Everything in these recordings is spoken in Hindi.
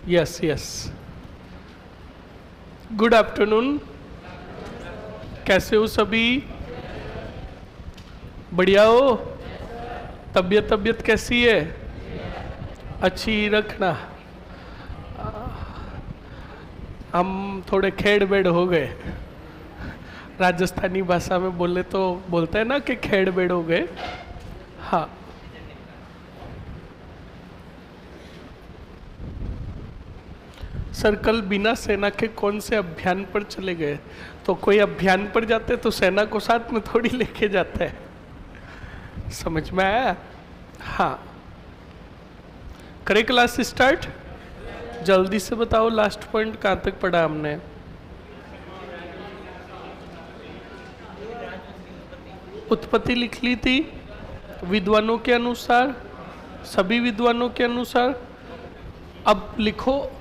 Yes yes. Good afternoon. कैसे हो सभी? बढ़िया हो? तबीयत कैसी है? अच्छी रखना। हम थोड़े खेड़ बेड़ हो गए। राजस्थानी भाषा में बोले तो बोलते हैं ना कि खेड़ बेड़ हो गए। हाँ, सर कल बिना सेना के कौन से अभियान पर चले गए? तो कोई अभियान पर जाते तो सेना को साथ में थोड़ी लेके जाते हैं। समझ में आया? हाँ, करे क्लास स्टार्ट? जल्दी से बताओ लास्ट पॉइंट कहाँ तक पढ़ा हमने? उत्पत्ति लिख ली थी विद्वानों के अनुसार, सभी विद्वानों के अनुसार। अब लिखो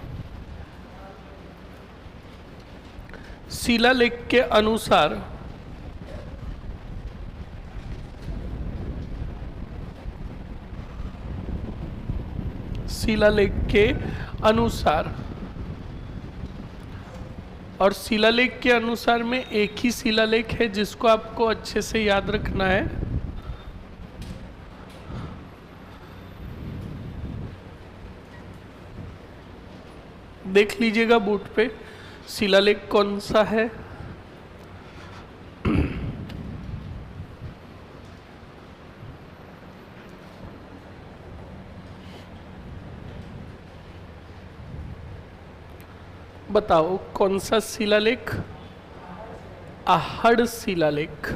शिलालेख के अनुसार शिलालेख के अनुसार, और शिलालेख के अनुसार में एक ही शिलालेख है जिसको आपको अच्छे से याद रखना है। देख लीजिएगा बोर्ड पे शिलालेख कौन सा है। बताओ कौन सा शिलालेख? आहड़ शिलालेख।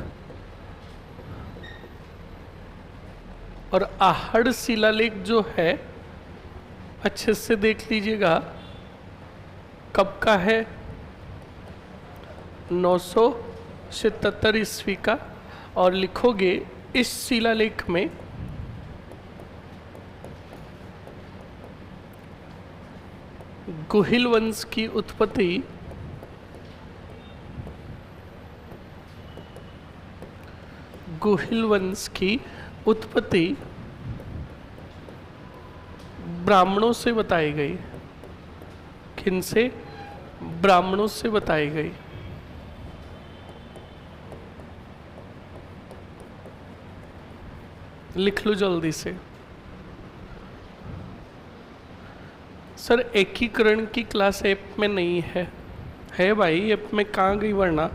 और आहड़ शिलालेख जो है अच्छे से देख लीजिएगा कब का है? 977 ईस्वी का। और लिखोगे इस शिलालेख में गुहिल वंश की उत्पत्ति ब्राह्मणों से बताई गई। किन से? ब्राह्मणों से बताई गई। लिख लो जल्दी से। सर एकीकरण की क्लास ऐप में नहीं है। है भाई, ऐप में कहाँ गई वरना?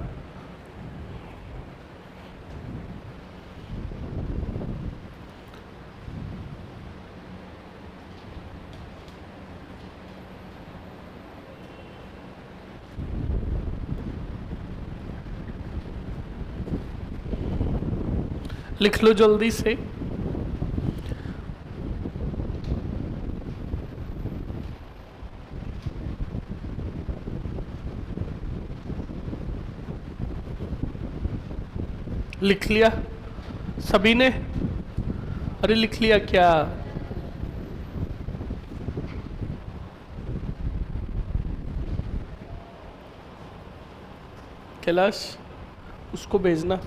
लिख लो जल्दी से। लिख लिया सभी ने? अरे लिख लिया क्या? कैलाश उसको भेजना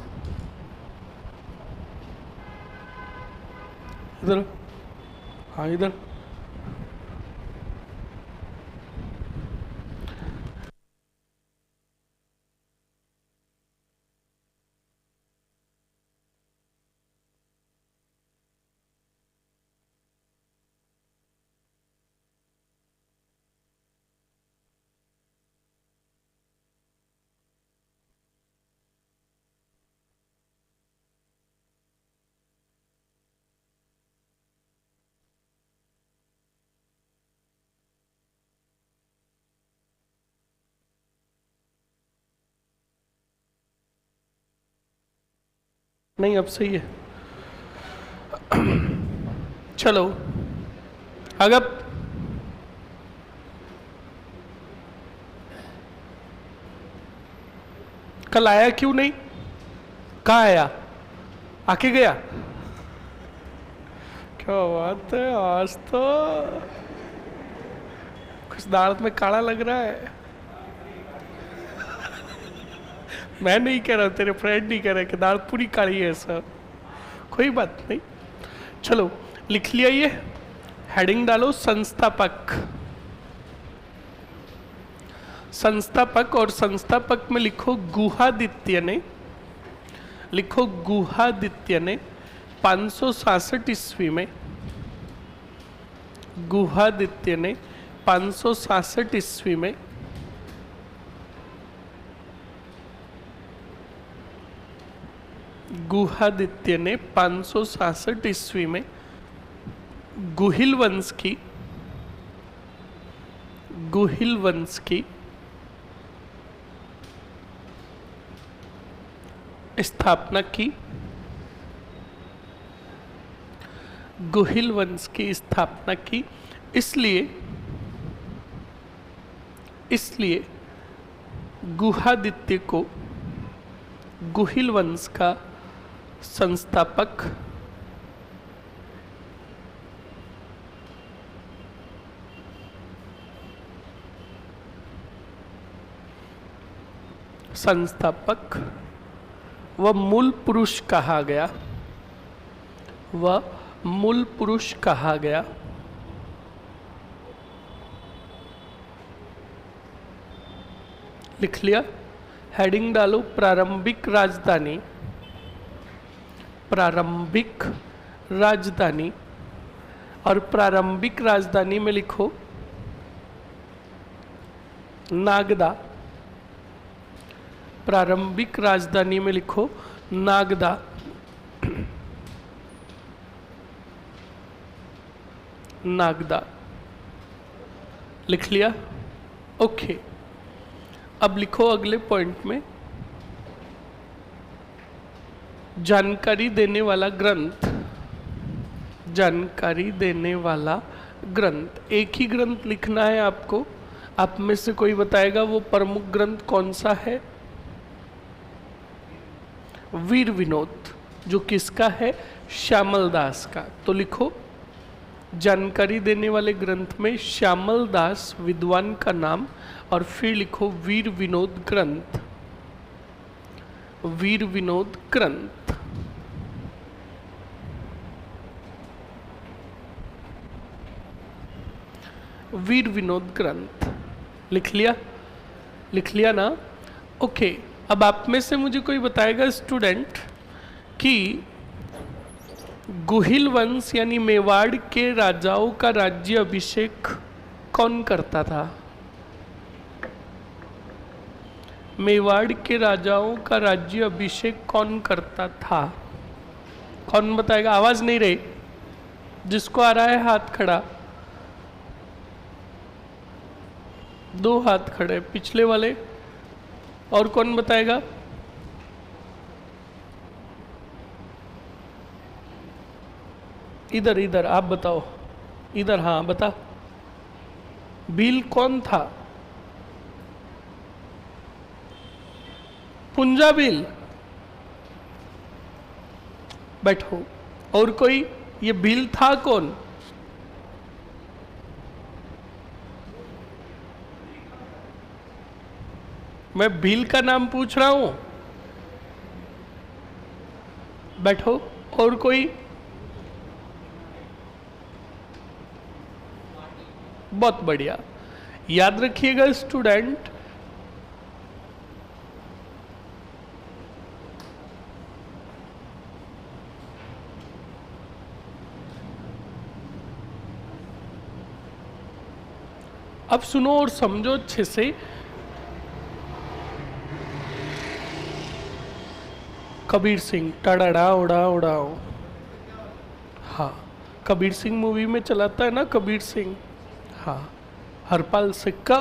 इधर। हाँ इधर। नहीं अब सही है। चलो अगर कल आया क्यों नहीं? कहाँ आया? आके गया? क्या बात है, आज तो कुछ दांत में काला लग रहा है। मैं नहीं कह रहा, तेरे फ्रेंड नहीं कह रहे कि दांत पूरी काली है सर। कोई बात नहीं, चलो लिख लिया। ये हेडिंग डालो संस्थापक। संस्थापक, और संस्थापक में लिखो गुहादित्य ने, लिखो गुहादित्य ने 566 ईस्वी में, गुहादित्य ने 566 ईस्वी में गुहादित्य ने 566 ईस्वी में गुहिल वंश की, गुहिल वंश की स्थापना की, गुहिल वंश की स्थापना की। इसलिए गुहादित्य को गुहिल वंश का संस्थापक व मूल पुरुष कहा गया, वह मूल पुरुष कहा गया। लिख लिया? हेडिंग डालो प्रारंभिक राजधानी, प्रारंभिक राजधानी, और प्रारंभिक राजधानी में लिखो नागदा, प्रारंभिक राजधानी में लिखो नागदा। नागदा लिख लिया? ओके। अब लिखो अगले पॉइंट में, जानकारी देने वाला ग्रंथ, जानकारी देने वाला ग्रंथ। एक ही ग्रंथ लिखना है आपको। आप में से कोई बताएगा वो प्रमुख ग्रंथ कौन सा है? वीर विनोद, जो किसका है? श्यामल दास का। तो लिखो जानकारी देने वाले ग्रंथ में श्यामल दास विद्वान का नाम, और फिर लिखो वीर विनोद ग्रंथ, वीर विनोद ग्रंथ। वीर विनोद ग्रंथ लिख लिया? लिख लिया ना? ओके। अब आप में से मुझे कोई बताएगा स्टूडेंट कि गुहिल वंश यानी मेवाड़ के राजाओं का राज्य अभिषेक कौन करता था? मेवाड़ के राजाओं का राज्य अभिषेक कौन करता था? कौन बताएगा? आवाज नहीं रही। जिसको आ रहा है हाथ खड़ा। 2 हाथ खड़े पिछले वाले। और कौन बताएगा? इधर इधर आप बताओ। इधर, हाँ बता। भील कौन था? पुंजा भील। बैठो। और कोई? ये भील था कौन? मैं भील का नाम पूछ रहा हूं। बैठो। और कोई? बहुत बढ़िया। याद रखिएगा स्टूडेंट, अब सुनो और समझो अच्छे से। कबीर सिंह टड़ा उड़ा उड़ाओ। हाँ, कबीर सिंह मूवी में चलाता है ना कबीर सिंह। हाँ, हरपाल सिक्का।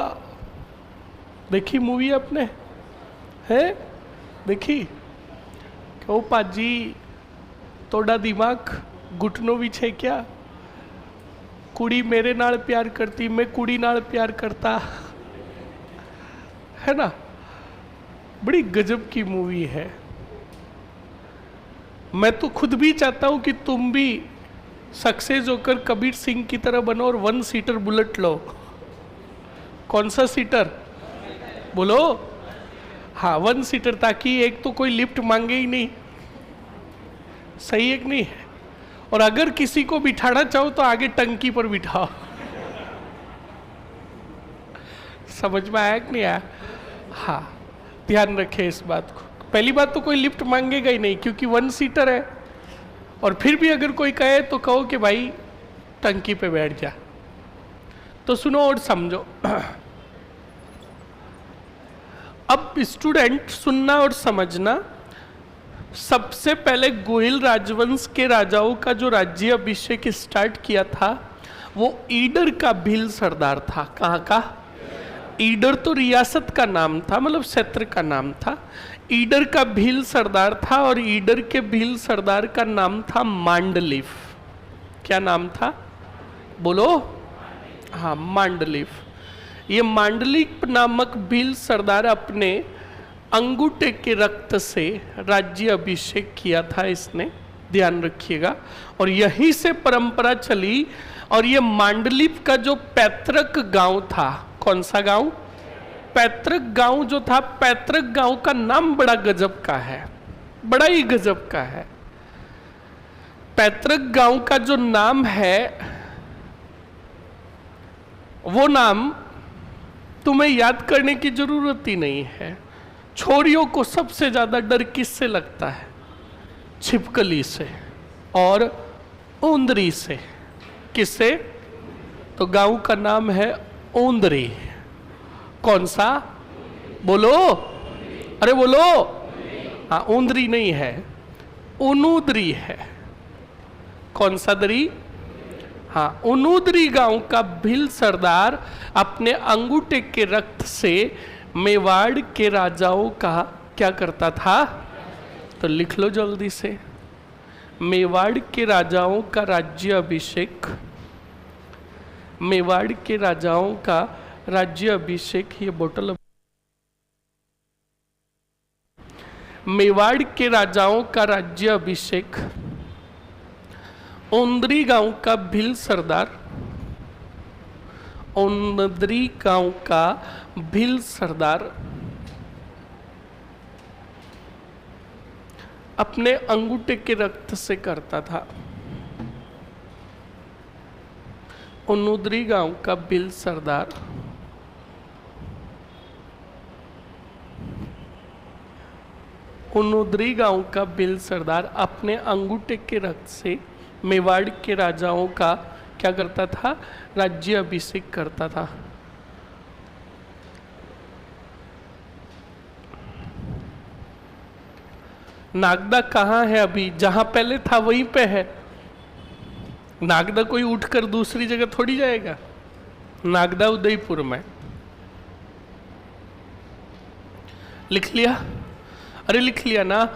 देखी मूवी आपने? है देखी? क्यों पाजी तोड़ा दिमाग घुटनों भी छे क्या? कुड़ी मेरे नाल प्यार करती, मैं कुड़ी नाल प्यार करता, है ना? बड़ी गजब की मूवी है। मैं तो खुद भी चाहता हूं कि तुम भी सक्सेस होकर कबीर सिंह की तरह बनो और 1 सीटर बुलेट लो। कौन सा सीटर बोलो? हाँ 1 सीटर, ताकि एक तो कोई लिफ्ट मांगे ही नहीं। सही है कि नहीं? और अगर किसी को बिठाना चाहो तो आगे टंकी पर बिठाओ। समझ में आया कि नहीं आया? हाँ, ध्यान रखें इस बात को। पहली बात तो कोई लिफ्ट मांगेगा ही नहीं क्योंकि 1 सीटर है, और फिर भी अगर कोई कहे तो कहो कि भाई टंकी पे बैठ जा। तो सुनो और समझो। अब स्टूडेंट सुनना और समझना। सबसे पहले गोहिल राजवंश के राजाओं का जो राज्य अभिषेक स्टार्ट किया था वो ईडर का भील सरदार था। कहाँ का? ईडर तो रियासत का नाम था, मतलब क्षेत्र का नाम था। ईडर का भील सरदार था और ईडर के भील सरदार का नाम था मांडलिफ। क्या नाम था? बोलो। हाँ, मांडलिफ। ये मांडलिफ नामक भील सरदार अपने अंगूठे के रक्त से राज्य अभिषेक किया था इसने, ध्यान रखिएगा। और यहीं से परंपरा चली। और ये मांडलिफ का जो पैतृक गांव था, कौन सा गांव? पैतृक गांव जो था, पैतृक गांव का नाम बड़ा गजब का है, बड़ा ही गजब का है। पैतृक गांव का जो नाम है वो नाम तुम्हें याद करने की जरूरत ही नहीं है। छोरियों को सबसे ज्यादा डर किससे लगता है? छिपकली से और ऊंदरी से। किससे? तो गांव का नाम है ऊंदरी। कौन सा? बोलो, अरे बोलो। हाँ, ऊंदरी नहीं है, उनूदरी है। कौन सा दरी? हाँ, उनूदरी गांव का भील सरदार अपने अंगूठे के रक्त से मेवाड़ के राजाओं का क्या करता था? तो लिख लो जल्दी से। मेवाड़ के राजाओं का राज्य अभिषेक, मेवाड़ के राजाओं का राज्य अभिषेक। ये बोतल, मेवाड़ के राजाओं का राज्य अभिषेक ओंदरी गांव का भील सरदार, ओंदरी गांव का भील सरदार अपने अंगूठे के रक्त से करता था। ओंदरी गांव का भील सरदार ओंदरी गांव का भील सरदार अपने अंगूठे के रक्त से मेवाड़ के राजाओं का क्या करता था? राज्य अभिषेक करता था। नागदा कहाँ है अभी? जहां पहले था वहीं पे है। नागदा कोई उठकर दूसरी जगह थोड़ी जाएगा। नागदा उदयपुर में। लिख लिया? अरे लिख लिया ना।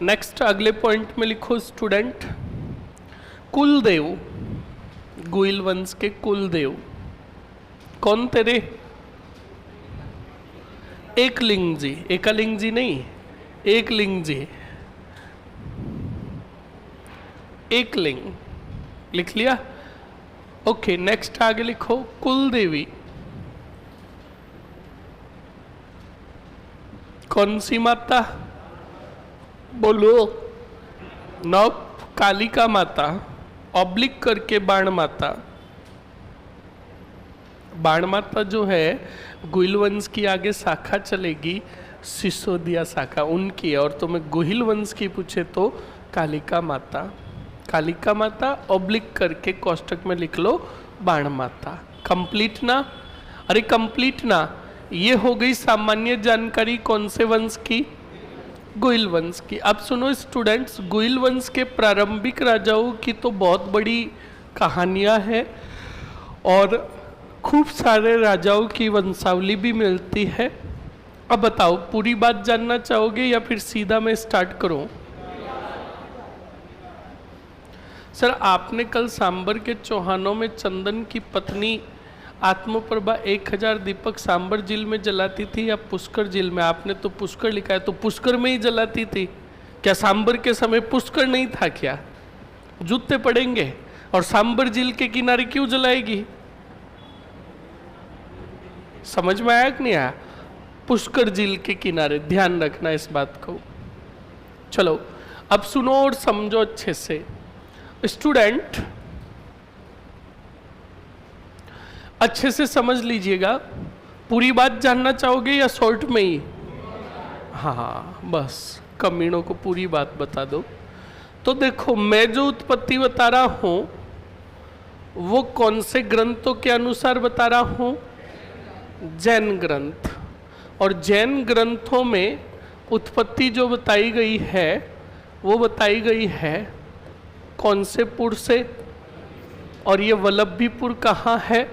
नेक्स्ट अगले पॉइंट में लिखो स्टूडेंट। कुलदेव, गोइल वंश के कुलदेव कौन तेरे? एकलिंग जी। एकलिंग जी नहीं, एकलिंग जी। एकलिंग लिख लिया? ओके, नेक्स्ट आगे लिखो कुलदेवी। कौन सी माता? बोलो। नौ कालिका माता, ऑब्लिक करके बाण माता। बाण माता जो है गोहिल वंश की आगे शाखा चलेगी, सिसोदिया शाखा उनकी है। और तुम्हें गोहिल वंश की पूछे तो कालिका माता। कालिका माता ऑब्लिक करके कोष्टक में लिख लो बाण माता। कंप्लीट ना? अरे कंप्लीट ना। ये हो गई सामान्य जानकारी कौन से वंश की? गोहिल वंश की। अब सुनो स्टूडेंट्स, गोहिल वंश के प्रारंभिक राजाओं की तो बहुत बड़ी कहानियां हैं और खूब सारे राजाओं की वंशावली भी मिलती है। अब बताओ, पूरी बात जानना चाहोगे या फिर सीधा मैं स्टार्ट करूं? सर, आपने कल सांबर के चौहानों में चंदन की पत्नी आत्मप्रभा 1000 दीपक सांबर झील में जलाती थी या पुष्कर झील में? आपने तो पुष्कर लिखा है, तो पुष्कर में ही जलाती थी क्या? सांबर के समय पुष्कर नहीं था क्या? जूते पड़ेंगे। और सांबर झील के किनारे क्यों जलाएगी? समझ में आया कि नहीं आया? पुष्कर झील के किनारे, ध्यान रखना इस बात को। चलो अब सुनो और समझो अच्छे से स्टूडेंट, अच्छे से समझ लीजिएगा। पूरी बात जानना चाहोगे या शॉर्ट में ही? हाँ बस कमीनों को पूरी बात बता दो। तो देखो, मैं जो उत्पत्ति बता रहा हूं वो कौन से ग्रंथों के अनुसार बता रहा हूं? जैन ग्रंथ। और जैन ग्रंथों में उत्पत्ति जो बताई गई है वो बताई गई है कौन से पुर से? और ये वल्लभीपुर कहाँ है?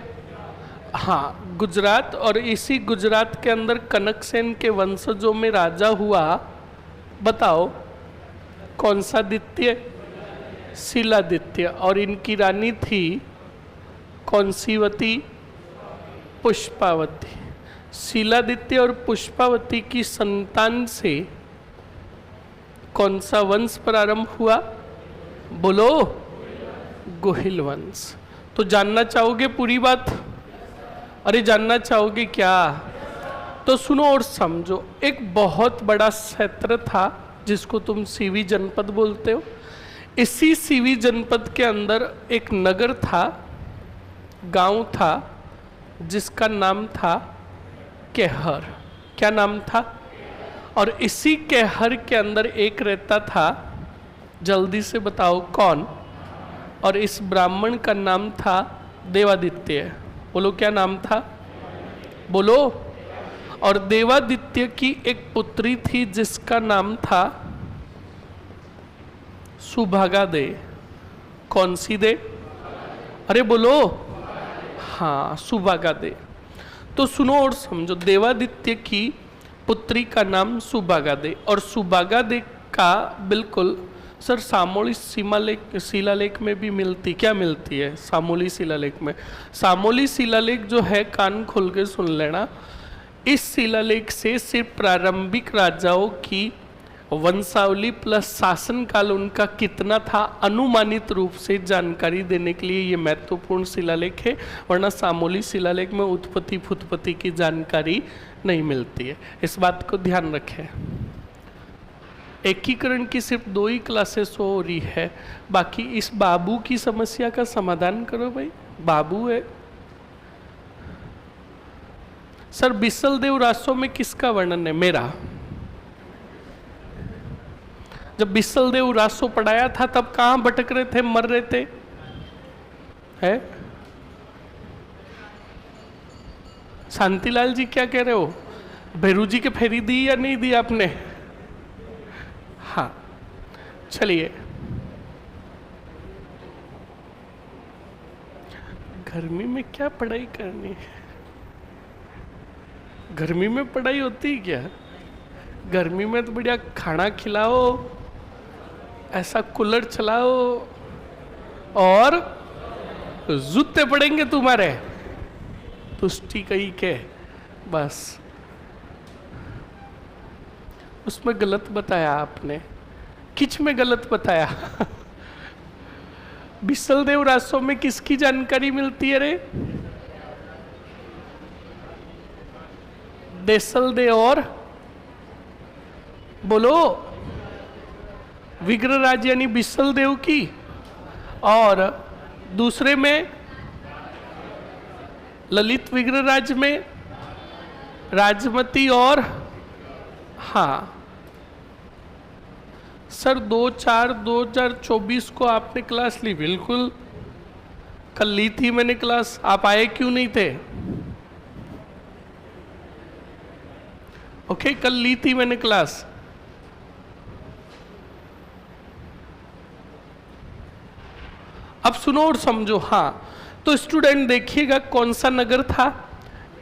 हाँ, गुजरात। और इसी गुजरात के अंदर कनकसेन के वंशजों में राजा हुआ, बताओ कौन सा दित्य? शिलादित्य। और इनकी रानी थी कौन सी वती? पुष्पावती। शिलादित्य और पुष्पावती की संतान से कौन सा वंश प्रारंभ हुआ? बोलो, गोहिल वंश। तो जानना चाहोगे पूरी बात? अरे जानना चाहोगे क्या? तो सुनो और समझो। एक बहुत बड़ा क्षेत्र था जिसको तुम सीवी जनपद बोलते हो। इसी सीवी जनपद के अंदर एक नगर था, गांव था, जिसका नाम था केहर। क्या नाम था? और इसी केहर के अंदर एक रहता था, जल्दी से बताओ कौन? और इस ब्राह्मण का नाम था देवादित्य। बोलो क्या नाम था? बोलो। और देवादित्य की एक पुत्री थी जिसका नाम था सुभागा दे। कौन सी दे? अरे बोलो। हाँ, सुभागा दे। तो सुनो और समझो, देवादित्य की पुत्री का नाम सुभागा दे। और सुभागा दे का बिल्कुल सर सामोली शिलालेख में भी मिलती, क्या मिलती है सामोली शिलालेख में? सामोली शिलालेख जो है, कान खोल के सुन लेना, इस शिलालेख से सिर्फ प्रारंभिक राजाओं की वंशावली प्लस शासनकाल उनका कितना था अनुमानित रूप से जानकारी देने के लिए ये महत्वपूर्ण शिलालेख है। वरना सामोली शिलालेख में उत्पत्ति फुत्पत्ति की जानकारी नहीं मिलती है। इस बात को ध्यान रखें। एकीकरण की सिर्फ 2 ही क्लासेस हो रही है, बाकी इस बाबू की समस्या का समाधान करो भाई। बाबू है सर। बिसल देव रासों में किसका वर्णन है? मेरा। जब बिसल देव रासो पढ़ाया था तब कहां भटक रहे थे, मर रहे थे? है शांतिलाल जी, क्या कह रहे हो? भैरू जी के फेरी दी या नहीं दी आपने? हाँ चलिए। गर्मी में क्या पढ़ाई करनी है? गर्मी में पढ़ाई होती है क्या? गर्मी में तो बढ़िया खाना खिलाओ, ऐसा कूलर चलाओ और जूते पड़ेंगे तुम्हारे, तुष्टि कही के। बस उसमें गलत बताया आपने, किच में गलत बताया। बिसल देव रासों में किसकी जानकारी मिलती है रे? देसल दे और बोलो विग्रहराज यानी बिसल देव की, और दूसरे में ललित विग्रहराज में राजमती और हाँ सर 2/4/2024 को आपने क्लास ली? बिल्कुल कल ली थी मैंने क्लास। आप आए क्यों नहीं थे? ओके, कल ली थी मैंने क्लास। अब सुनो और समझो। हाँ तो स्टूडेंट देखिएगा, कौन सा नगर था?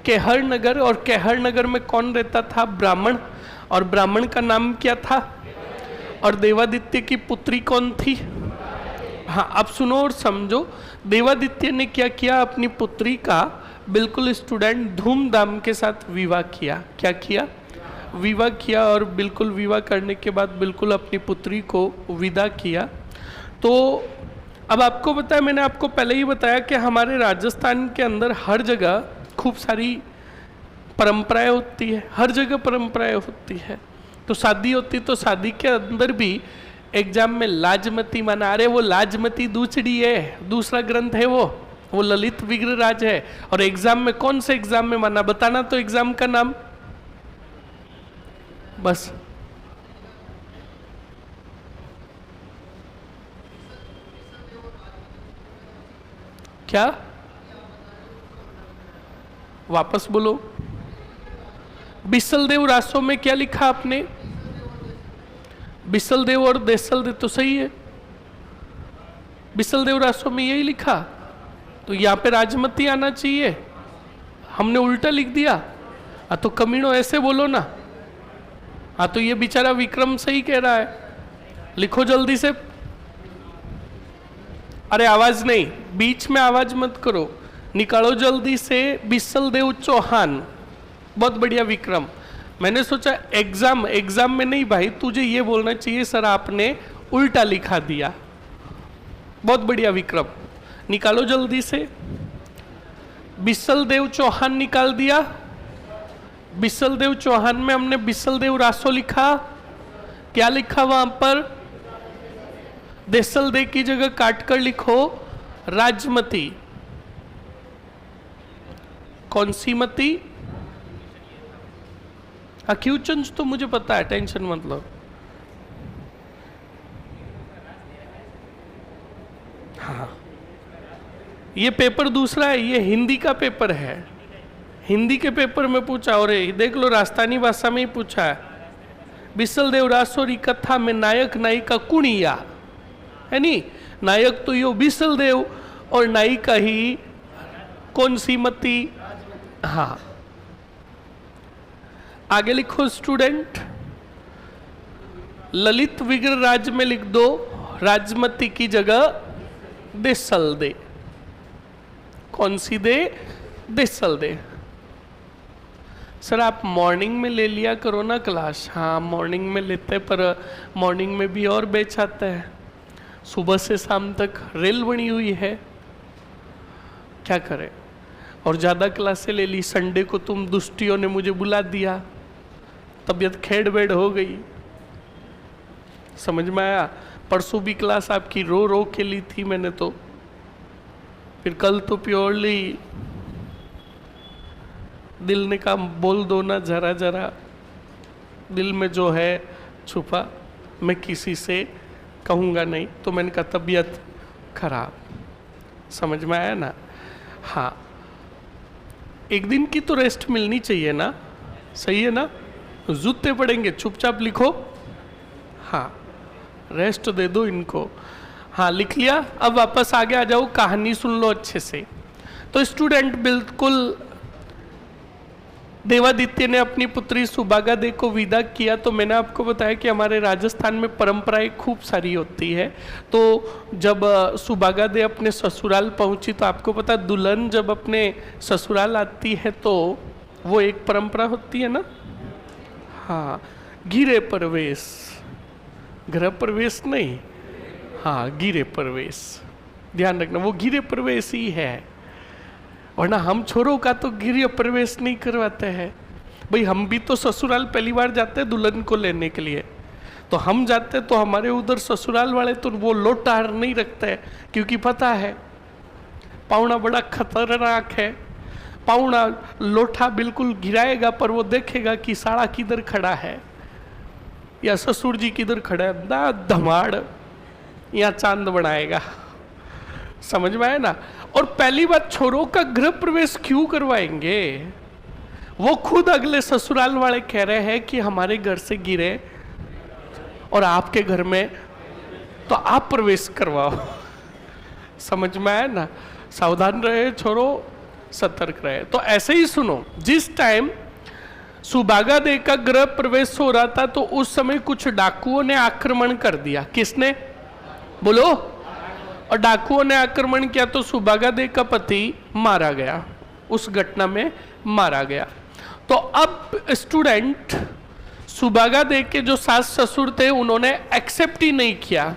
केहर नगर। और केहर नगर में कौन रहता था? ब्राह्मण। और ब्राह्मण का नाम क्या था? और देवादित्य की पुत्री कौन थी? हाँ, अब सुनो और समझो। देवादित्य ने क्या किया? अपनी पुत्री का बिल्कुल स्टूडेंट धूमधाम के साथ विवाह किया। क्या किया? विवाह किया। और बिल्कुल विवाह करने के बाद बिल्कुल अपनी पुत्री को विदा किया। तो अब आपको पता है, मैंने आपको पहले ही बताया कि हमारे राजस्थान के अंदर हर जगह खूब सारी परंपराएं होती है, हर जगह परंपराएं होती है। तो शादी होती, तो शादी के अंदर भी एग्जाम में लाजमती माना, अरे वो लाजमती दूसरी है, दूसरा ग्रंथ है वो, वो ललित विग्रहराज है। और एग्जाम में कौन से एग्जाम में माना, बताना तो एग्जाम का नाम बस। क्या, वापस बोलो। बिसलदेव रासो में क्या लिखा आपने? बिसलदेव और देसलदेव तो सही है, बिसलदेव रासो में यही लिखा, तो यहां पे राजमती आना चाहिए, हमने उल्टा लिख दिया। तो कमीनो ऐसे बोलो ना। तो ये बेचारा विक्रम सही कह रहा है, लिखो जल्दी से। अरे आवाज नहीं, बीच में आवाज मत करो, निकालो जल्दी से। बिसलदेव चौहान, बहुत बढ़िया विक्रम। मैंने सोचा एग्जाम में नहीं भाई, तुझे ये बोलना चाहिए सर आपने उल्टा लिखा दिया। बहुत बढ़िया विक्रम, निकालो जल्दी से। बिसलदेव चौहान निकाल दिया। बिसलदेव चौहान में हमने बिसलदेव रासो लिखा, क्या लिखा वहां पर? देसलदेव की जगह काटकर लिखो राजमती। कौन सी मती? क्यूचंस तो मुझे पता है, टेंशन मत लो। हाँ, ये पेपर दूसरा है, ये हिंदी का पेपर है। हिंदी के पेपर में पूछा, और देख लो राजस्थानी भाषा में ही पूछा है। बिसलदेव रासोरी कथा में नायक नायिका कुणिया है नी, नायक तो यो बिसलदेव और नायिका ही कौन सी मती? हाँ, आगे लिखो स्टूडेंट। ललित विग्रहराज में लिख दो राजमती की जगह देसलदेव। कौन सी दे? देसलदेव। सर आप मॉर्निंग में ले लिया करो ना क्लास। हाँ मॉर्निंग में लेते, पर मॉर्निंग में भी और बैच आता है, सुबह से शाम तक रेल बनी हुई है, क्या करें। और ज़्यादा क्लासें ले ली, संडे को तुम दुष्टियों ने मुझे बुला दिया, तबीयत खेड़ बेड़ हो गई, समझ में आया। परसों भी क्लास आपकी रो रो के ली थी मैंने तो, फिर कल तो प्योरली दिल ने कहा बोल दो ना जरा जरा, दिल में जो है छुपा मैं किसी से कहूँगा नहीं, तो मैंने कहा तबीयत खराब, समझ में आया ना। हाँ, एक दिन की तो रेस्ट मिलनी चाहिए ना, सही है ना। जूते पड़ेंगे, चुपचाप लिखो। हाँ, रेस्ट दे दो इनको। हाँ लिख लिया, अब वापस आगे आ जाओ, कहानी सुन लो अच्छे से। तो स्टूडेंट, बिल्कुल देवादित्य ने अपनी पुत्री सुबागा दे को विदा किया। तो मैंने आपको बताया कि हमारे राजस्थान में परंपराएं खूब सारी होती है। तो जब सुबागा दे अपने ससुराल पहुंची, तो आपको पता दुल्हन जब अपने ससुराल आती है तो वो एक परंपरा होती है ना। हाँ, गिरे प्रवेश, गृह प्रवेश नहीं, हाँ गिरे प्रवेश, ध्यान रखना वो गिरे प्रवेश ही है, वरना हम छोरों का तो गृह प्रवेश नहीं करवाते हैं। भाई हम भी तो ससुराल पहली बार जाते हैं दुल्हन को लेने के लिए, तो हम जाते तो हमारे उधर ससुराल वाले तो वो लोटार नहीं रखते, क्योंकि पता है पाहुणा बड़ा खतरनाक है। पाहुणा लोटा बिल्कुल गिराएगा, पर वो देखेगा कि साड़ा किधर खड़ा है या ससुर जी किधर खड़ा है, ना धमाड़ या चांद बनाएगा, समझ में आया ना। और पहली बात, छोरों का गृह प्रवेश क्यों करवाएंगे? वो खुद अगले ससुराल वाले कह रहे हैं कि हमारे घर से गिरे और आपके घर में, तो आप प्रवेश करवाओ, समझ में आया ना। सावधान रहे छोरो, सतर्क रहे। तो ऐसे ही सुनो, जिस टाइम सुबागा दे का गृह प्रवेश हो रहा था, तो उस समय कुछ डाकुओं ने आक्रमण कर दिया। किसने? बोलो। और डाकुओं ने आक्रमण किया तो सुबागा दे का पति मारा गया, उस घटना में मारा गया। तो अब स्टूडेंट, सुबागा दे के जो सास ससुर थे उन्होंने एक्सेप्ट ही नहीं किया।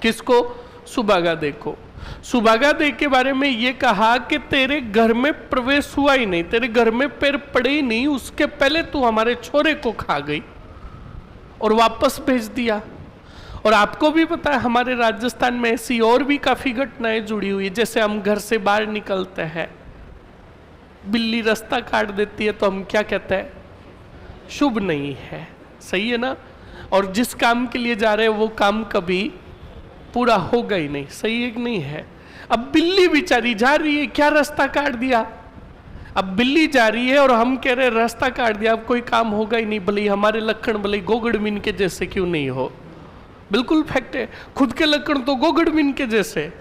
किसको? सुबागा दे को। सुबागा दे के बारे में ये कहा कि तेरे घर में प्रवेश हुआ ही नहीं, तेरे घर में पैर पड़े ही नहीं, उसके पहले तू हमारे छोरे को खा गई, और वापस भेज दिया। और आपको भी पता है हमारे राजस्थान में ऐसी और भी काफी घटनाएं जुड़ी हुई, जैसे हम घर से बाहर निकलते हैं, बिल्ली रास्ता काट देती है तो हम क्या कहते हैं, शुभ नहीं है, सही है ना। और जिस काम के लिए जा रहे हैं वो काम कभी पूरा होगा ही नहीं, सही है कि नहीं है। अब बिल्ली बेचारी जा रही है, क्या रास्ता काट दिया, अब बिल्ली जा रही है और हम कह रहे हैं रास्ता काट दिया, अब कोई काम होगा ही नहीं, भले हमारे लक्षण भले गोगड़मीन के जैसे क्यों नहीं हो, बिल्कुल फैक्ट है, खुद के लक्षण तो गोगड़मीन के जैसे,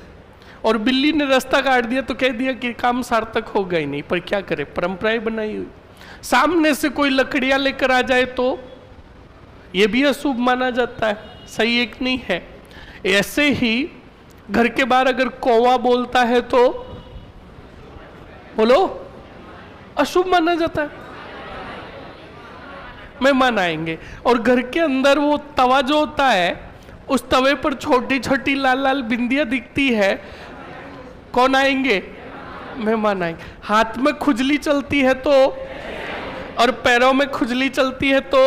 और बिल्ली ने रास्ता काट दिया तो कह दिया कि काम सार्थक होगा ही नहीं। पर क्या करे, परंपराएं बनाई हुई। सामने से कोई लकड़ियां लेकर आ जाए तो ये भी अशुभ माना जाता है, सही एक नहीं है। ऐसे ही घर के बाहर अगर कौवा बोलता है तो बोलो अशुभ माना जाता है, मेहमान आएंगे। और घर के अंदर वो तवा जो होता है, उस तवे पर छोटी छोटी लाल लाल बिंदियां दिखती है, कौन आएंगे, मेहमान आएंगे। हाथ में खुजली चलती है तो, और पैरों में खुजली चलती है तो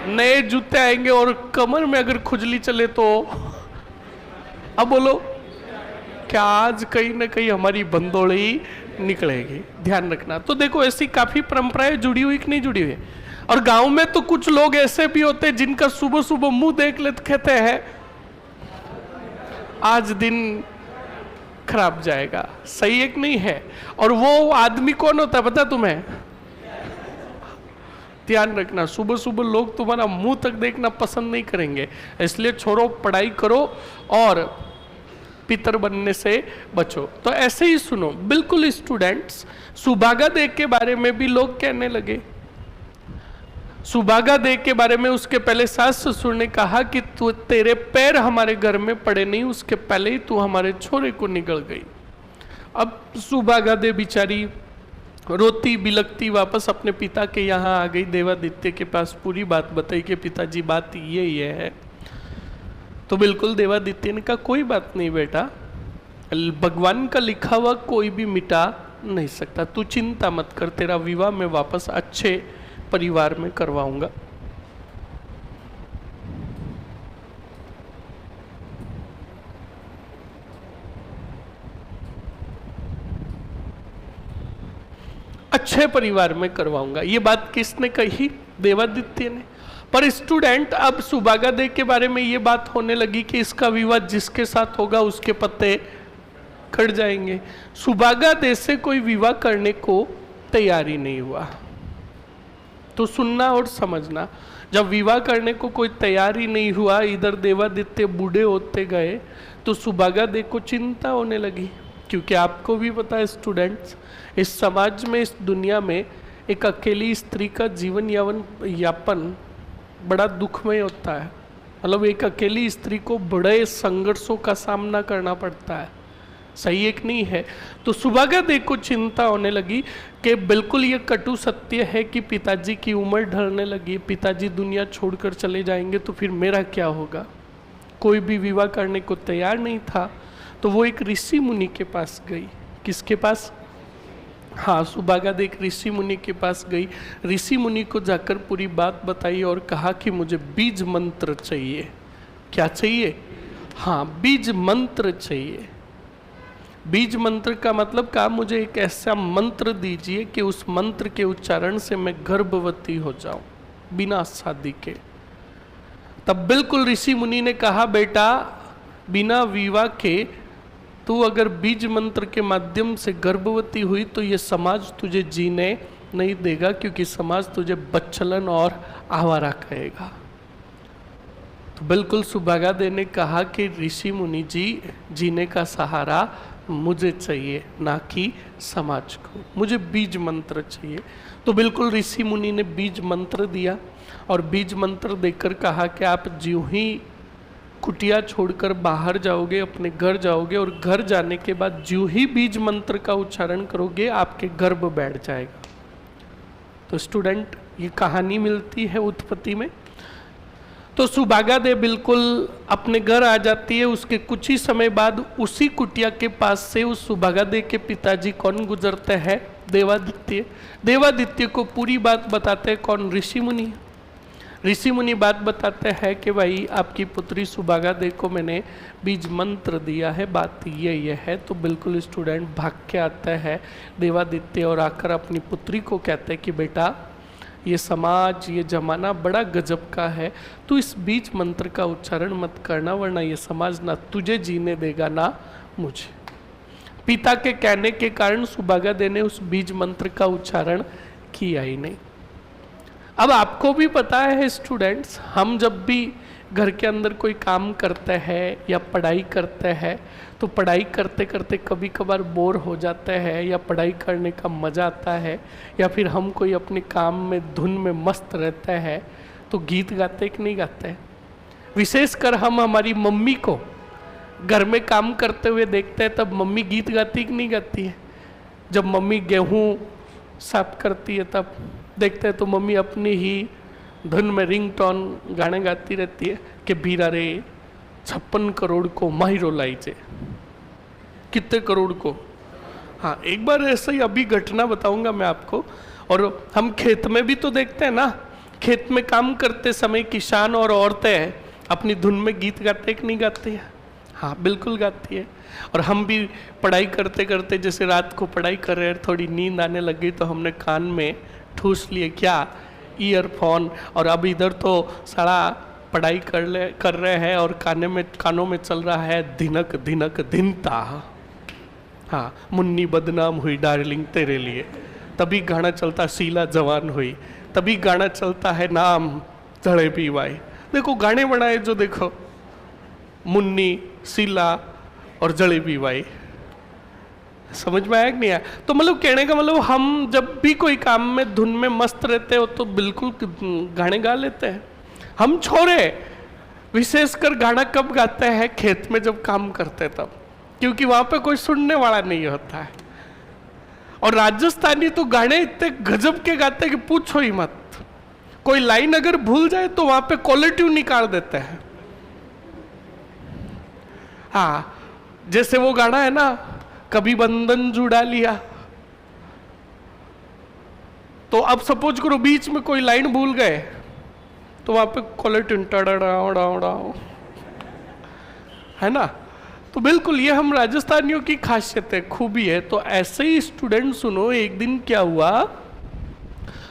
नए जूते आएंगे, और कमर में अगर खुजली चले तो अब बोलो क्या आज कहीं ना कहीं हमारी बंदोड़ी निकलेगी, ध्यान रखना। तो देखो ऐसी काफी परंपराएं जुड़ी हुई कि नहीं जुड़ी हुई। और गांव में तो कुछ लोग ऐसे भी होते हैं जिनका सुबह सुबह मुंह देख लेते कहते हैं आज दिन खराब जाएगा, सही एक नहीं है। और वो आदमी कौन होता है पता तुम्हें, ध्यान रखना, सुबह सुबह लोग तुम्हारा मुंह तक देखना पसंद नहीं करेंगे, इसलिए छोड़ो, पढ़ाई करो और पितर बनने से बचो। तो ऐसे ही सुनो, बिल्कुल स्टूडेंट्स, सुभागा देव के बारे में भी लोग कहने लगे। सुभागा देव के बारे में उसके पहले सास ससुर ने कहा कि तू, तेरे पैर हमारे घर में पड़े नहीं उसके पहले ही तू हमारे छोरे को निकल गई। अब सुभागा देव बिचारी रोती बिलकती वापस अपने पिता के यहाँ आ गई, देवादित्य के पास पूरी बात बताई कि पिताजी बात ये है। तो बिल्कुल देवादित्य ने कहा कोई बात नहीं बेटा, भगवान का लिखा हुआ कोई भी मिटा नहीं सकता, तू चिंता मत कर, तेरा विवाह मैं वापस अच्छे परिवार में करवाऊंगा। अच्छे परिवार में करवाऊंगा। ये बात किसने कही, देवादित्य ने। पर स्टूडेंट, अब सुभागा देव के बारे में ये बात होने लगी कि इसका विवाह जिसके साथ होगा उसके पत्ते कट जाएंगे। सुभागा देव से कोई विवाह करने को तैयारी नहीं हुआ। तो सुनना और समझना, जब विवाह करने को कोई तैयारी नहीं हुआ, इधर देवादित्य बूढ़े होते गए, तो सुभागा देव को चिंता होने लगी। क्योंकि आपको भी पता है स्टूडेंट्स, इस समाज में, इस दुनिया में एक अकेली स्त्री का जीवन यापन बड़ा दुखमय होता है। मतलब एक अकेली स्त्री को बड़े संघर्षों का सामना करना पड़ता है, सही एक नहीं है। तो सुभागा देव को चिंता होने लगी कि बिल्कुल ये कटु सत्य है कि पिताजी की उम्र ढलने लगी, पिताजी दुनिया छोड़कर चले जाएंगे तो फिर मेरा क्या होगा। कोई भी विवाह करने को तैयार नहीं था। तो वो एक ऋषि मुनि के पास गई। किसके पास, हाँ, सुभागा देव ऋषि मुनि के पास गई। ऋषि मुनि को जाकर पूरी बात बताई और कहा कि मुझे बीज मंत्र चाहिए। क्या चाहिए, हाँ, बीज मंत्र चाहिए। बीज मंत्र का मतलब कहा मुझे एक ऐसा मंत्र दीजिए कि उस मंत्र के उच्चारण से मैं गर्भवती हो जाऊं बिना शादी के। तब बिल्कुल ऋषि मुनि ने कहा बेटा, बिना विवाह के तू अगर बीज मंत्र के माध्यम से गर्भवती हुई तो ये समाज तुझे जीने नहीं देगा, क्योंकि समाज तुझे बच्चलन और आवारा कहेगा। तो बिल्कुल सुभागा देव ने कहा कि ऋषि मुनि जी, जीने का सहारा मुझे चाहिए, ना कि समाज को, मुझे बीज मंत्र चाहिए। तो बिल्कुल ऋषि मुनि ने बीज मंत्र दिया और बीज मंत्र देकर कहा कि आप ज्यों ही कुटिया छोड़कर बाहर जाओगे, अपने घर जाओगे, और घर जाने के बाद ज्यों ही बीज मंत्र का उच्चारण करोगे आपके गर्भ बैठ जाएगा। तो स्टूडेंट, ये कहानी मिलती है उत्पत्ति में। तो सुभागा देव बिल्कुल अपने घर आ जाती है। उसके कुछ ही समय बाद उसी कुटिया के पास से उस सुभागा देव के पिताजी कौन गुजरते हैं, देवादित्य। देवादित्य को पूरी बात बताते हैं कौन, ऋषि मुनि। ऋषि मुनि बात बताते हैं कि भाई आपकी पुत्री सुभागा दे को मैंने बीज मंत्र दिया है, बात ये है। तो बिल्कुल स्टूडेंट भाग के आता है देवादित्य और आकर अपनी पुत्री को कहते हैं कि बेटा ये समाज, ये जमाना बड़ा गजब का है, तू इस बीज मंत्र का उच्चारण मत करना, वरना ये समाज ना तुझे जीने देगा ना मुझे। पिता के कहने के कारण सुभागा दे ने उस बीज मंत्र का उच्चारण किया ही नहीं। अब आपको भी पता है स्टूडेंट्स, हम जब भी घर के अंदर कोई काम करते हैं या पढ़ाई करते हैं तो पढ़ाई करते करते कभी कभार बोर हो जाते हैं या पढ़ाई करने का मज़ा आता है, या फिर हम कोई अपने काम में धुन में मस्त रहते हैं तो गीत गाते कि नहीं गाते। विशेषकर हम हमारी मम्मी को घर में काम करते हुए देखते हैं, तब मम्मी गीत गाती कि नहीं गाती है। जब मम्मी गेहूँ साफ करती है तब देखते हैं तो मम्मी अपनी ही धुन में रिंगटोन गाने गाती रहती है कि बीरा रे 56 करोड़ को माहिरो लाइजे। कितने करोड़ को? हाँ, एक बार ऐसा ही अभी घटना बताऊंगा मैं आपको। और हम खेत में भी तो देखते हैं ना, खेत में काम करते समय किसान और औरतें अपनी धुन में गीत गाते कि नहीं गाती है? हाँ, बिल्कुल गाती है। और हम भी पढ़ाई करते करते, जैसे रात को पढ़ाई कर रहे हैं, थोड़ी नींद आने लग गई तो हमने कान में ठूस लिए क्या, ईयरफोन। और अब इधर तो सारा पढ़ाई कर रहे हैं और कानों में चल रहा है धिनक धिनक धिनता। हाँ, मुन्नी बदनाम हुई डार्लिंग तेरे लिए, तभी गाना चलता शीला जवान हुई, तभी गाना चलता है नाम जड़े पीवाई। देखो गाने बनाए जो, देखो मुन्नी, शीला और जड़े पीवाई। समझ में आया कि नहीं आया? तो मतलब कहने का मतलब हम जब भी कोई काम में धुन में मस्त रहते हो तो बिल्कुल गाने गा लेते हैं। हम छोरे विशेषकर गाना कब गाते हैं? खेत में जब काम करते हैं तब, क्योंकि वहां पे कोई सुनने वाला नहीं होता है। और राजस्थानी तो गाने इतने गजब के गाते हैं कि पूछो ही मत। कोई लाइन अगर भूल जाए तो वहां पे कॉलर ट्यून निकाल देते हैं। हाँ, जैसे वो गाना है ना, कभी बंधन जुड़ा लिया, तो अब सपोज करो बीच में कोई लाइन भूल गए तो वहां पे कॉलर ट्यून है ना। तो बिल्कुल ये हम राजस्थानियों की खासियत है, खूबी है। तो ऐसे ही स्टूडेंट सुनो, एक दिन क्या हुआ,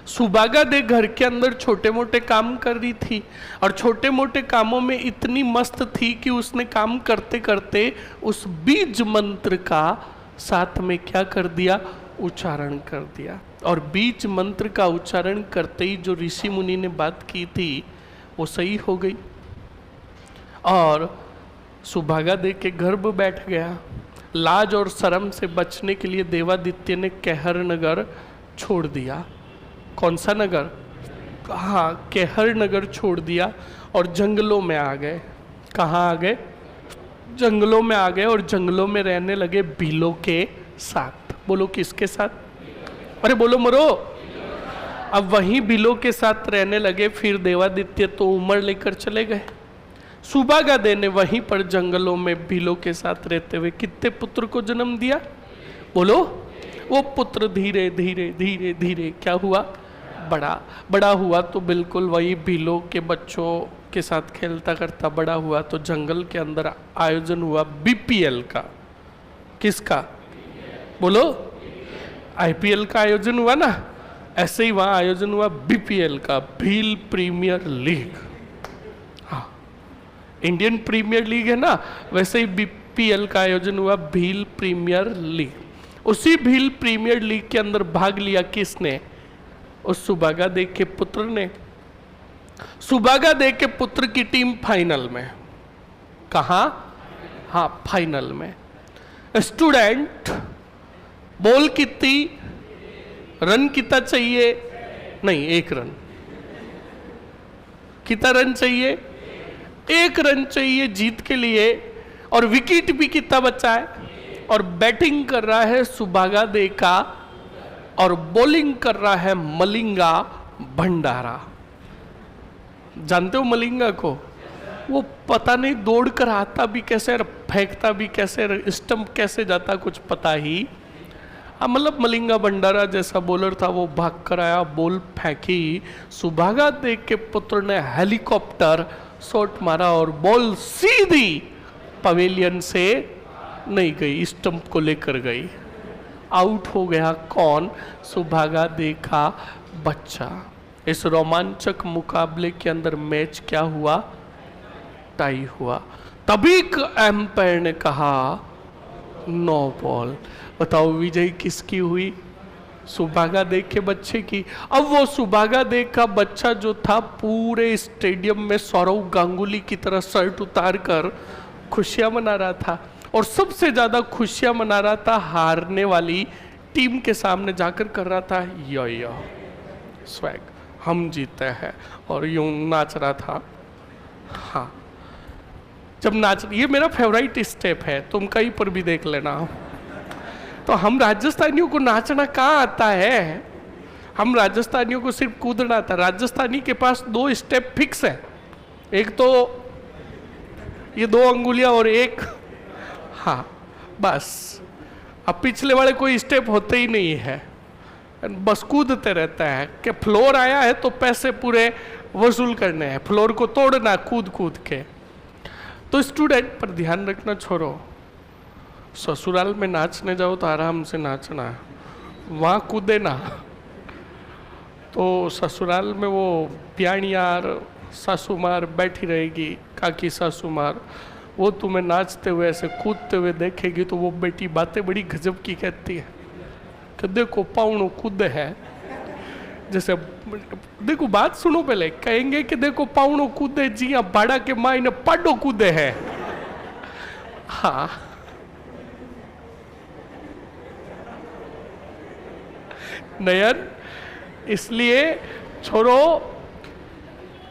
सुभागा दे घर के अंदर छोटे मोटे काम कर रही थी और छोटे मोटे कामों में इतनी मस्त थी कि उसने काम करते करते उस बीज मंत्र का साथ में क्या कर दिया, उच्चारण कर दिया। और बीज मंत्र का उच्चारण करते ही जो ऋषि मुनि ने बात की थी वो सही हो गई और सुभागा दे के गर्भ बैठ गया। लाज और शर्म से बचने के लिए देवादित्य ने कहर नगर छोड़ दिया। कौन सा नगर? हाँ, कहर नगर छोड़ दिया और जंगलों में आ गए। कहाँ आ गए? जंगलों में आ गए और जंगलों में रहने लगे भीलों के साथ। बोलो किसके साथ? अरे बोलो मरो। अब वहीं भीलों के साथ रहने लगे। फिर देवादित्य तो उम्र लेकर चले गए। सुभागा दे ने वहीं पर जंगलों में भीलों के साथ रहते हुए कितने पुत्र को जन्म दिया? बोलो। वो पुत्र धीरे धीरे धीरे धीरे क्या हुआ? बड़ा हुआ। तो बिल्कुल वही भीलों के बच्चों के साथ खेलता करता बड़ा हुआ। तो जंगल के अंदर आयोजन हुआ बीपीएल का। किसका? बोलो। आईपीएल का आयोजन हुआ ना, ऐसे ही वहां आयोजन हुआ बीपीएल का, भील प्रीमियर लीग। हाँ, इंडियन प्रीमियर लीग है ना, वैसे ही बीपीएल का आयोजन हुआ, भील प्रीमियर लीग। उसी भील प्रीमियर लीग के अंदर भाग लिया किसने? उस सुभागा दे के पुत्र ने। सुभागा दे के पुत्र की टीम फाइनल में। कहा? हाँ, फाइनल में। स्टूडेंट, बॉल कितनी रन कितना चाहिए? नहीं, 1 रन। कितना रन चाहिए? 1 रन चाहिए जीत के लिए। और विकेट भी कितना बचा है? और बैटिंग कर रहा है सुभागा दे का और बॉलिंग कर रहा है मलिंगा भंडारा। जानते हो मलिंगा को? वो पता नहीं दौड़ कर आता भी कैसे और फेंकता भी कैसे, स्टंप कैसे जाता कुछ पता ही। मतलब मलिंगा भंडारा जैसा बॉलर था, वो भाग कर आया, बॉल फेंकी, सुभागा देख के पुत्र ने हेलीकॉप्टर शॉट मारा और बॉल सीधी पवेलियन से नहीं गई, स्टंप को लेकर गई। आउट हो गया कौन? सुभागा दे का बच्चा। इस रोमांचक मुकाबले के अंदर मैच क्या हुआ? टाई हुआ। तभी एम्पायर ने कहा नो बॉल। बताओ विजय किसकी हुई? सुभागा दे के बच्चे की। अब वो सुभागा दे का बच्चा जो था पूरे स्टेडियम में सौरव गांगुली की तरह शर्ट उतार कर खुशियां मना रहा था, और सबसे ज्यादा खुशियां मना रहा था हारने वाली टीम के सामने जाकर कर रहा था यो स्वैग, हम जीते हैं, और यूं नाच रहा था। हाँ, जब नाच, ये मेरा फेवरेट स्टेप है, तुम कहीं पर भी देख लेना। तो हम राजस्थानियों को नाचना कहाँ आता है? हम राजस्थानियों को सिर्फ कूदना आता है। राजस्थानी के पास 2 स्टेप फिक्स है, एक तो ये 2 अंगुलियां और एक, हाँ बस। अब पिछले वाले कोई स्टेप होते ही नहीं है, बस कूदते रहता है कि फ्लोर आया है तो पैसे पूरे वसूल करने हैं, फ्लोर को तोड़ना कूद कूद के। तो स्टूडेंट पर ध्यान रखना, छोड़ो, ससुराल में नाचने जाओ तो आराम से नाचना है, वहाँ कूदे ना। तो ससुराल में वो प्याणियार सासुमार बैठी रहेगी, काकी सासुमार, वो तुम्हें नाचते हुए ऐसे कूदते हुए देखेगी तो वो बेटी बातें बड़ी गजब की कहती है कि देखो पाउणो कूद है। जैसे देखो, बात सुनो पहले, कहेंगे कि देखो पाउणो कूदे जी, भाड़ा के माई ने पाडो कूदे है। हाँ, नयन, इसलिए छोड़ो,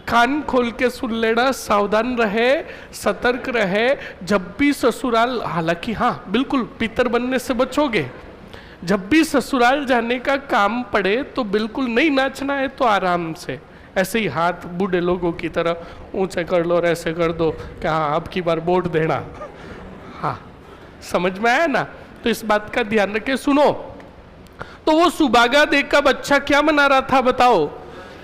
कान खोल के सुन लेना, सावधान रहे, सतर्क रहे। जब भी ससुराल, हालांकि हाँ बिल्कुल पितर बनने से बचोगे, जब भी ससुराल जाने का काम पड़े तो बिल्कुल नहीं नाचना है तो आराम से ऐसे ही हाथ बूढ़े लोगों की तरह ऊंचे कर लो और ऐसे कर दो कि हाँ अब की बार वोट देना। हाँ, समझ में आया ना? तो इस बात का ध्यान रखे। सुनो, तो वो सुभागा दे का बच्चा क्या मना रहा था बताओ?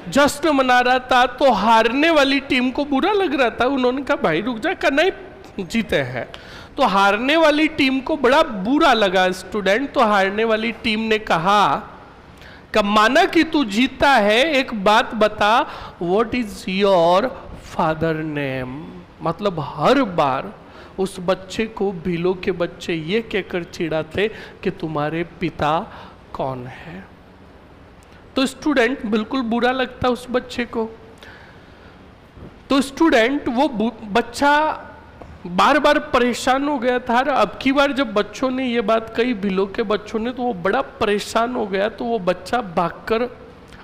जश्न मना रहा था। तो हारने वाली टीम को बुरा लग रहा था, उन्होंने कहा भाई रुक जा, करना ही जीते हैं। तो हारने वाली टीम को बड़ा बुरा लगा स्टूडेंट। तो हारने वाली टीम ने कहा कि माना कि तू जीता है, एक बात बता, what is your father name? मतलब हर बार उस बच्चे को भीलों के बच्चे ये कहकर चिढ़ाते कि तुम्हारे पिता कौन है। तो स्टूडेंट बिल्कुल बुरा लगता उस बच्चे को। तो स्टूडेंट वो बच्चा बार बार परेशान हो गया था। अब की बार जब बच्चों ने ये बात कही, भीलों के बच्चों ने, तो वो बड़ा परेशान हो गया। तो वो बच्चा भागकर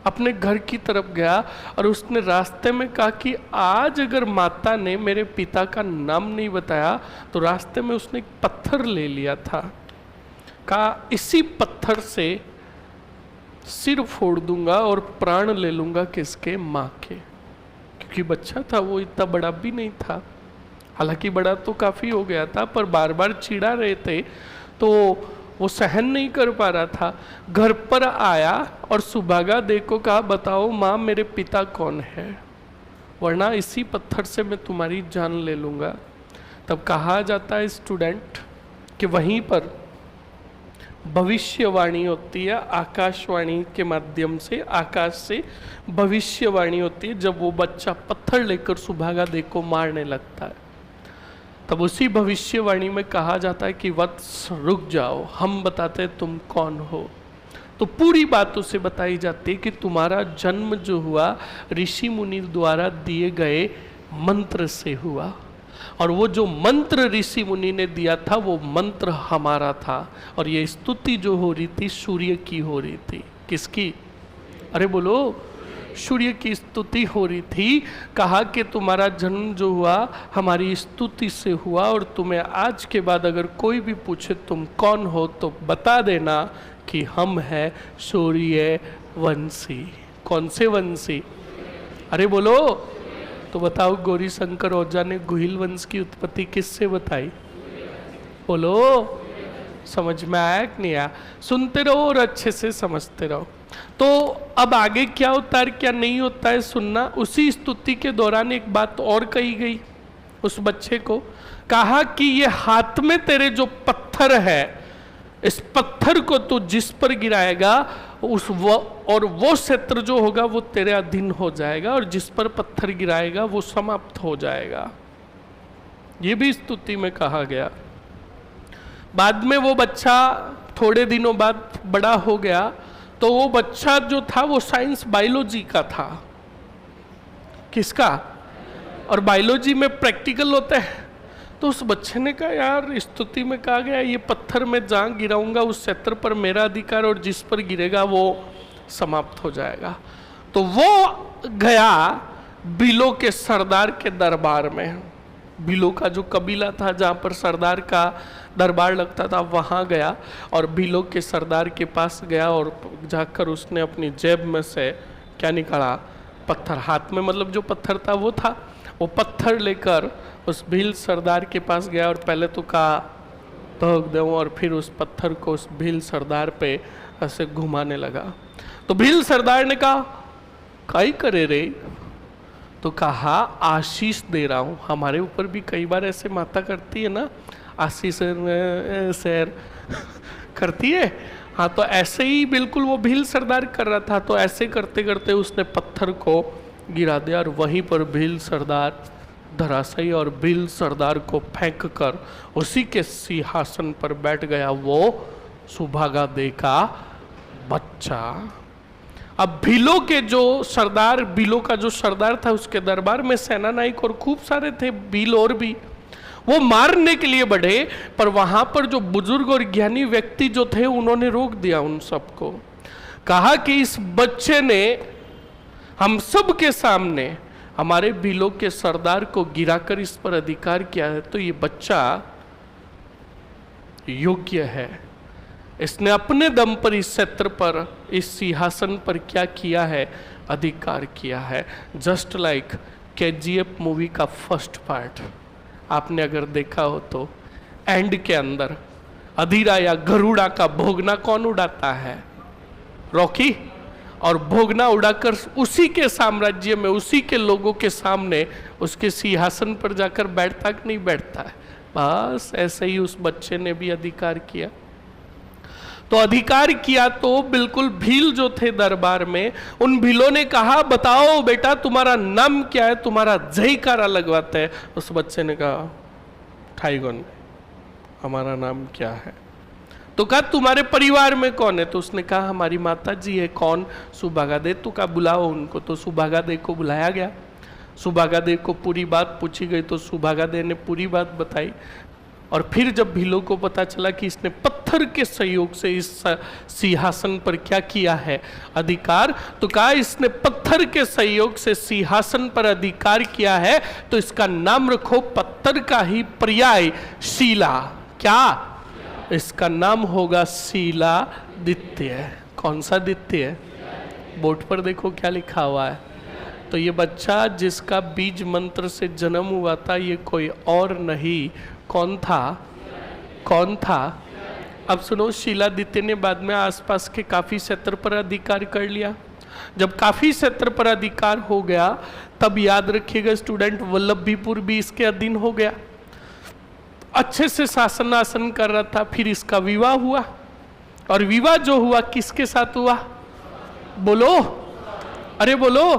अपने घर की तरफ गया और उसने रास्ते में कहा कि आज अगर माता ने मेरे पिता का नाम नहीं बताया तो रास्ते में उसने एक पत्थर ले लिया था, कहा इसी पत्थर से सिर फोड़ दूंगा और प्राण ले लूंगा किसके? माँ के। क्योंकि बच्चा था वो, इतना बड़ा भी नहीं था, हालांकि बड़ा तो काफी हो गया था, पर बार बार चिढ़ा रहे थे तो वो सहन नहीं कर पा रहा था। घर पर आया और सुभागा दे को कहा बताओ माँ मेरे पिता कौन है, वरना इसी पत्थर से मैं तुम्हारी जान ले लूंगा। तब कहा जाता है स्टूडेंट कि वहीं पर भविष्यवाणी होती है, आकाशवाणी के माध्यम से, आकाश से भविष्यवाणी होती है। जब वो बच्चा पत्थर लेकर सुभागा दे को मारने लगता है, तब उसी भविष्यवाणी में कहा जाता है कि वत्स रुक जाओ, हम बताते हैं तुम कौन हो। तो पूरी बात उसे बताई जाती है कि तुम्हारा जन्म जो हुआ ऋषि मुनि द्वारा दिए गए मंत्र से हुआ, और वो जो मंत्र ऋषि मुनि ने दिया था वो मंत्र हमारा था। और ये स्तुति जो हो रही थी सूर्य की हो रही थी। किसकी? अरे बोलो, सूर्य की स्तुति हो रही थी। कहा कि तुम्हारा जन्म जो हुआ हमारी स्तुति से हुआ, और तुम्हें आज के बाद अगर कोई भी पूछे तुम कौन हो तो बता देना कि हम हैं सूर्य वंशी। कौन से वंशी? अरे बोलो। तो बताओ गौरी शंकर ओझा ने गुहिल वंश की उत्पत्ति किससे बताई? बोलो, समझ में आया कि नहीं आया? सुनते रहो और अच्छे से समझते रहो। तो अब आगे क्या होता है क्या नहीं होता है सुनना। उसी स्तुति के दौरान एक बात और कही गई, उस बच्चे को कहा कि ये हाथ में तेरे जो पत्थर है, इस पत्थर को तू जिस पर गिराएगा वो क्षेत्र जो होगा वो तेरे अधीन हो जाएगा, और जिस पर पत्थर गिराएगा वो समाप्त हो जाएगा। ये भी स्तुति में कहा गया। बाद में वो बच्चा थोड़े दिनों बाद बड़ा हो गया, तो वो बच्चा जो था वो साइंस बायोलॉजी का था। किसका? और बायोलॉजी में प्रैक्टिकल होता है। तो उस बच्चे ने कहा यार स्तुति में कहा गया ये पत्थर मैं जहाँ गिराऊंगा उस क्षेत्र पर मेरा अधिकार, और जिस पर गिरेगा वो समाप्त हो जाएगा। तो वो गया बिलो के सरदार के दरबार में। बिलो का जो कबीला था जहाँ पर सरदार का दरबार लगता था, वहाँ गया और बिलो के सरदार के पास गया, और जाकर उसने अपनी जेब में से क्या निकाला? पत्थर। हाथ में मतलब जो पत्थर था वो पत्थर लेकर उस भील सरदार के पास गया, और पहले तो कहा ठोक दूं, और फिर उस पत्थर को उस भील सरदार पे ऐसे घुमाने लगा। तो भील सरदार ने कहा काई करे रे? तो कहा आशीष दे रहा हूँ। हमारे ऊपर भी कई बार ऐसे माता करती है ना, आशीष सैर करती है। हाँ, तो ऐसे ही बिल्कुल वो भील सरदार कर रहा था। तो ऐसे करते करते उसने पत्थर को गिरा दिया, और वहीं पर भील सरदार धराशायी, और भील सरदार को फेंक कर उसी के सिंहासन पर बैठ गया वो सुभागा दे का बच्चा। अब भीलों के जो सरदार, भीलों का जो सरदार था उसके दरबार में सेना नायक और खूब सारे थे भील, और भी वो मारने के लिए बढ़े, पर वहां पर जो बुजुर्ग और ज्ञानी व्यक्ति जो थे उन्होंने रोक दिया उन सबको। कहा कि इस बच्चे ने हम सब के सामने हमारे भीलों के सरदार को गिराकर इस पर अधिकार किया है, तो ये बच्चा योग्य है। इसने अपने दम पर इस क्षेत्र पर, इस सिंहासन पर क्या किया है? अधिकार किया है। जस्ट लाइक KGF मूवी का फर्स्ट पार्ट आपने अगर देखा हो तो एंड के अंदर अधीरा या गरुड़ा का भोगना कौन उड़ाता है? रॉकी। और भोगना उड़ाकर उसी के साम्राज्य में, उसी के लोगों के सामने उसके सिंहासन पर जाकर बैठता कि नहीं बैठता है? बस ऐसे ही उस बच्चे ने भी अधिकार किया। तो अधिकार किया तो बिल्कुल भील जो थे दरबार में, उन भीलों ने कहा बताओ बेटा तुम्हारा नाम क्या है, तुम्हारा जयकारा लगवाते हैं। उस बच्चे ने कहा ठाईगुन, हमारा नाम क्या है? तो कहा तुम्हारे परिवार में कौन है? तो उसने कहा हमारी माता जी है। कौन? सुभागा दे। तो कहा बुलाओ उनको। तो सुभागा दे को बुलाया गया। सुभागा दे को पूरी बात पूछी गई, तो सुभागा दे ने पूरी बात बताई। और फिर जब भीलों को पता चला कि इसने पत्थर के सहयोग से इस सिंहासन पर क्या किया है? अधिकार, तो कहा इसने पत्थर के सहयोग से सिंहासन पर अधिकार किया है, तो इसका नाम रखो पत्थर का ही पर्याय शीला। क्या? इसका नाम होगा शीलादित्य। कौन सा दित्य? बोर्ड पर देखो क्या लिखा हुआ है। तो ये बच्चा जिसका बीज मंत्र से जन्म हुआ था, ये कोई और नहीं, कौन था? कौन था? अब सुनो, शीलादित्य ने बाद में आसपास के काफी क्षेत्र पर अधिकार कर लिया। जब काफी क्षेत्र पर अधिकार हो गया, तब याद रखिएगा स्टूडेंट, वल्लभीपुर भी इसके अधीन हो गया। अच्छे से शासन आसन कर रहा था। फिर इसका विवाह हुआ, और विवाह जो हुआ किसके साथ हुआ? बोलो, अरे बोलो।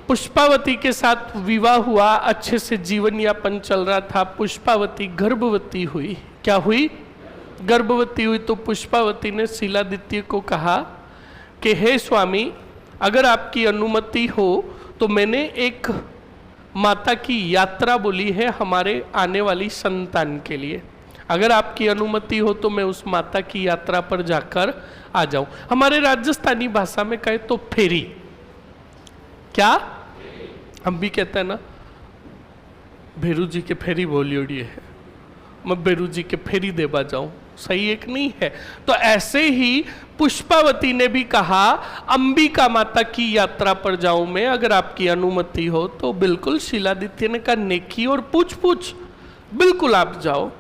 पुष्पावती के साथ विवाह हुआ। अच्छे से जीवन यापन चल रहा था। पुष्पावती गर्भवती हुई। क्या हुई? गर्भवती हुई। तो पुष्पावती ने शीलादित्य को कहा कि हे स्वामी, अगर आपकी अनुमति हो तो मैंने एक माता की यात्रा बोली है हमारे आने वाली संतान के लिए। अगर आपकी अनुमति हो तो मैं उस माता की यात्रा पर जाकर आ जाऊं। हमारे राजस्थानी भाषा में कहे तो फेरी। क्या? हम भी कहते हैं ना, भेरू जी के फेरी बोली उड़ी है, मैं भेरू जी के फेरी देवा जाऊं। सही एक नहीं है? तो ऐसे ही पुष्पावती ने भी कहा अंबिका माता की यात्रा पर जाऊं मैं, अगर आपकी अनुमति हो तो। बिल्कुल शीलादित्य ने कहा नेकी और पूछ पूछ, बिल्कुल आप जाओ।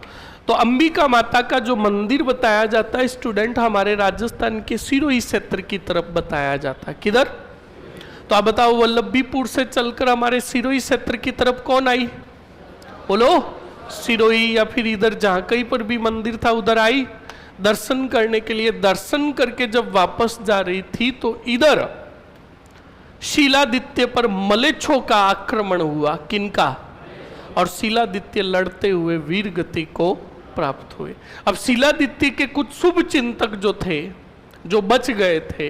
तो अंबिका माता का जो मंदिर बताया जाता है स्टूडेंट, हमारे राजस्थान के सिरोही क्षेत्र की तरफ बताया जाता है। किधर? तो आप बताओ, वल्लभीपुर से चलकर हमारे सिरोही क्षेत्र की तरफ कौन आई? बोलो, सिरोही, या फिर इधर जहां कहीं पर भी मंदिर था उधर आई दर्शन करने के लिए। दर्शन करके जब वापस जा रही थी तो इधर शीलादित्य पर मलेच्छों का आक्रमण हुआ। किनका? और शीलादित्य लड़ते हुए वीर गति को प्राप्त हुए। अब शीलादित्य के कुछ शुभ चिंतक जो थे, जो बच गए थे,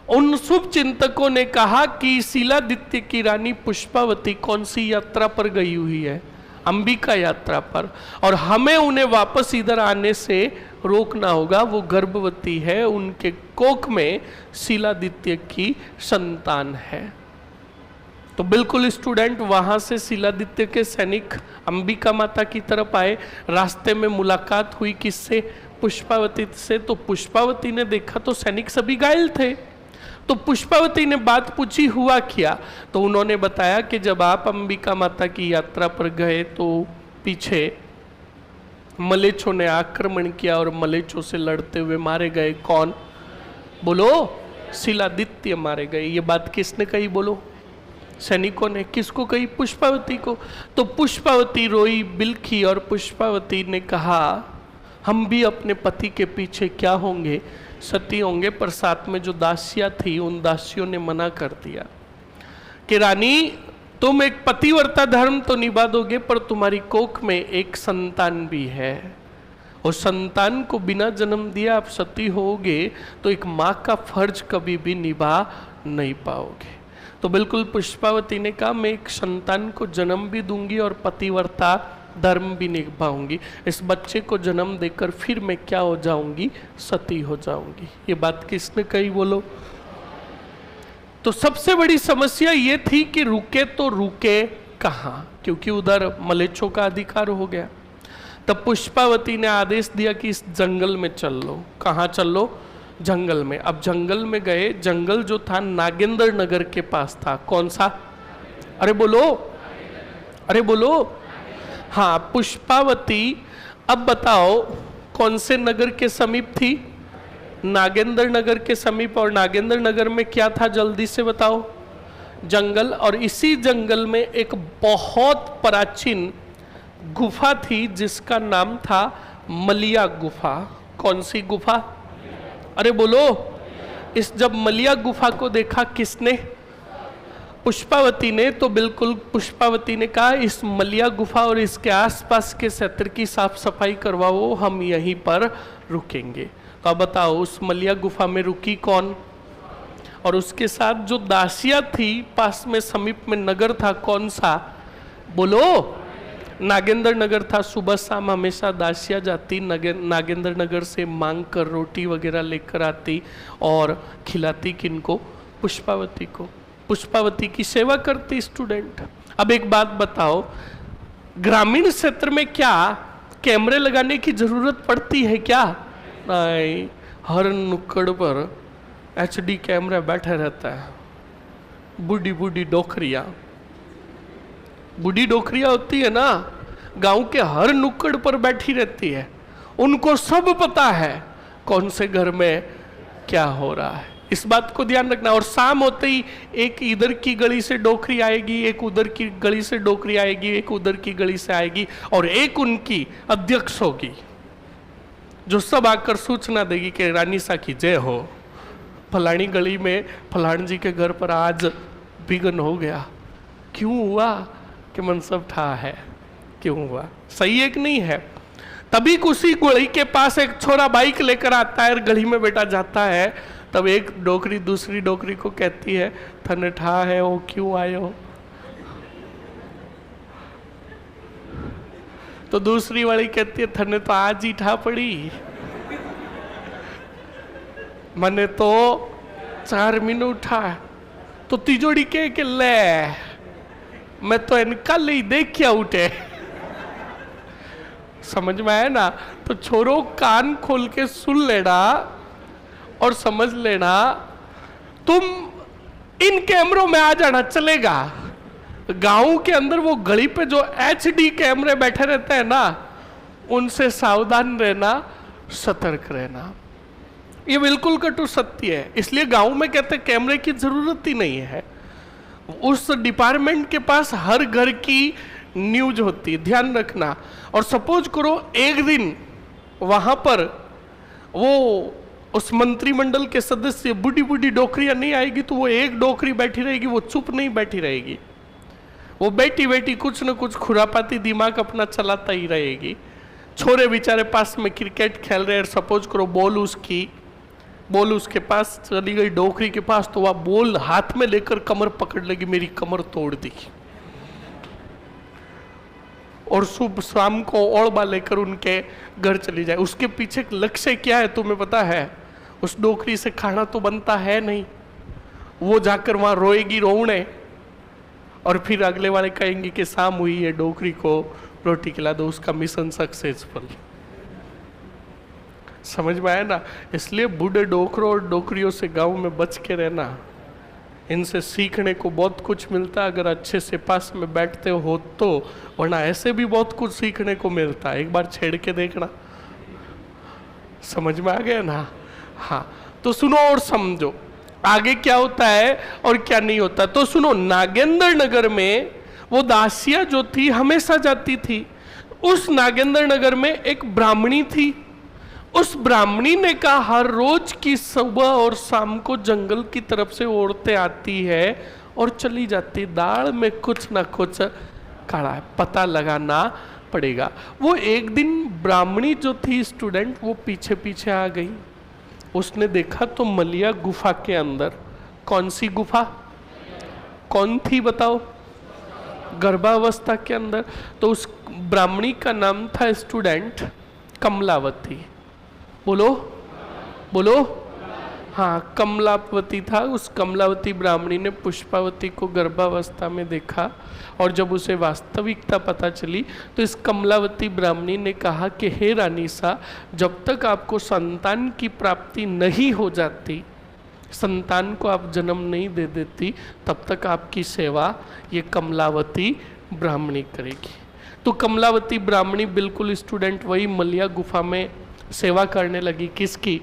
उन शुभ चिंतकों ने कहा कि शीलादित्य की रानी पुष्पावती कौन सी यात्रा पर गई हुई है? अंबिका यात्रा पर, और हमें उन्हें वापस इधर आने से रोकना होगा। वो गर्भवती है, उनके कोख में शीलादित्य की संतान है। तो बिल्कुल स्टूडेंट, वहां से शीलादित्य के सैनिक अंबिका माता की तरफ आए। रास्ते में मुलाकात हुई किससे? पुष्पावती से। तो पुष्पावती ने देखा तो सैनिक सभी घायल थे। तो पुष्पावती ने बात पूछी, हुआ क्या? तो उन्होंने बताया कि जब आप अंबिका माता की यात्रा पर गए तो पीछे मलेच्छों ने आक्रमण किया और मलेच्छों से लड़ते हुए मारे गए। कौन? बोलो, शीलादित्य मारे गए। ये बात किसने कही? बोलो, सैनिकों ने। किसको कही? पुष्पावती को। तो पुष्पावती रोई बिलखी और पुष्पावती ने कहा, हम भी अपने पति के पीछे क्या होंगे, सती होंगे। पर साथ में जो दासियां थी उन दासियों ने मना कर दिया कि रानी, तुम एक पतिव्रता धर्म तो निभा दोगे पर तुम्हारी कोख में एक संतान भी है, और संतान को बिना जन्म दिया आप सती होगे तो एक माँ का फर्ज कभी भी निभा नहीं पाओगे। तो बिल्कुल पुष्पावती ने कहा, मैं एक संतान को जन्म भी दूंगी और पतिव्रता धर्म भी निभाऊंगी। इस बच्चे को जन्म देकर फिर मैं क्या हो जाऊंगी? सती हो जाऊंगी। ये बात किसने कही? बोलो। तो सबसे बड़ी समस्या ये थी कि रुके तो रुके कहाँ, क्योंकि उधर मलेच्छों का अधिकार हो गया। तब पुष्पावती ने आदेश दिया कि इस जंगल में चल लो। कहाँ चल लो? जंगल में। अब जंगल में गए। जंगल जो था नागेंद्र नगर के पास था। कौन सा? अरे बोलो, अरे बोलो। हाँ, पुष्पावती अब बताओ कौन से नगर के समीप थी? नागेंद्र नगर के समीप। और नागेंद्र नगर में क्या था? जल्दी से बताओ। जंगल। और इसी जंगल में एक बहुत प्राचीन गुफा थी जिसका नाम था मलिया गुफा। कौन सी गुफा? अरे बोलो। इस जब मलिया गुफा को देखा किसने? पुष्पावती ने। तो बिल्कुल पुष्पावती ने कहा, इस मलिया गुफा और इसके आसपास के क्षेत्र की साफ सफाई करवाओ, हम यहीं पर रुकेंगे। तो अब बताओ, उस मलिया गुफा में रुकी कौन? और उसके साथ जो दासियां थी, पास में समीप में नगर था, कौन सा? बोलो, नागेंद्र नगर था। सुबह शाम हमेशा दासियां जाती नागेंद्र नगर से मांग कर रोटी वगैरह लेकर आती और खिलाती किनको? पुष्पावती को। पुष्पावती की सेवा करती स्टूडेंट। अब एक बात बताओ, ग्रामीण क्षेत्र में क्या कैमरे लगाने की जरूरत पड़ती है क्या? नहीं, हर नुक्कड़ पर HD कैमरा बैठा रहता है। बूढ़ी बूढ़ी डोकरियां, बूढ़ी डोकरियां होती है ना, गांव के हर नुक्कड़ पर बैठी रहती है। उनको सब पता है कौन से घर में क्या हो रहा है। इस बात को ध्यान रखना। और शाम होते ही एक इधर की गली से डोकरी आएगी, एक उधर की गली से डोकरी आएगी, एक उधर की गली से आएगी, और एक उनकी अध्यक्ष होगी जो सब आकर सूचना देगी कि रानी सा की जय हो, फलानी गली में फलान जी के घर पर आज विघ्न हो गया। क्यों हुआ? कि मनसब ठा है। क्यों हुआ? सही है कि नहीं है? तभी उसी गली के पास एक छोरा बाइक लेकर आता है और गली में बेटा जाता है। तब एक डोकरी दूसरी डोकरी को कहती है, थने ठा है वो, क्यों आए हो? तो दूसरी वाली कहती है, थने तो आज ही ठा पड़ी, मने तो 4 मिनट उठा। तो तिजोड़ी के ले, मैं तो इनका ले देख क्या उठे। समझ में आया ना? तो छोरो कान खोल के सुन लेना और समझ लेना, तुम इन कैमरों में आ जाना चलेगा। गांव के अंदर वो गली पे जो HD कैमरे बैठे रहते हैं ना, उनसे सावधान रहना, सतर्क रहना। ये बिल्कुल कटु सत्य है। इसलिए गांव में कहते हैं कैमरे की जरूरत ही नहीं है। उस डिपार्टमेंट के पास हर घर की न्यूज होती है, ध्यान रखना। और सपोज करो एक दिन वहां पर वो उस मंत्रिमंडल के सदस्य बूढ़ी बूढ़ी डोकरियां नहीं आएगी तो वो एक डोकरी बैठी रहेगी, वो चुप नहीं बैठी रहेगी, वो बैठी बैठी कुछ न कुछ खुरापाती दिमाग अपना चलाता ही रहेगी। छोरे बेचारे पास में क्रिकेट खेल रहे हैं, सपोज करो बॉल उसके पास चली गई डोकरी के पास, तो वह बॉल हाथ में लेकर कमर पकड़ लेगी, मेरी कमर तोड़ दी। और सुबह शाम को ओढ़बा लेकर उनके घर चली जाए। उसके पीछे लक्ष्य क्या है तुम्हें पता है? उस डोकरी से खाना तो बनता है नहीं, वो जाकर वहां रोएगी रोने, और फिर अगले वाले कहेंगे कि शाम हुई है, डोकरी को रोटी खिला दो, उसका मिशन सक्सेसफुल। समझ में आया ना? इसलिए बूढ़े डोकरों और डोकरियों से गांव में बच के रहना। इनसे सीखने को बहुत कुछ मिलता है अगर अच्छे से पास में बैठते हो तो, वरना ऐसे भी बहुत कुछ सीखने को मिलता है। एक बार छेड़ के देखना, समझ में आ गया ना? हाँ, तो सुनो और समझो आगे क्या होता है और क्या नहीं होता। तो सुनो, नागेंद्र नगर में वो दासिया जो थी हमेशा जाती थी। उस नागेंद्र नगर में एक ब्राह्मणी थी। उस ब्राह्मणी ने कहा हर रोज की सुबह और शाम को जंगल की तरफ से औरतें आती है और चली जाती, दाल में कुछ ना कुछ काढ़ा है, पता लगाना पड़ेगा। वो एक दिन ब्राह्मणी जो थी स्टूडेंट, वो पीछे पीछे आ गई। उसने देखा तो मलिया गुफा के अंदर, कौन सी गुफा, कौन थी बताओ? गर्भावस्था के अंदर। तो उस ब्राह्मणी का नाम था स्टूडेंट कमलावती। बोलो बोलो, हाँ कमलावती था। उस कमलावती ब्राह्मणी ने पुष्पावती को गर्भावस्था में देखा, और जब उसे वास्तविकता पता चली तो इस कमलावती ब्राह्मणी ने कहा कि हे रानी सा, जब तक आपको संतान की प्राप्ति नहीं हो जाती, संतान को आप जन्म नहीं दे देती, तब तक आपकी सेवा ये कमलावती ब्राह्मणी करेगी। तो कमलावती ब्राह्मणी बिल्कुल स्टूडेंट वही मलिया गुफा में सेवा करने लगी। किसकी?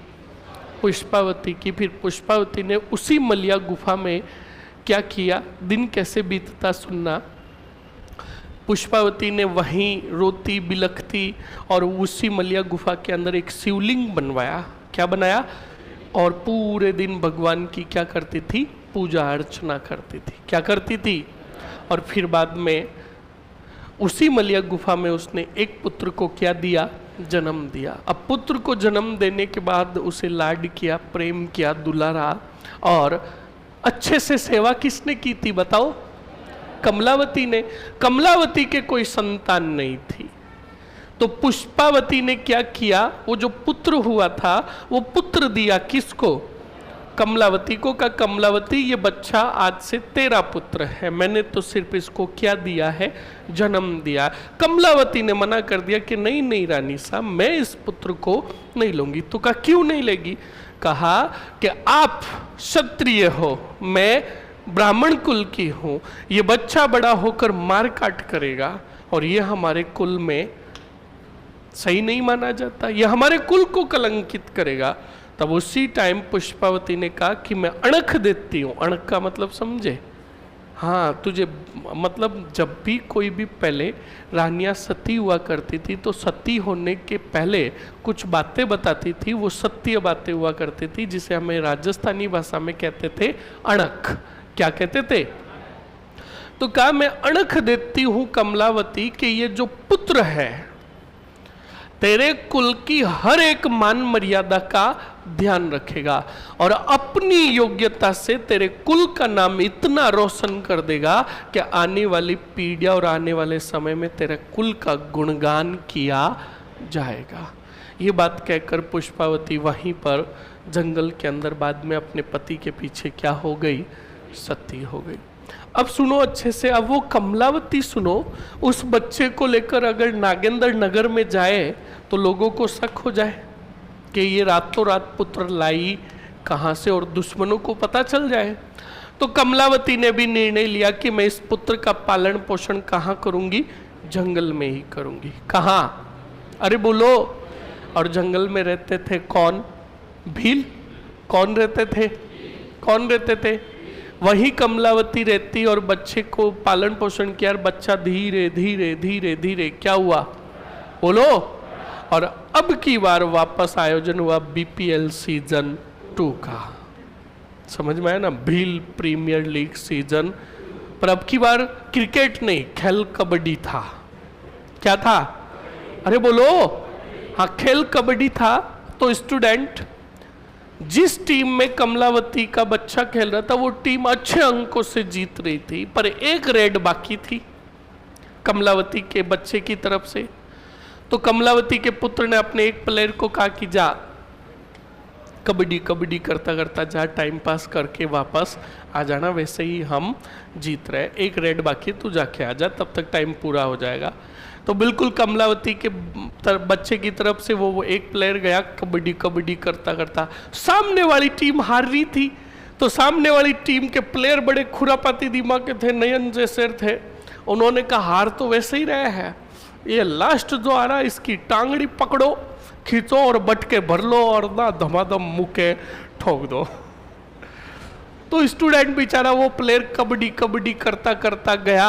पुष्पावती की। फिर पुष्पावती ने उसी मलिया गुफा में क्या किया, दिन कैसे बीतता सुनना। पुष्पावती ने वहीं रोती बिलखती और उसी मलिया गुफा के अंदर एक शिवलिंग बनवाया। क्या बनाया? और पूरे दिन भगवान की क्या करती थी? पूजा अर्चना करती थी। क्या करती थी? और फिर बाद में उसी मलिया गुफा में उसने एक पुत्र को क्या दिया? जन्म दिया। अब पुत्र को जन्म देने के बाद उसे लाड किया, प्रेम किया, दुलारा, और अच्छे से सेवा किसने की थी बताओ? कमलावती ने। कमलावती के कोई संतान नहीं थी, तो पुष्पावती ने क्या किया, वो जो पुत्र हुआ था वो पुत्र दिया किसको? कमलावती को। का कमलावती ये बच्चा आज से तेरा पुत्र है, मैंने तो सिर्फ इसको क्या दिया है? जन्म दिया। कमलावती ने मना कर दिया कि नहीं नहीं रानी साहब, मैं इस पुत्र को नहीं लूंगी। तो कहा क्यों नहीं लेगी? कहा कि आप क्षत्रिय हो, मैं ब्राह्मण कुल की हूं, ये बच्चा बड़ा होकर मार काट करेगा और ये हमारे कुल में सही नहीं माना जाता, यह हमारे कुल को कलंकित करेगा। तब उसी टाइम पुष्पावती ने कहा कि मैं अणख देती हूँ। अणख का मतलब समझे? हाँ, तुझे मतलब जब भी कोई भी पहले रानियाँ सती हुआ करती थी तो सती होने के पहले कुछ बातें बताती थी, वो सत्य बातें हुआ करती थी, जिसे हमें राजस्थानी भाषा में कहते थे अणख। क्या कहते थे? तो कहा मैं अणख देती हूँ कमलावती कि ये जो पुत्र है तेरे कुल की हर एक मान मर्यादा का ध्यान रखेगा और अपनी योग्यता से तेरे कुल का नाम इतना रोशन कर देगा कि आने वाली पीढ़ियां और आने वाले समय में तेरे कुल का गुणगान किया जाएगा। ये बात कहकर पुष्पावती वहीं पर जंगल के अंदर बाद में अपने पति के पीछे क्या हो गई? सती हो गई। अब सुनो अच्छे से, अब वो कमलावती सुनो, उस बच्चे को लेकर अगर नागेंद्र नगर में जाए तो लोगों को शक हो जाए कि ये रातों रात पुत्र लाई कहाँ से, और दुश्मनों को पता चल जाए। तो कमलावती ने भी निर्णय लिया कि मैं इस पुत्र का पालन पोषण कहाँ करूँगी? जंगल में ही करूँगी। कहाँ? अरे बोलो। और जंगल में रहते थे कौन? भील। कौन रहते थे? कौन रहते थे? वही कमलावती रहती और बच्चे को पालन पोषण किया और बच्चा धीरे धीरे धीरे धीरे क्या हुआ? बोलो। और अब की बार वापस आयोजन हुआ बीपीएल सीजन 2 का। समझ में आया ना? Bhil premier league season. पर अब की बार क्रिकेट नहीं, खेल कबड्डी था। क्या था? अरे बोलो। हाँ, खेल कबड्डी था। तो स्टूडेंट, जिस टीम में कमलावती का बच्चा खेल रहा था वो टीम अच्छे अंकों से जीत रही थी, पर एक रेड बाकी थी कमलावती के बच्चे की तरफ से। तो कमलावती के पुत्र ने अपने एक प्लेयर को कहा कि जा कबड्डी कबड्डी करता करता जा, टाइम पास करके वापस आ जाना, वैसे ही हम जीत रहे, एक रेड बाकी, तू जाके आ जा, तब तक टाइम पूरा हो जाएगा। तो बिल्कुल कमलावती के बच्चे की तरफ से वो एक प्लेयर गया कबड्डी कबड्डी करता करता। सामने वाली टीम हार रही थी, तो सामने वाली टीम के प्लेयर बड़े खुरापाती दिमाग के थे, नयन जैसे थे। उन्होंने कहा हार तो वैसे ही रहे हैं, ये लास्ट जो आ रहा है इसकी टांगड़ी पकड़ो, खींचो और बटके भर लो और ना धमाधम मुके ठोक दो। तो स्टूडेंट बेचारा वो प्लेयर कबड्डी कबड्डी करता करता गया,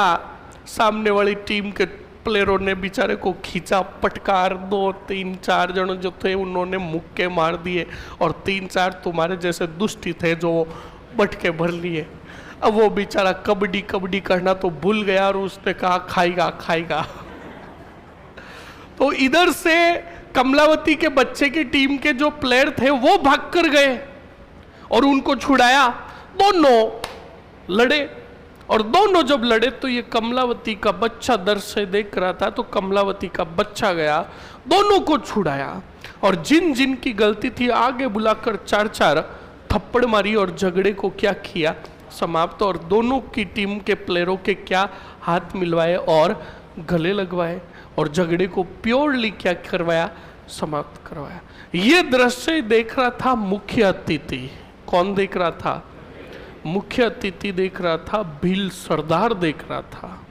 सामने वाली टीम के प्लेयरों ने बेचारे को खींचा, पटकार, 2 3 4 जन जो थे उन्होंने मुक्के मार दिए और 3 4 तुम्हारे जैसे दुष्टी थे जो बटके भर लिए। अब वो बेचारा कबड्डी कबड्डी करना तो भूल गया और उसने कहा खाएगा खाएगा। तो इधर से कमलावती के बच्चे की टीम के जो प्लेयर थे वो भाग कर गए और उनको छुड़ाया। दोनों लड़े और दोनों जब लड़े तो ये कमलावती का बच्चा दर से देख रहा था, तो कमलावती का बच्चा गया, दोनों को छुड़ाया और जिन जिन की गलती थी आगे बुलाकर 4 4 थप्पड़ मारी और झगड़े को क्या किया? समाप्त। और दोनों की टीम के प्लेयरों के क्या हाथ मिलवाए और गले लगवाए और झगड़े को प्योरली क्या करवाया? समाप्त करवाया। ये दृश्य देख रहा था मुख्य अतिथि। कौन देख रहा था? मुख्य अतिथि देख रहा था, भील सरदार देख रहा था।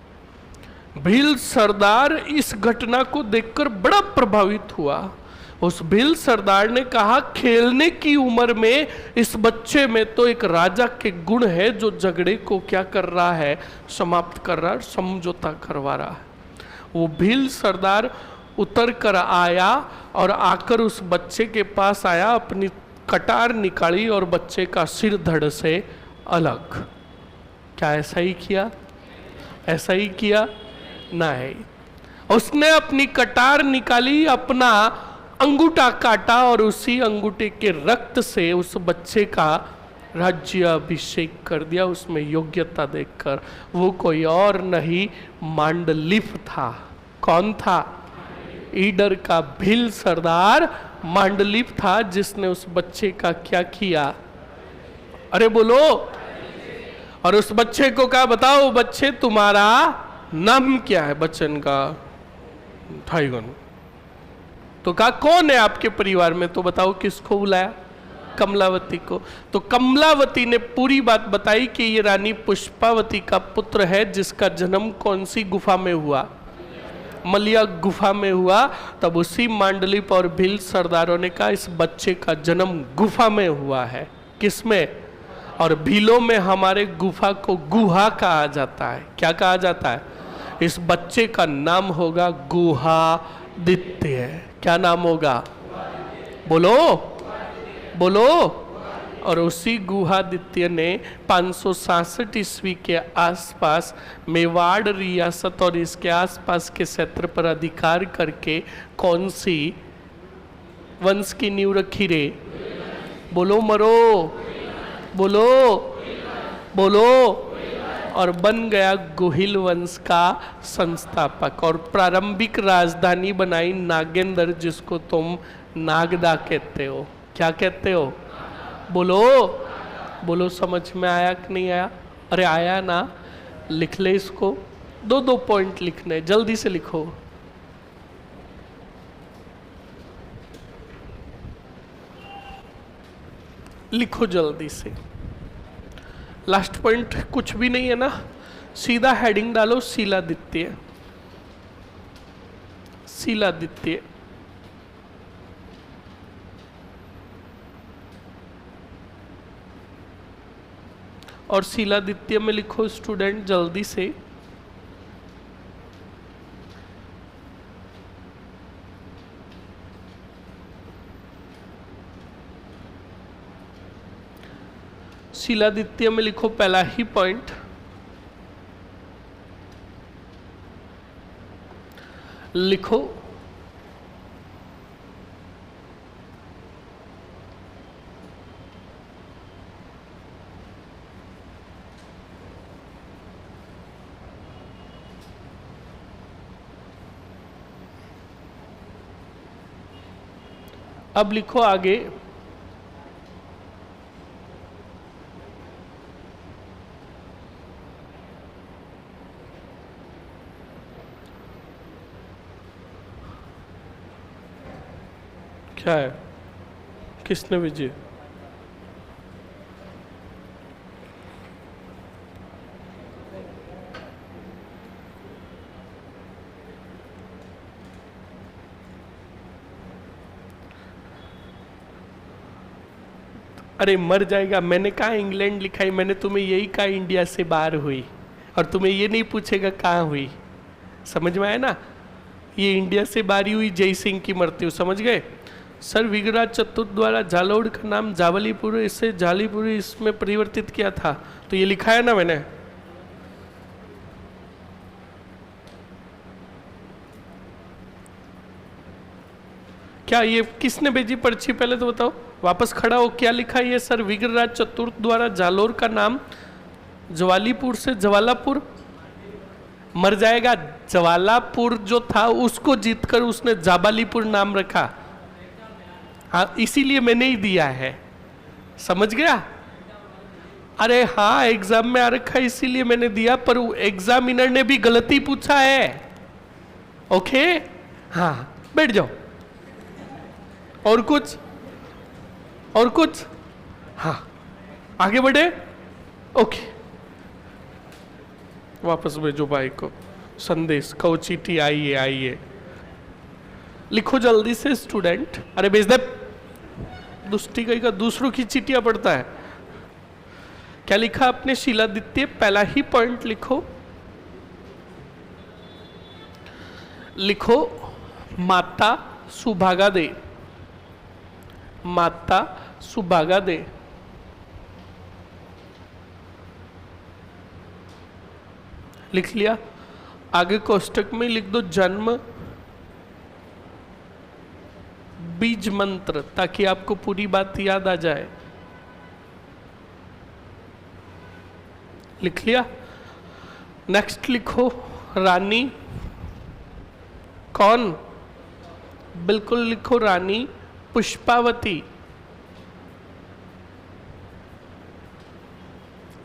भील सरदार इस घटना को देखकर बड़ा प्रभावित हुआ। उस भील सरदार ने कहा खेलने की उम्र में इस बच्चे में तो एक राजा के गुण है जो झगड़े को क्या कर रहा है? समाप्त कर रहा है, समझौता करवा रहा है। वो भील सरदार उतर कर आया और आकर उस बच्चे के पास आया, अपनी कटार निकाली और बच्चे का सिर धड़ से अलग। क्या ऐसा ही किया? ऐसा ही किया? नहीं, उसने अपनी कटार निकाली, अपना अंगूठा काटा और उसी अंगूठे के रक्त से उस बच्चे का राज्य अभिषेक कर दिया, उसमें योग्यता देखकर। वो कोई और नहीं, मांडलिक था। कौन था? ईडर का भील सरदार मांडलिक था, जिसने उस बच्चे का क्या किया? अरे बोलो। और उस बच्चे को कहा बताओ बच्चे तुम्हारा नाम क्या है? बच्चन का ठाईगन। तो कहा कौन है आपके परिवार में? तो बताओ किसको बुलाया? कमलावती को। तो कमलावती ने पूरी बात बताई कि ये रानी पुष्पावती का पुत्र है, जिसका जन्म कौन सी गुफा में हुआ? मलिया गुफा में हुआ। तब उसी मांडलिक और भील सरदारों ने कहा इस बच्चे का जन्म गुफा में हुआ है। किसमें? और भीलों में हमारे गुफा को गुहा कहा जाता है। क्या कहा जाता है? इस बच्चे का नाम होगा गुहादित्य। क्या नाम होगा? बोलो बोलो। और उसी गुहादित्य ने 566 ईस्वी के आसपास मेवाड़ रियासत और इसके आसपास के क्षेत्र पर अधिकार करके कौन सी वंश की नींव रखी रे? बोलो मरो, बोलो बोलो। और बन गया गोहिल वंश का संस्थापक और प्रारंभिक राजधानी बनाई नागेंद्र, जिसको तुम नागदा कहते हो। क्या कहते हो? बोलो बोलो। समझ में आया कि नहीं आया? अरे आया ना? लिख ले इसको। 2 पॉइंट लिखने, जल्दी से लिखो। लिखो जल्दी से। लास्ट पॉइंट कुछ भी नहीं है ना, सीधा हेडिंग डालो शीलादित्य। शीलादित्य और शीलादित्य में लिखो स्टूडेंट जल्दी से। शीलादित्य में लिखो पहला ही पॉइंट, लिखो अब लिखो आगे। क्या है, किसने भेजी? अरे मर जाएगा, मैंने कहा इंग्लैंड लिखा है, मैंने तुम्हें यही कहा इंडिया से बाहर हुई, और तुम्हें ये नहीं पूछेगा कहाँ हुई। समझ में आया ना, ये इंडिया से बाहर हुई जय सिंह की मृत्यु, समझ गए सर। विग्रहराज चतुर्थ द्वारा जालोर का नाम जावलीपुर, इससे जालीपुरी इसमें परिवर्तित किया था, तो ये लिखा है ना मैंने। क्या ये किसने भेजी पर्ची, पहले तो बताओ, वापस खड़ा हो। क्या लिखा है ये सर? विग्रहराज चतुर्थ द्वारा जालोर का नाम ज्वालीपुर से ज्वालापुर, मर जाएगा। ज्वालापुर जो था उसको जीतकर उसने जाबालीपुर नाम रखा, हाँ इसीलिए मैंने ही दिया है, समझ गया। अरे हाँ एग्जाम में आ रखा है इसीलिए मैंने दिया, पर एग्जामिनर ने भी गलती पूछा है। ओके हाँ बैठ जाओ। और कुछ, और कुछ, हाँ आगे बढ़े। ओके वापस भेजो भाई को संदेश, कहो चीटी आइए आइए, लिखो जल्दी से स्टूडेंट। अरे भेज दे, दुष्टी कहीं का दूसरों की चिट्ठियां पढ़ता है। क्या लिखा आपने? शीलादित्य पहला ही पॉइंट लिखो, लिखो माता सुभागा दे, माता सुभागा दे। लिख लिया? आगे कोष्टक में लिख दो जन्म बीज मंत्र, ताकि आपको पूरी बात याद आ जाए। लिख लिया? नेक्स्ट लिखो रानी कौन? बिल्कुल लिखो रानी पुष्पावती।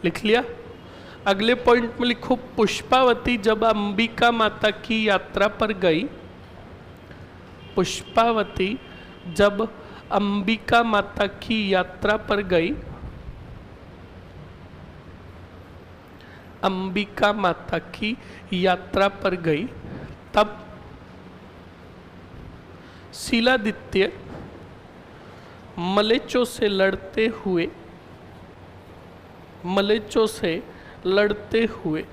लिख लिया? अगले पॉइंट में लिखो पुष्पावती जब अंबिका माता की यात्रा पर गई, पुष्पावती जब अंबिका माता की यात्रा पर गई, अंबिका माता की यात्रा पर गई, तब शीलादित्य मलेच्चों से लड़ते हुए, मलेच्चों से लड़ते हुए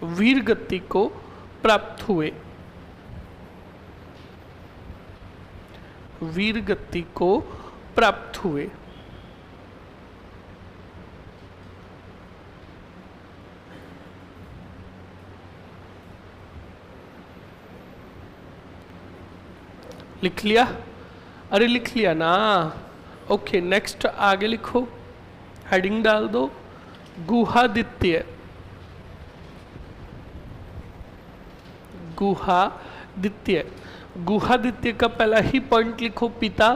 वीर गति को प्राप्त हुए, वीर गति को प्राप्त हुए। लिख लिया? अरे लिख लिया ना। ओके नेक्स्ट आगे लिखो, हेडिंग डाल दो गुहादित्य, गुहादित्य। गुहादित्य का पहला ही पॉइंट लिखो पिता,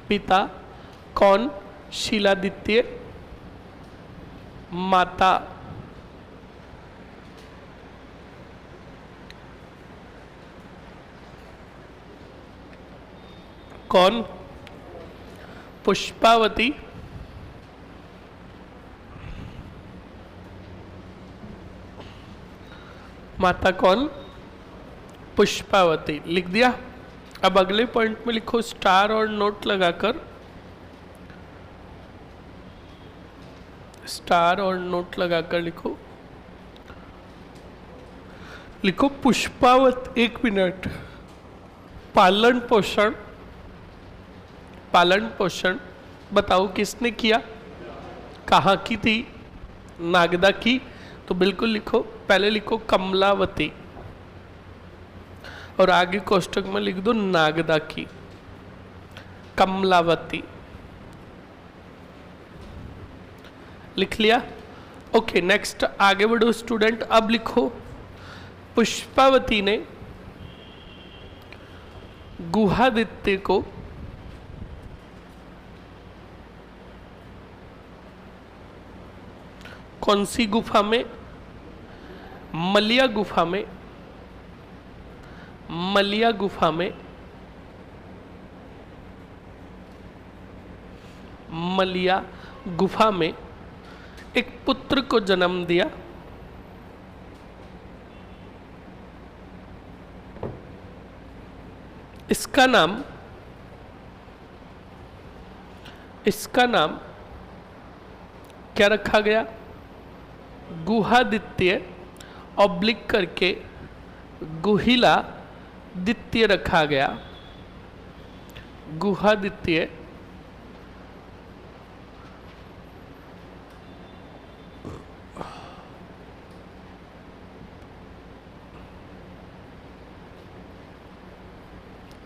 पिता कौन? शीलादित्य। माता कौन? पुष्पावती। माता कौन? पुष्पावती। लिख दिया। अब अगले पॉइंट में लिखो स्टार और नोट लगाकर, स्टार और नोट लगाकर लिखो। लिखो पुष्पावत, 1 मिनट। पालन पोषण, पालन पोषण बताओ किसने किया? कहाँ की थी? नागदा की। तो बिल्कुल लिखो, पहले लिखो कमलावती और आगे कोष्टक में लिख दो नागदा की, कमलावती। लिख लिया? ओके, नेक्स्ट आगे बढ़ो स्टूडेंट। अब लिखो पुष्पावती ने गुहादित्य को कौन सी गुफा में? मलिया गुफा में, मलिया गुफा में, मलिया गुफा में एक पुत्र को जन्म दिया। इसका नाम, इसका नाम क्या रखा गया? गुहादित्य ऑब्लिक करके गुहिला दित्य रखा गया। गुहादित्य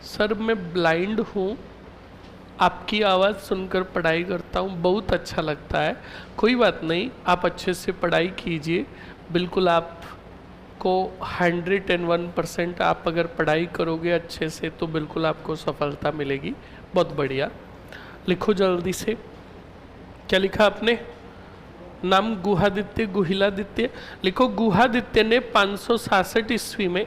सर मैं ब्लाइंड हूँ, आपकी आवाज़ सुनकर पढ़ाई करता हूँ, बहुत अच्छा लगता है। कोई बात नहीं, आप अच्छे से पढ़ाई कीजिए। बिल्कुल आपको 101% आप अगर पढ़ाई करोगे अच्छे से तो बिल्कुल आपको सफलता मिलेगी। बहुत बढ़िया। लिखो जल्दी से, क्या लिखा आपने? नाम गुहादित्य, गुहिलादित्य। लिखो गुहादित्य ने 566 ईस्वी में,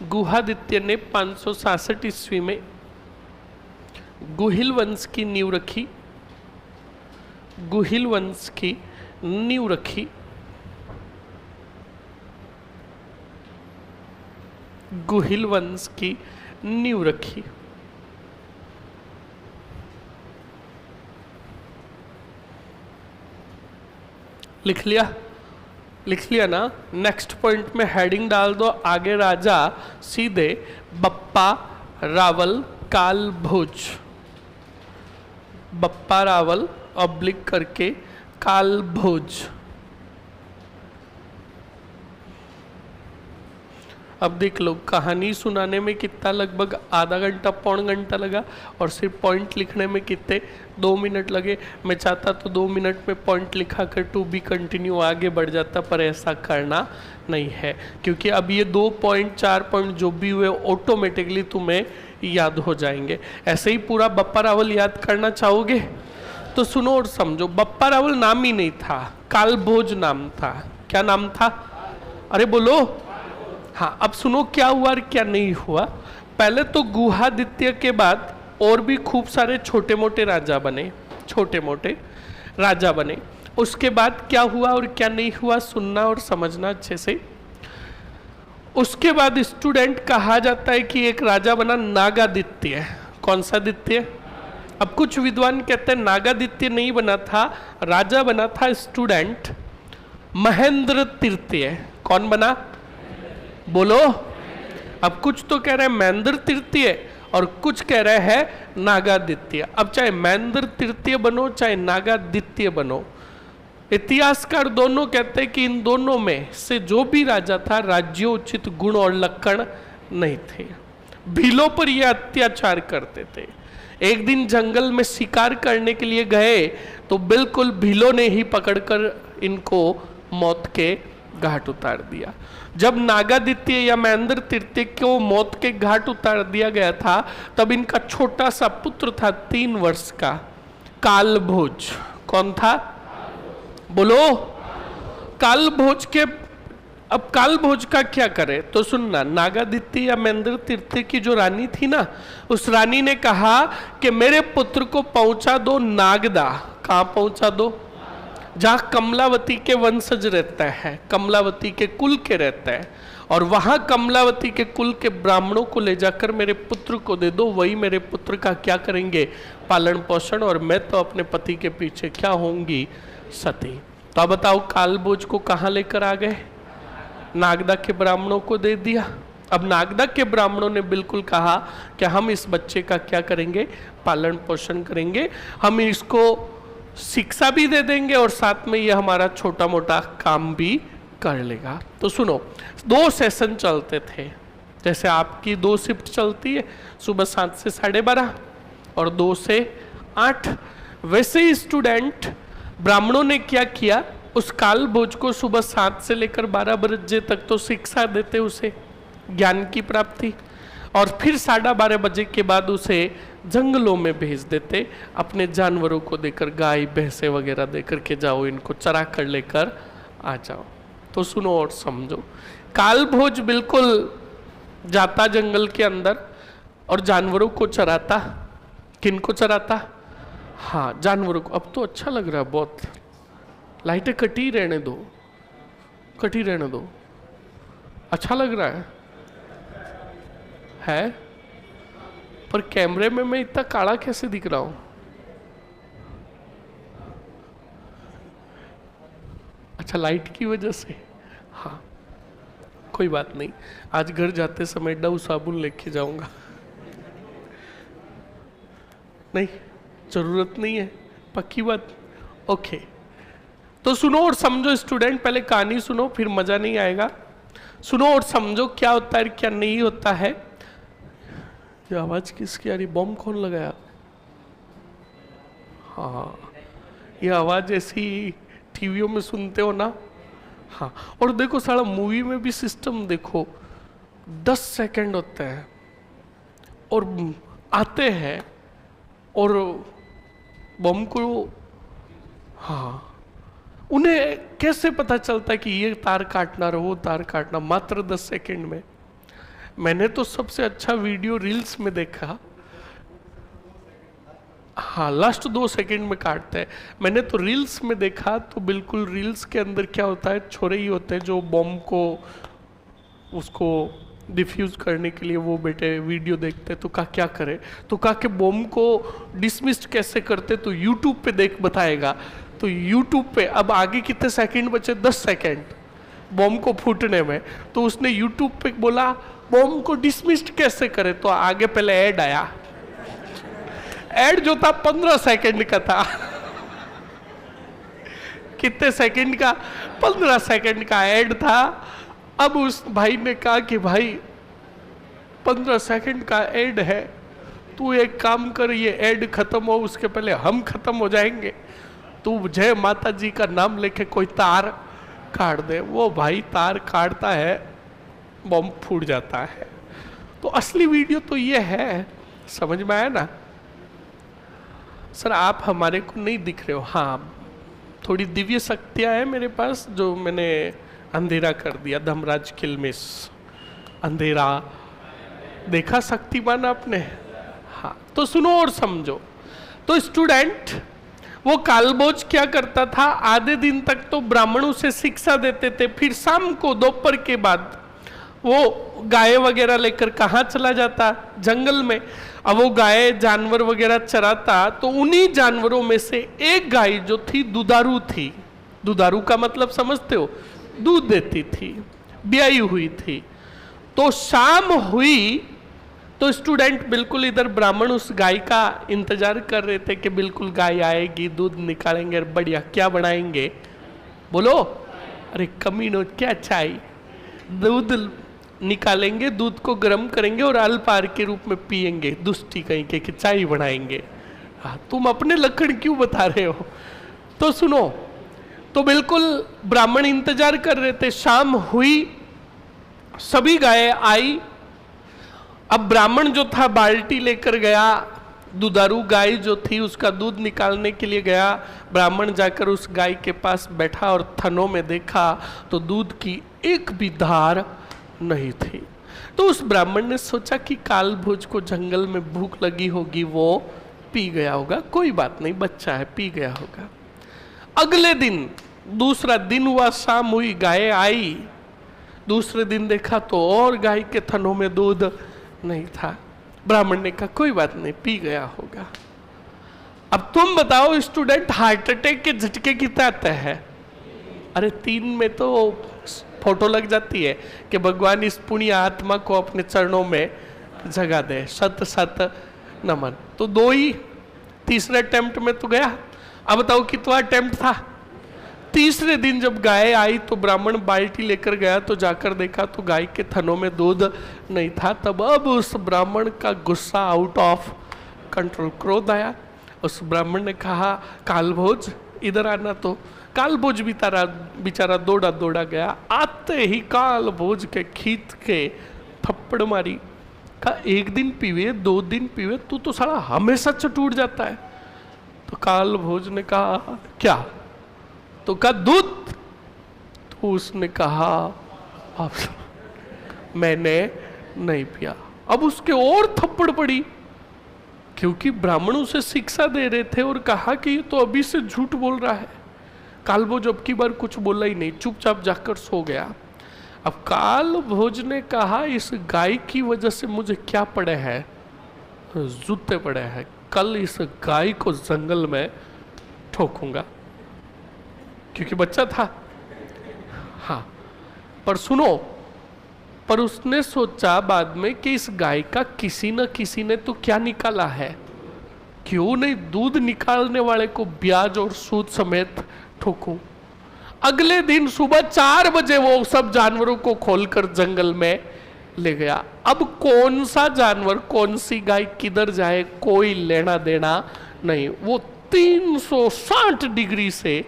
गुहादित्य ने 566 ईस्वी में गुहिल वंश की नींव रखी। गुहिल वंश की नींव रखी। गुहिल वंश की नींव रखी। लिख लिया? लिख लिया ना? नेक्स्ट पॉइंट में हेडिंग डाल दो, आगे राजा सीधे बप्पा रावल काल भोज। बप्पा रावल ऑब्लिक करके काल भोज। अब देख लो, कहानी सुनाने में कितना, लगभग आधा घंटा पौन घंटा लगा और सिर्फ पॉइंट लिखने में कितने 2 मिनट लगे। मैं चाहता तो 2 मिनट में पॉइंट लिखा कर टू बी कंटिन्यू आगे बढ़ जाता, पर ऐसा करना नहीं है, क्योंकि अब ये 2 पॉइंट 4 पॉइंट जो भी हुए ऑटोमेटिकली तुम्हें याद हो जाएंगे। ऐसे ही पूरा बप्पा रावल याद करना चाहोगे तो सुनो और समझो। बप्पा रावल नाम ही नहीं था, काल भोज नाम था। क्या नाम था? अरे बोलो। हाँ, अब सुनो क्या हुआ और क्या नहीं हुआ। पहले तो गुहादित्य के बाद और भी खूब सारे छोटे मोटे राजा बने, छोटे मोटे राजा बने। उसके बाद क्या हुआ और क्या नहीं हुआ सुनना और समझना अच्छे से। उसके बाद स्टूडेंट कहा जाता है कि एक राजा बना नागादित्य। कौन सा दित्य? अब कुछ विद्वान कहते हैं नागादित्य नहीं बना था, राजा बना था स्टूडेंट महेंद्र तृतीय। कौन बना? बोलो। अब कुछ तो कह रहे हैं महेंद्र तृतीय और कुछ कह रहे हैं नागादित्य। अब चाहे महेंद्र तृतीय बनो चाहे नागादित्य बनो, इतिहासकार दोनों कहते हैं कि इन दोनों में से जो भी राजा था राज्योचित गुण और लक्षण नहीं थे। भीलों पर ये अत्याचार करते थे। एक दिन जंगल में शिकार करने के लिए गए तो बिल्कुल भीलों ने ही पकड़कर इनको मौत के घाट उतार दिया। जब नागादित्य या महेंद्र तृतीय को मौत के घाट उतार दिया गया था तब इनका छोटा सा पुत्र था 3 वर्ष का, कालभोज। कौन था? बोलो। कालभोज के, अब कालभोज का क्या करे तो सुनना। नागादित्य या महेंद्र तृतीय की जो रानी थी ना, उस रानी ने कहा कि मेरे पुत्र को पहुंचा दो नागदा। कहाँ पहुंचा दो? जहाँ कमलावती के वंशज रहता है, कमलावती के कुल के रहता है, और वहां कमलावती के कुल के ब्राह्मणों को ले जाकर मेरे पुत्र को दे दो, वही मेरे पुत्र का क्या करेंगे, पालन पोषण, और मैं तो अपने पति के पीछे क्या होंगी, सती। तो अब बताओ काल भोज को कहाँ लेकर आ गए, नागदा के ब्राह्मणों को दे दिया। अब नागदा के ब्राह्मणों ने बिल्कुल कहा कि हम इस बच्चे का क्या करेंगे, पालन पोषण करेंगे, हम इसको शिक्षा भी दे देंगे और साथ में ये हमारा छोटा मोटा काम भी कर लेगा। तो सुनो, 2 सेशन चलते थे, जैसे आपकी 2 शिफ्ट चलती है, सुबह 7 से 12:30 और 2 से 8। वैसे ही स्टूडेंट ब्राह्मणों ने क्या किया, उस काल भोज को सुबह 7 से लेकर 12 बजे तक तो शिक्षा देते उसे, ज्ञान की प्राप्ति, और फिर 12:30 बजे के बाद उसे जंगलों में भेज देते, अपने जानवरों को देकर, गाय भैंसे वगैरह देकर के जाओ, इनको चरा कर लेकर आ जाओ। तो सुनो और समझो, काल भोज बिल्कुल जाता जंगल के अंदर और जानवरों को चराता। किनको चराता, हाँ जानवरों को। अब तो अच्छा लग रहा है बहुत, लाइटें कटी रहने दो, कटी रहने दो, अच्छा लग रहा है? पर कैमरे में मैं इतना काला कैसे दिख रहा हूं? अच्छा, लाइट की वजह से, हाँ कोई बात नहीं, आज घर जाते समय डव साबुन लेके जाऊंगा। नहीं, जरूरत नहीं है, पक्की बात, ओके। तो सुनो और समझो स्टूडेंट, पहले कहानी सुनो फिर मजा नहीं आएगा। सुनो और समझो क्या होता है क्या नहीं होता है। ये आवाज किसकी आ रही, बॉम्ब कौन लगाया? हाँ, ये आवाज ऐसी टीवियों में सुनते हो ना, हाँ। और देखो साला मूवी में भी सिस्टम देखो, 10 सेकंड होते हैं और आते हैं और बम को, हाँ, उन्हें कैसे पता चलता है कि ये तार काटना और वो तार काटना, मात्र 10 सेकंड में। मैंने तो सबसे अच्छा वीडियो रील्स में देखा, हाँ लास्ट 2 सेकंड में काटते हैं। मैंने तो रील्स में देखा, तो बिल्कुल रील्स के अंदर क्या होता है, छोरे ही होते हैं जो बॉम्ब को उसको डिफ्यूज करने के लिए वो बेटे वीडियो देखते, तो क्या करे, तो के बॉम्ब को डिसमिस्ड कैसे करते, तो यूट्यूब पे देख बताएगा। तो यूट्यूब पे अब आगे कितने सेकंड बचे, 10 सेकंड बॉम्ब को फूटने में, तो उसने यूट्यूब पे बोला बॉम्ब को डिसमिस्ड कैसे करे, तो आगे पहले ऐड आया, ऐड जो था 15 सेकंड का था। कितने सेकंड का, 15 सेकंड का ऐड था। अब उस भाई ने कहा कि भाई 15 सेकंड का ऐड है, तू एक काम कर, ये ऐड खत्म हो उसके पहले हम खत्म हो जाएंगे, तू जय माता जी का नाम लेके कोई तार काट दे। वो भाई तार काटता है, बॉम्ब फूट जाता है। तो असली वीडियो तो ये है, समझ में आया ना? सर आप हमारे को नहीं दिख रहे हो, हाँ थोड़ी दिव्य शक्तियाँ हैं मेरे पास, जो मैंने अंधेरा कर दिया, धर्मराज किलमिस, अंधेरा देखा शक्तिमान आपने, हाँ। तो सुनो और समझो, तो स्टूडेंट वो कालभोज क्या करता था, आधे दिन तक तो ब्राह्मणों से शिक्षा देते थे, फिर शाम को दोपहर के बाद वो गाय वगैरह लेकर कहाँ चला जाता, जंगल में। अब वो गाय जानवर वगैरह चराता, तो उन्हीं जानवरों में से एक गाय जो थी दुधारू थी। दुधारू का मतलब समझते हो, दूध देती थी, ब्याई हुई थी। तो शाम हुई तो स्टूडेंट बिल्कुल इधर ब्राह्मण उस गाय का इंतजार कर रहे थे कि बिल्कुल गाय आएगी, दूध निकालेंगे और बढ़िया क्या बनाएंगे, बोलो, अरे कमीनो क्या चाय, दूध निकालेंगे, दूध को गर्म करेंगे और अल्पाहार के रूप में पिएंगे, दुष्टी कहीं के कि चाय बनाएंगे। हाँ, तुम अपने लक्षण क्यों बता रहे हो? तो सुनो, तो बिल्कुल ब्राह्मण इंतजार कर रहे थे। शाम हुई, सभी गाय आई। अब ब्राह्मण जो था बाल्टी लेकर गया, दुधारू गाय जो थी उसका दूध निकालने के लिए गया। ब्राह्मण जाकर उस गाय के पास बैठा और थनों में देखा तो दूध की एक भी धार नहीं थी। तो उस ब्राह्मण ने सोचा कि काल भोज को जंगल में भूख लगी होगी, वो पी गया होगा, कोई बात नहीं, बच्चा है, पी गया होगा। अगले दिन, दूसरा दिन हुआ, शाम हुई, गाय आई, दूसरे दिन देखा तो और गाय के थनों में दूध नहीं था। ब्राह्मण ने कहा कोई बात नहीं, पी गया होगा। अब तुम बताओ स्टूडेंट, हार्ट अटैक के झटके कितने आते हैं? अरे 3 में तो फोटो लग जाती है कि भगवान इस पुण्य आत्मा को अपने चरणों में जगा दे, सत सत नमन। तो 2 ही, तीसरे अटेम्प्ट में तो गया। अब बताओ कितना अटेम्प्ट था? तीसरे दिन जब गाय आई तो ब्राह्मण बाल्टी लेकर गया, तो जाकर देखा तो गाय के थनों में दूध नहीं था। तब अब उस ब्राह्मण का गुस्सा आउट ऑफ कंट्रोल, क्रोध आया। उस ब्राह्मण ने कहा कालभोज इधर आना। तो कालभोज भी तारा बेचारा दौड़ा दौड़ा गया। आते ही कालभोज के खींच के थप्पड़ मारी। कहा 1 दिन पीवे, 2 दिन पीवे, तू तो साला हमेशा चटूट जाता है। तो कालभोज ने कहा क्या? तो कहा दूध। तो उसने कहा आप, मैंने नहीं पिया। अब उसके और थप्पड़ पड़ी, क्योंकि ब्राह्मण उसे शिक्षा दे रहे थे और कहा कि ये तो अभी से झूठ बोल रहा है। कालभोज अब की बार कुछ बोला ही नहीं, चुपचाप जाकर सो गया। अब कालभोज ने कहा इस गाय की वजह से मुझे क्या पड़े हैं? जूते पड़े हैं। कल इस गाय को जंगल में ठोकूंगा, क्योंकि बच्चा था। हाँ, पर सुनो, पर उसने सोचा बाद में कि इस गाय का किसी न किसी ने तो क्या निकाला है, क्यों नहीं दूध निकालने वाले को ब्याज और सूद समेत ठोकूं। अगले दिन सुबह 4 बजे वो सब जानवरों को खोलकर जंगल में ले गया। अब कौन सा जानवर, कौन सी गाय किधर जाए, कोई लेना देना नहीं। वो 360 डिग्री से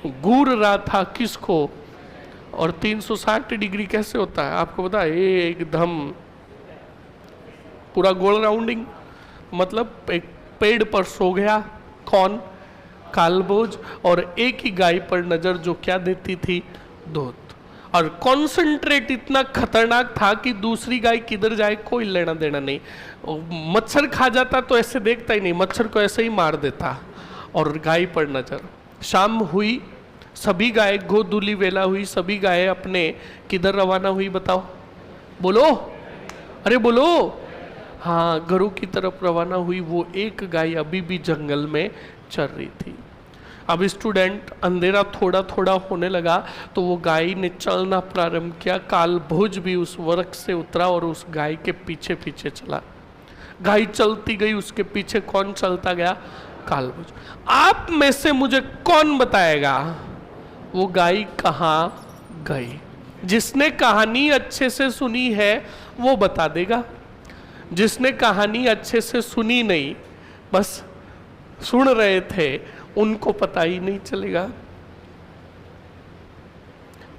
घूर रहा था किसको? और 360 डिग्री कैसे होता है आपको पता है? एकदम पूरा गोल राउंडिंग, मतलब एक पेड़ पर सो गया। कौन? कालभोज। और एक ही गाय पर नजर जो क्या देती थी? दूध। और कॉन्सेंट्रेट इतना खतरनाक था कि दूसरी गाय किधर जाए कोई लेना देना नहीं। मच्छर खा जाता तो ऐसे देखता ही नहीं, मच्छर को ऐसे ही मार देता। और गाय पर नजर। शाम हुई, सभी गाय गोधूली वेला हुई, सभी गाय अपने किधर रवाना हुई बताओ? बोलो, अरे बोलो। हाँ, घरों की तरफ रवाना हुई। वो एक गाय अभी भी जंगल में चल रही थी। अब स्टूडेंट, अंधेरा थोड़ा थोड़ा होने लगा तो वो गाय ने चलना प्रारंभ किया। कालभोज भी उस वृक्ष से उतरा और उस गाय के पीछे पीछे चला। गाय चलती गई, उसके पीछे कौन चलता गया? कालभोज। आप में से मुझे कौन बताएगा वो गाय कहाँ गई? जिसने कहानी अच्छे से सुनी है वो बता देगा। जिसने कहानी अच्छे से सुनी नहीं, बस सुन रहे थे, उनको पता ही नहीं चलेगा।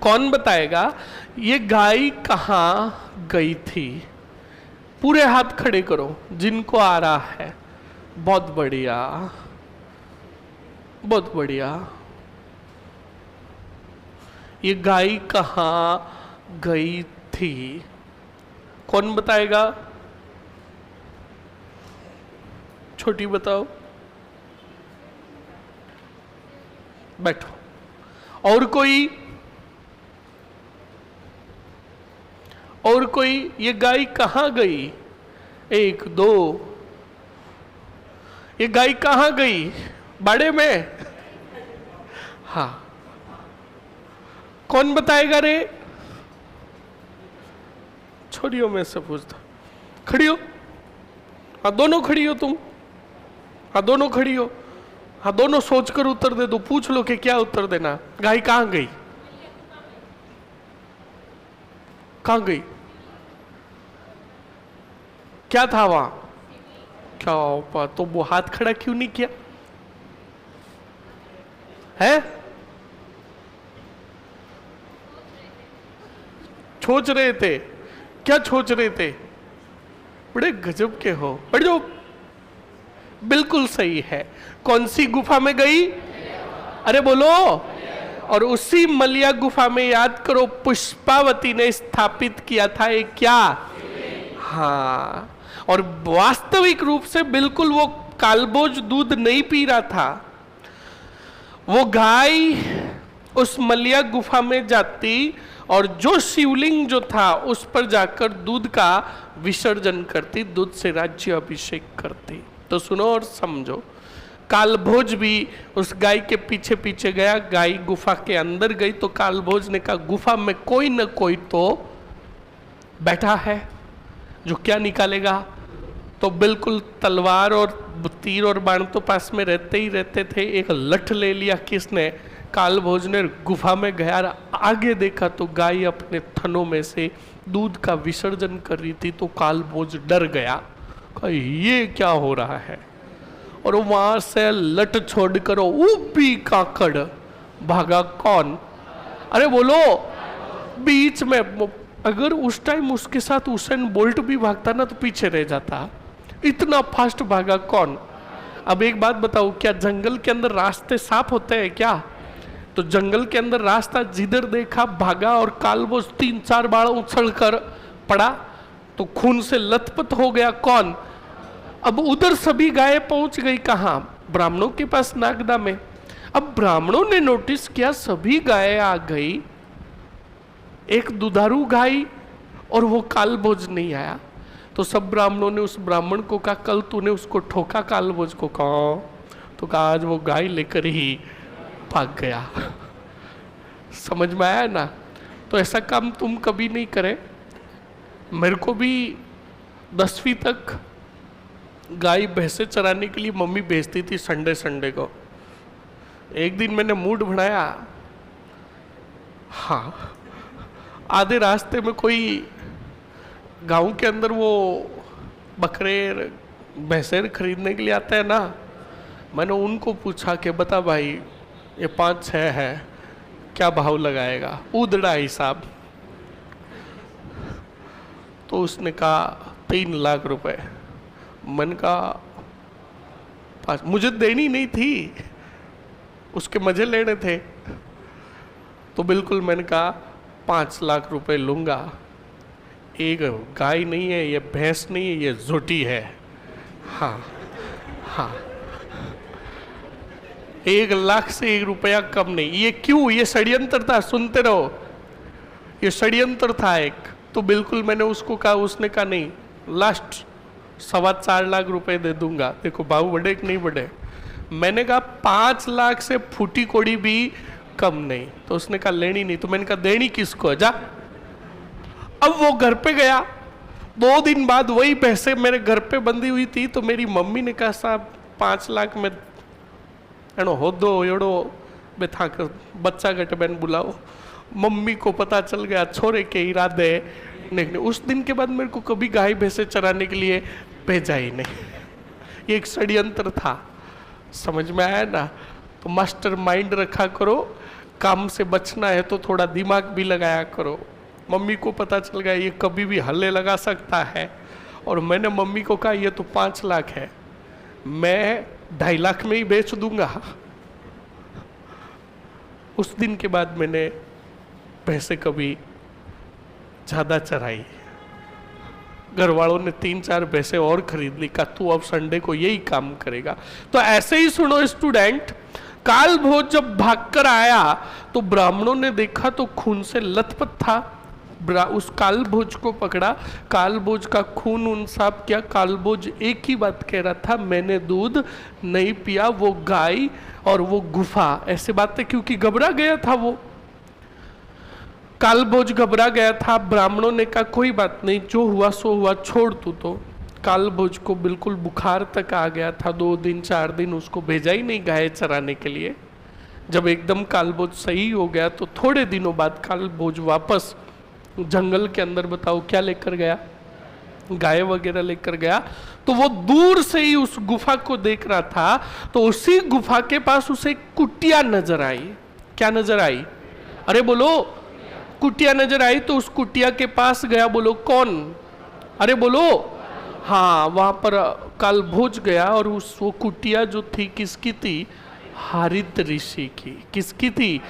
कौन बताएगा ये गाय कहाँ गई थी? पूरे हाथ खड़े करो जिनको आ रहा है। बहुत बढ़िया, बहुत बढ़िया। ये गाय कहाँ गई थी? कौन बताएगा? छोटी बताओ। बैठो। और कोई? और कोई? ये गाय कहाँ गई? 1 2। ये गाय कहाँ गई? बाड़े में? हाँ, कौन बताएगा रे? छोड़ियो, मैं से पूछता। खड़ी हो? हाँ, दोनों खड़ी हो तुम। हाँ, दोनों खड़ी हो। हाँ, दोनों सोचकर उत्तर दे दो। पूछ लो कि क्या उत्तर देना। गाय कहाँ गई? कहाँ गई? क्या था वहां? क्या? तो वो हाथ खड़ा क्यों नहीं किया है? सोच रहे थे। क्या सोच रहे थे? बड़े गजब के हो। बैठ जाओ। बिल्कुल सही है। कौन सी गुफा में गई? अरे बोलो। और उसी मलिया गुफा में याद करो पुष्पावती ने स्थापित किया था एक क्या? हाँ, और वास्तविक रूप से बिल्कुल वो कालभोज दूध नहीं पी रहा था। वो गाय उस मलिया गुफा में जाती और जो शिवलिंग जो था उस पर जाकर दूध का विसर्जन करती, दूध से राज्य अभिषेक करती। तो सुनो और समझो, कालभोज भी उस गाय के पीछे पीछे गया, गाय गुफा के अंदर गई तो कालभोज ने कहा गुफा में कोई न कोई तो बैठा है जो क्या निकालेगा। तो बिल्कुल तलवार और तीर और बाण तो पास में रहते ही रहते थे, एक लठ ले लिया किसने, कालभोज ने। गुफा में गया, आगे देखा तो गाय अपने थनों में से दूध का विसर्जन कर रही थी। तो कालभोज डर गया, कहा ये क्या हो रहा है, और वहां से लट छोड़कर ऊपी काकड़ भागा। कौन? अरे बोलो, बीच में। अगर उस टाइम उसके साथ उसेन बोल्ट भी भागता ना तो पीछे रह जाता, इतना फास्ट भागा। कौन? अब एक बात बताओ, क्या जंगल के अंदर रास्ते साफ होते हैं क्या? तो जंगल के अंदर रास्ता जिधर देखा भागा, और कालभोज 3-4 बार उछल कर पड़ा तो खून से लथपथ हो गया। कौन? अब उधर सभी गायें पहुंच गई कहां? ब्राह्मणों के पास, नागदा में। अब ब्राह्मणों ने नोटिस किया सभी गायें आ गई, एक दुधारू गाय और वो कालभोज नहीं आया। तो सब ब्राह्मणों ने उस ब्राह्मण को कहा कल तूने उसको ठोका कालभोज को। कहा तो कहा आज वो गाय लेकर ही भाग गया। समझ में आया ना? तो ऐसा काम तुम कभी नहीं करे। मेरे को भी 10वीं तक गाय भैंसे चराने के लिए मम्मी भेजती थी संडे को। एक दिन मैंने मूड बनाया, हाँ, आधे रास्ते में कोई गांव के अंदर वो बकरे भैंसे खरीदने के लिए आता है ना, मैंने उनको पूछा कि बता भाई ये 5-6 है, क्या भाव लगाएगा? उधड़ा हिसाब। तो उसने कहा 3 लाख रुपए। मैंने कहा मुझे देनी नहीं थी, उसके मजे लेने थे। तो बिल्कुल मैंने कहा 5 लाख रुपए लूंगा। एक गाय नहीं है, ये भैंस नहीं है, ये झोटी है। हाँ हाँ, 1 लाख से 1 रुपया कम नहीं। ये क्यों? ये षड्यंत्र था, सुनते रहो, ये षड्यंत्र था एक। तो बिल्कुल मैंने उसको कहा, उसने कहा नहीं, लास्ट 4.25 लाख रुपए दे दूंगा। देखो भाव बढ़े कि नहीं बढ़े। मैंने कहा 5 लाख से फूटी कोड़ी भी कम नहीं। तो उसने कहा लेनी नहीं। तो मैंने कहा देनी किसको है, जा। अब वो घर पे गया, 2 दिन बाद वही पैसे मेरे घर पे बंधी हुई थी। तो मेरी मम्मी ने कहा साहब 5 लाख में हो दो एड़ो बेथा कर बच्चा गटबैन बुलाओ। मम्मी को पता चल गया छोरे के इरादे। नहीं, उस दिन के बाद मेरे को कभी गाय भैंसे चराने के लिए भेजा ही नहीं। ये एक षड्यंत्र था। समझ में आया ना? तो मास्टर माइंड रखा करो, काम से बचना है तो थोड़ा दिमाग भी लगाया करो। मम्मी को पता चल गया ये कभी भी हल्ले लगा सकता है, और मैंने मम्मी को कहा ये तो 5 लाख है, मैं 2.5 लाख में ही बेच दूंगा। उस दिन के बाद मैंने भैंसे कभी ज्यादा चराई। घर वालों ने 3-4 भैंसे और खरीद ली, कहा तू अब संडे को यही काम करेगा। तो ऐसे ही सुनो स्टूडेंट, कालभोज जब भागकर आया तो ब्राह्मणों ने देखा तो खून से लथपथ था। उस कालभोज को पकड़ा, कालभोज का खून उन साफ किया। कालभोज एक ही बात कह रहा था, मैंने दूध नहीं पिया। वो गाय और वो गुफा, ऐसे बातें, क्योंकि घबरा गया था वो। कालभोज घबरा गया था। ब्राह्मणों ने कहा कोई बात नहीं, जो हुआ सो हुआ, छोड़ तू। तो कालभोज को बिल्कुल बुखार तक आ गया था। 2 दिन 4 दिन उसको भेजा ही नहीं गाय चराने के लिए। जब एकदम कालभोज सही हो गया तो थोड़े दिनों बाद कालभोज वापस जंगल के अंदर, बताओ क्या लेकर गया? गाय वगैरह लेकर गया। तो वो दूर से ही उस गुफा को देख रहा था। तो उसी गुफा के पास उसे कुटिया नजर आई। क्या नजर आई? अरे बोलो, कुटिया नजर आई। तो उस कुटिया के पास गया। बोलो कौन? अरे बोलो, हाँ, वहां पर कालभोज गया। और वो कुटिया जो थी किसकी थी? हारित ऋषि की। किसकी थी?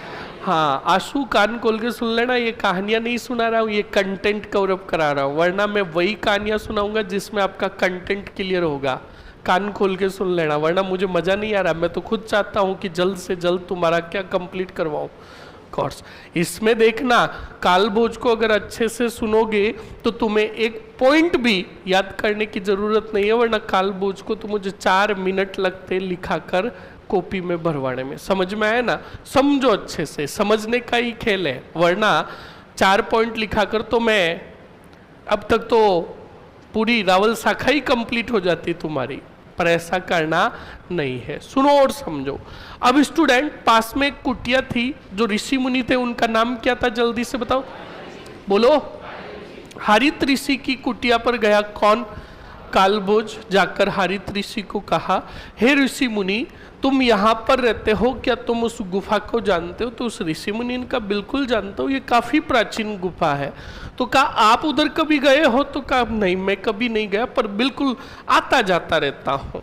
हाँ, आंसू कान खोल के सुन लेना, ये कहानियां नहीं सुना रहा हूँ, ये कंटेंट कवर अप करा रहा हूँ। वरना मैं वही कहानियां सुनाऊंगा जिसमें आपका कंटेंट क्लियर होगा। कान खोल के सुन लेना, वरना मुझे मजा नहीं आ रहा। मैं तो खुद चाहता हूं कि जल्द से जल्द तुम्हारा क्या कंप्लीट करवाऊं कोर्स। इसमें देखना, काल भोज को अगर अच्छे से सुनोगे तो तुम्हें एक पॉइंट भी याद करने की जरूरत नहीं है, वरना काल भोज को तो मुझे 4 मिनट लगते लिखाकर कॉपी में भरवाने में। समझ में आया ना? समझो अच्छे से, समझने का ही खेल है, वरना 4 पॉइंट लिखाकर तो मैं अब तक तो पूरी रावल शाखा ही कंप्लीट हो जाती तुम्हारी, पर ऐसा करना नहीं है। सुनो और समझो। अब स्टूडेंट, पास में एक कुटिया थी, जो ऋषि मुनि थे, उनका नाम क्या था? जल्दी से बताओ, बोलो। हरित ऋषि की कुटिया पर गया कौन? कालभोज। जाकर हरित ऋषि को कहा, हे ऋषि मुनि, तुम यहाँ पर रहते हो, क्या तुम उस गुफा को जानते हो? तो उस ऋषि मुनि ने कहा, बिल्कुल जानता हूँ, ये काफी प्राचीन गुफा है। तो कहा, आप उधर कभी गए हो? तो कहा, नहीं, मैं कभी नहीं गया, पर बिल्कुल आता जाता रहता हूँ,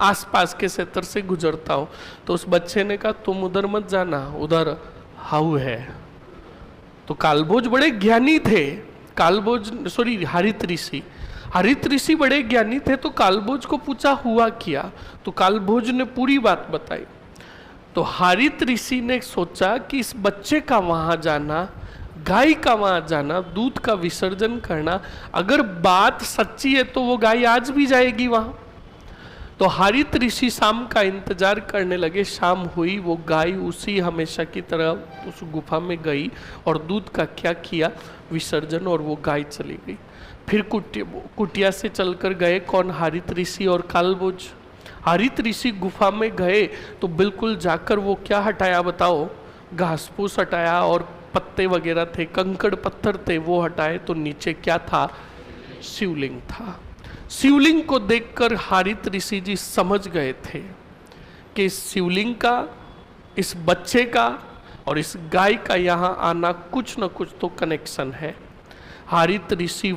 आसपास के क्षेत्र से गुजरता हूँ। तो उस बच्चे ने कहा, तुम उधर मत जाना, उधर हाउ है। तो कालभोज बड़े ज्ञानी थे, हरित ऋषि बड़े ज्ञानी थे। तो कालभोज को पूछा, हुआ क्या? तो कालभोज ने पूरी बात बताई। तो हरित ऋषि ने सोचा कि इस बच्चे का वहां जाना, गाय का वहां जाना, दूध का विसर्जन करना, अगर बात सच्ची है तो वो गाय आज भी जाएगी वहां। तो हरित ऋषि शाम का इंतजार करने लगे। शाम हुई, वो गाय उसी हमेशा की तरह उस गुफा में गई और दूध का क्या किया? विसर्जन, और वो गाय चली गई। फिर कुटिया से चलकर गए कौन? हरित ऋषि और कालभोज। हरित ऋषि गुफा में गए तो बिल्कुल जाकर वो क्या हटाया बताओ? घास फूस हटाया, और पत्ते वगैरह थे, कंकड़ पत्थर थे, वो हटाए। तो नीचे क्या था? शिवलिंग था। शिवलिंग को देखकर हरित ऋषि जी समझ गए थे कि इस शिवलिंग का, इस बच्चे का और इस गाय का यहाँ आना कुछ न कुछ तो कनेक्शन है। हरित ऋषि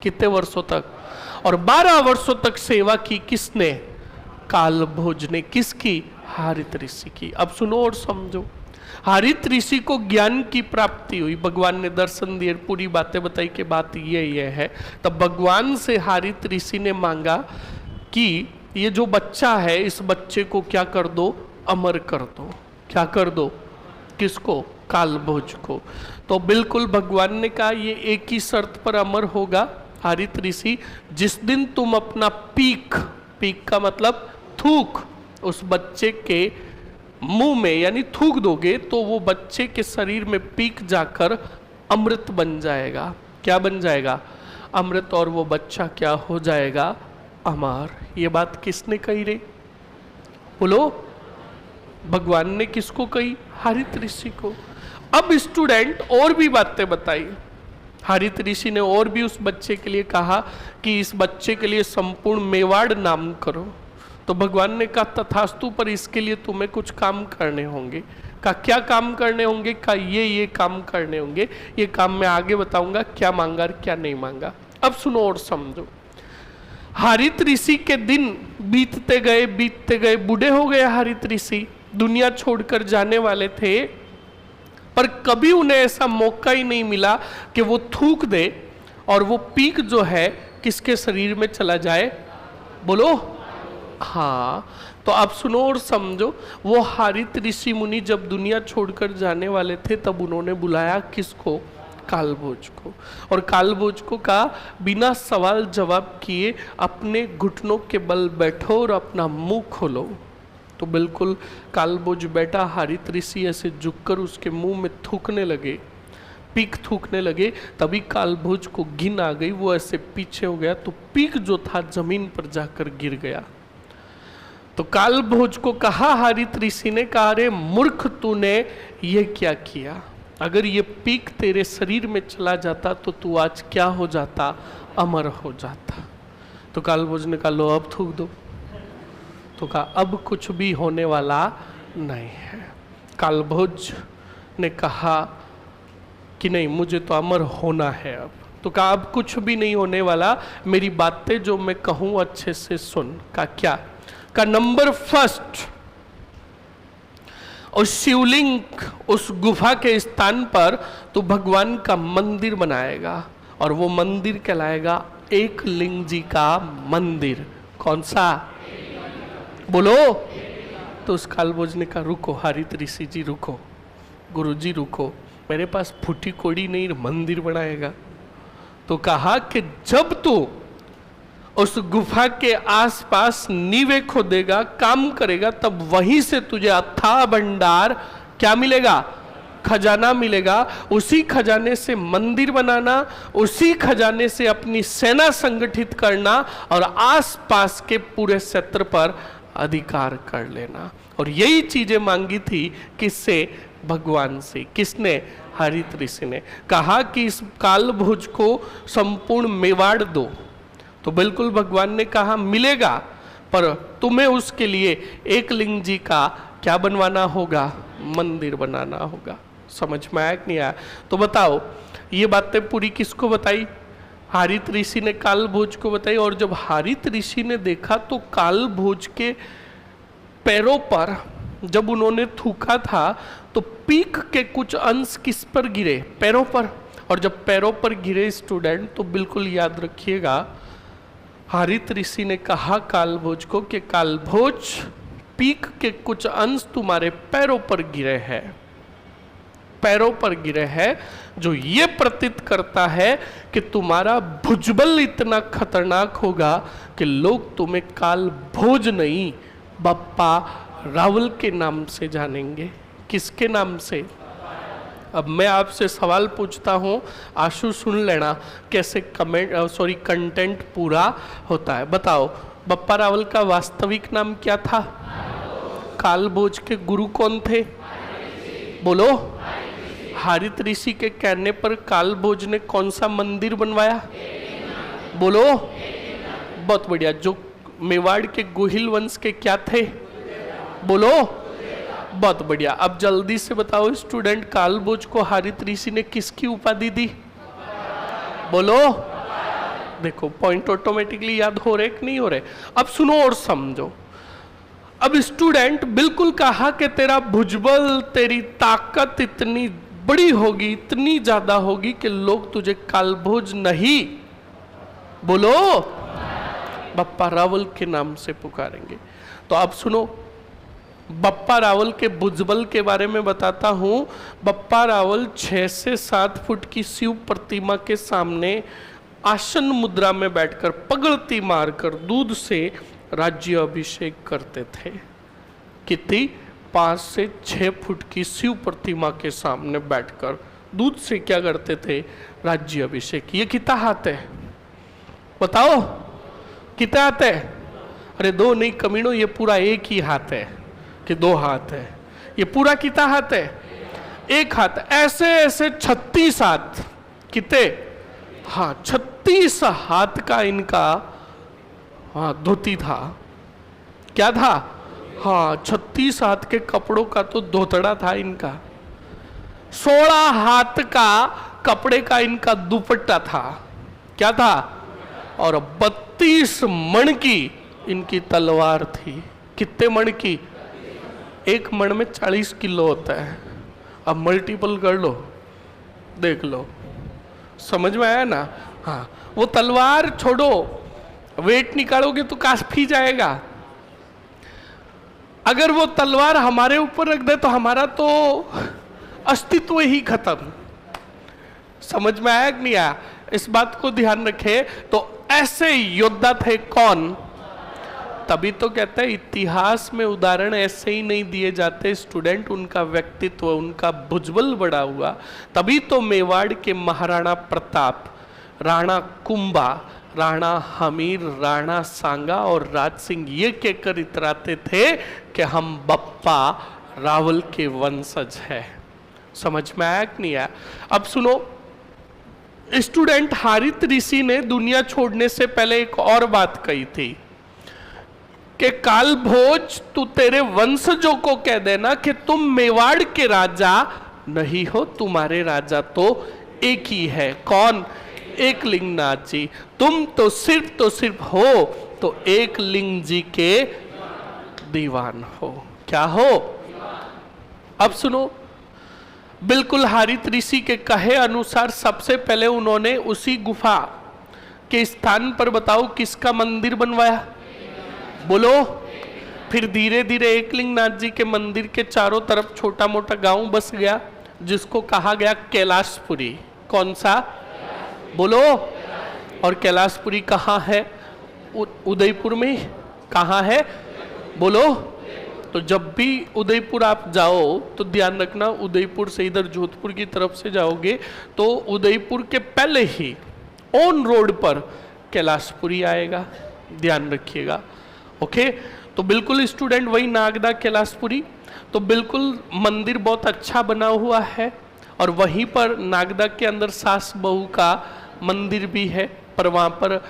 कितने वर्षों तक? और 12 वर्षों तक सेवा की किसने? कालभोज ने। किसकी? हरित ऋषि की। अब सुनो और समझो। हरित ऋषि को ज्ञान की प्राप्ति हुई, भगवान ने दर्शन दिए, पूरी बातें बताई कि बात ये है। तब भगवान से हरित ऋषि ने मांगा कि ये जो बच्चा है, इस बच्चे को क्या कर दो? अमर कर दो। क्या कर दो? किसको? कालभोज को। तो बिल्कुल भगवान ने कहा, ये एक ही शर्त पर अमर होगा हरित ऋषि, जिस दिन तुम अपना पीक का मतलब थूक उस बच्चे के मुंह में यानी थूक दोगे, तो वो बच्चे के शरीर में पीक जाकर अमृत बन जाएगा। क्या बन जाएगा? अमृत। और वो बच्चा क्या हो जाएगा? अमर। ये बात किसने कही रे? बोलो। भगवान ने किसको कही? हरित ऋषि को। अब स्टूडेंट और भी बातें बताई। हरित ऋषि ने और भी उस बच्चे के लिए कहा कि इस बच्चे के लिए संपूर्ण मेवाड़ नाम करो। तो भगवान ने कहा, तथास्तु, पर इसके लिए तुम्हें कुछ काम करने होंगे। का क्या काम करने होंगे? का ये काम करने होंगे। ये काम मैं आगे बताऊंगा, क्या मांगा और क्या नहीं मांगा। अब सुनो और समझो। हरित ऋषि के दिन बीतते गए, बूढ़े हो गए हरित ऋषि, दुनिया छोड़कर जाने वाले थे, पर कभी उन्हें ऐसा मौका ही नहीं मिला कि वो थूक दे और वो पीक जो है किसके शरीर में चला जाए? बोलो। हाँ, तो आप सुनो और समझो। वो हरित ऋषि मुनि जब दुनिया छोड़कर जाने वाले थे, तब उन्होंने बुलाया किसको? कालभोज को। और कालभोज को कहा, बिना सवाल जवाब किए अपने घुटनों के बल बैठो और अपना मुंह खोलो। तो बिल्कुल कालभोज बैठा, हरित ऋषि ऐसे झुककर उसके मुंह में थूकने लगे, पीक थूकने लगे। तभी कालभोज को घिन आ गई, वो ऐसे पीछे हो गया, तो पीक जो था जमीन पर जाकर गिर गया। तो कालभोज को कहा, हरित ऋषि ने कहा, अरे मूर्ख, तूने ये क्या किया? अगर ये पीक तेरे शरीर में चला जाता तो तू आज क्या हो जाता? अमर हो जाता। तो कालभोज ने कहा, लो अब थूक दो। तो कहा, अब कुछ भी होने वाला नहीं है। कालभोज ने कहा कि नहीं, मुझे तो अमर होना है अब। तो कहा अब कुछ भी नहीं होने वाला, मेरी बातें जो मैं कहूं अच्छे से सुन। का क्या? का नंबर फर्स्ट, उस शिवलिंग, उस गुफा के स्थान पर तो भगवान का मंदिर बनाएगा और वो मंदिर कहलाएगा एक लिंग जी का मंदिर। कौन सा? बोलो। तो उस कालभोज ने कहा रुको हारित ऋषि जी रुको, गुरु जी रुको, मेरे पास फूटी कोड़ी नहीं मंदिर बनाएगा। तो कहा कि जब तू उस गुफा के आसपास नींवे खोदेगा, काम करेगा, तब वहीं से तुझे अथाह भंडार क्या मिलेगा? खजाना मिलेगा। उसी खजाने से मंदिर बनाना, उसी खजाने से अपनी सेना संगठित करना और आसपास के पूरे क्षेत्र पर अधिकार कर लेना। और यही चीजें मांगी थी किससे? भगवान से। किसने? हरित ऋषि ने। कहा कि इस कालभोज को संपूर्ण मेवाड़ दो। तो बिल्कुल भगवान ने कहा मिलेगा, पर तुम्हें उसके लिए एक लिंग जी का क्या बनवाना होगा? मंदिर बनाना होगा। समझ में आया कि नहीं आया? तो बताओ ये बातें पूरी किसको बताई? हारित ऋषि ने कालभोज को बताई। और जब हारित ऋषि ने देखा तो कालभोज के पैरों पर जब उन्होंने थूका था तो पीक के कुछ अंश किस पर गिरे? पैरों पर। और जब पैरों पर गिरे स्टूडेंट, तो बिल्कुल याद रखिएगा, हारित ऋषि ने कहा कालभोज को कि कालभोज पीक के कुछ अंश तुम्हारे पैरों पर गिरे हैं, पैरों पर गिरे हैं, जो ये प्रतीत करता है कि तुम्हारा भुजबल इतना खतरनाक होगा कि लोग तुम्हें कालभोज नहीं बप्पा रावल के नाम से जानेंगे। किसके नाम से? अब मैं आपसे सवाल पूछता हूं, आशु सुन लेना कैसे कंटेंट पूरा होता है। बताओ बप्पा रावल का वास्तविक नाम क्या था? कालभोज के गुरु कौन थे? बोलो। हारित ऋषि के कहने पर कालभोज ने कौन सा मंदिर बनवाया? बोलो। बहुत बढ़िया। जो मेवाड़ के गोहिल वंश के क्या थे? बोलो। बहुत बढ़िया। अब जल्दी से बताओ स्टूडेंट, कालभोज को हारित ऋषि ने किसकी उपाधि दी? बोलो। देखो पॉइंट ऑटोमेटिकली याद हो रहे कि नहीं हो रहे? अब सुनो और समझो। अब स्टूडेंट बिल्कुल कहा कि तेरा भुजबल, तेरी ताकत इतनी बड़ी होगी, इतनी ज्यादा होगी कि लोग तुझे कालभोज नहीं, बोलो, बप्पा रावल के नाम से पुकारेंगे। तो अब सुनो, बप्पा रावल के भुजबल के बारे में बताता हूं। बप्पा रावल 6 से 7 फुट की शिव प्रतिमा के सामने आसन मुद्रा में बैठकर पगड़ती मारकर दूध से राज्य अभिषेक करते थे। कितनी? 5 से 6 फुट की शिव प्रतिमा के सामने बैठकर दूध से क्या करते थे? राज्य अभिषेक। ये कितना हाथ है बताओ? कितना हाथ है? अरे 2 नहीं कमीनों, ये पूरा एक ही हाथ है कि 2 हाथ है? ये पूरा कितना हाथ है? एक हाथ। ऐसे ऐसे 36 हाथ। कितने? हाँ 36 हाथ का इनका हाँ धोती था। क्या था? हाँ 36 हाथ के कपड़ों का तो धोतड़ा था इनका। 16 हाथ का कपड़े का इनका दुपट्टा था। क्या था? और 32 मण की इनकी तलवार थी। कितने मण की? एक मण में 40 किलो होता है। अब मल्टीपल कर लो, देख लो, समझ में आया ना? हाँ, वो तलवार छोड़ो, वेट निकालोगे तो काफी जाएगा। अगर वो तलवार हमारे ऊपर रख दे तो हमारा तो अस्तित्व ही खत्म। समझ में आया कि नहीं आया? इस बात को ध्यान रखे। तो ऐसे योद्धा थे कौन? तभी तो कहते हैं इतिहास में उदाहरण ऐसे ही नहीं दिए जाते स्टूडेंट, उनका व्यक्तित्व, उनका भुजबल बड़ा हुआ। तभी तो मेवाड़ के महाराणा प्रताप, राणा कुंभा, राणा हमीर, राणा सांगा और राज सिंह ये कहकर इतराते थे कि हम बप्पा रावल के वंशज हैं। समझ में आया कि नहीं आया? अब सुनो स्टूडेंट, हारित ऋषि ने दुनिया छोड़ने से पहले एक और बात कही थी कि कालभोज तू तेरे वंशजों को कह देना कि तुम मेवाड़ के राजा नहीं हो, तुम्हारे राजा तो एक ही है। कौन? एकलिंगनाथ जी। तुम तो सिर्फ हो तो एकलिंग जी के दीवान हो। क्या हो? अब सुनो, बिल्कुल हारित ऋषि के कहे अनुसार सबसे पहले उन्होंने उसी गुफा के स्थान पर बताओ किसका मंदिर बनवाया? बोलो। फिर धीरे धीरे एकलिंगनाथ जी के मंदिर के चारों तरफ छोटा मोटा गांव बस गया जिसको कहा गया कैलाशपुरी। कौन सा? बोलो। और कैलाशपुरी कहाँ है? उदयपुर में। कहाँ है? बोलो। तो जब भी उदयपुर आप जाओ तो ध्यान रखना, उदयपुर से इधर जोधपुर की तरफ से जाओगे तो उदयपुर के पहले ही ऑन रोड पर कैलाशपुरी आएगा, ध्यान रखिएगा। ओके, तो बिल्कुल स्टूडेंट वही नागदा कैलाशपुरी। तो बिल्कुल मंदिर बहुत अच्छा बना हुआ है और वहीं पर नागदा के अंदर सास बहू का मंदिर भी है, पर वहाँ पर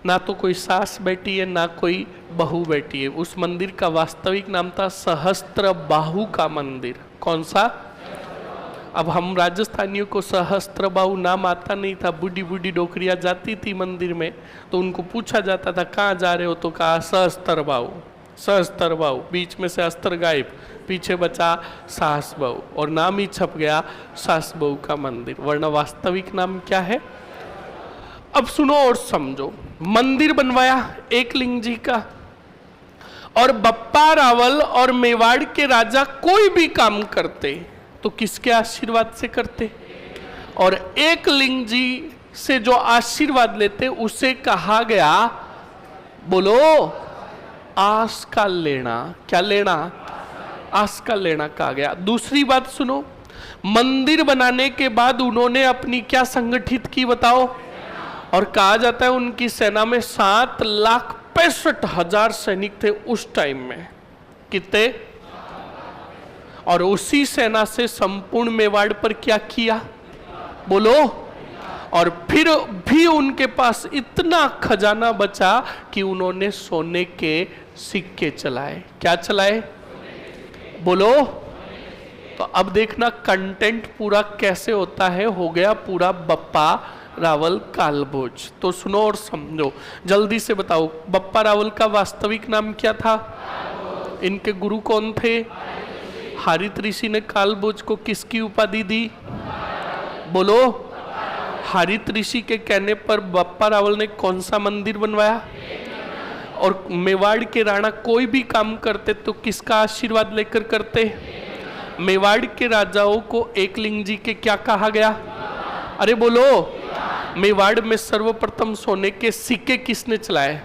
ना तो कोई सास बैठी है ना कोई बहू बैठी है। उस मंदिर का वास्तविक नाम था सहस्त्र बाहु का मंदिर। कौन सा? अब हम राजस्थानियों को सहस्त्र बाहु नाम आता नहीं था। बूढ़ी बूढ़ी डोकरियाँ जाती थी मंदिर में तो उनको पूछा जाता था कहाँ जा रहे हो, तो कहा सहस्त्र बाहु। सहस्त्र बाहु, बीच में से अस्त्र गायब, पीछे बचा सास बहू और नाम ही छप गया सास बहू का मंदिर, वरना वास्तविक नाम क्या है? अब सुनो और समझो। मंदिर बनवाया एकलिंग जी का, और बप्पा रावल और मेवाड़ के राजा कोई भी काम करते तो किसके आशीर्वाद से करते? और एकलिंग जी से जो आशीर्वाद लेते उसे कहा गया, बोलो, आस का लेना। क्या लेना? आस का लेना कहा गया। दूसरी बात सुनो, मंदिर बनाने के बाद उन्होंने अपनी क्या संगठित की बताओ? और कहा जाता है उनकी सेना में 7,65,000 सैनिक थे उस टाइम में। कितने? और उसी सेना से संपूर्ण मेवाड़ पर क्या किया? बोलो। और फिर भी उनके पास इतना खजाना बचा कि उन्होंने सोने के सिक्के चलाए। क्या चलाए? बोलो। तो अब देखना कंटेंट पूरा कैसे होता है। हो गया पूरा बप्पा रावल कालभोज। तो सुनो और समझो, जल्दी से बताओ, बप्पा रावल का वास्तविक नाम क्या था? इनके गुरु कौन थे? हारित ऋषि ने कालभोज को किसकी उपाधि दी? बोलो। हारित ऋषि के कहने पर बप्पा रावल ने कौन सा मंदिर बनवाया? और मेवाड़ के राणा कोई भी काम करते तो किसका आशीर्वाद लेकर करते? मेवाड़ के राजाओं को एकलिंग जी के क्या कहा गया? अरे बोलो। मेवाड़ में सर्वप्रथम सोने के सिक्के किसने चलाए?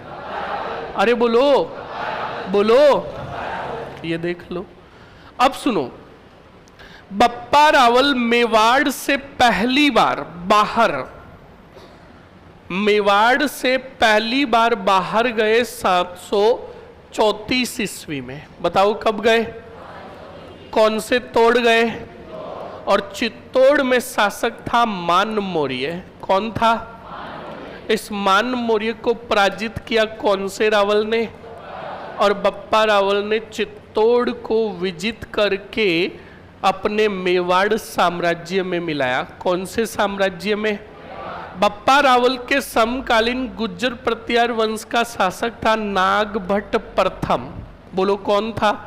अरे बोलो। बोलो। ये देख लो। अब सुनो, बप्पा रावल मेवाड़ से पहली बार बाहर गए 734 ईस्वी में। बताओ कब गए? कौन से तोड़ गए? और चित्तौड़ में शासक था मान मौर्य। कौन था? इस मान मौर्य को पराजित किया कौन से रावल ने? और बप्पा रावल ने चित्तौड़ को विजित करके अपने मेवाड़ साम्राज्य में मिलाया। कौन से साम्राज्य में? बप्पा रावल के समकालीन गुज्जर प्रतिहार वंश का शासक था नागभट्ट प्रथम। बोलो कौन था?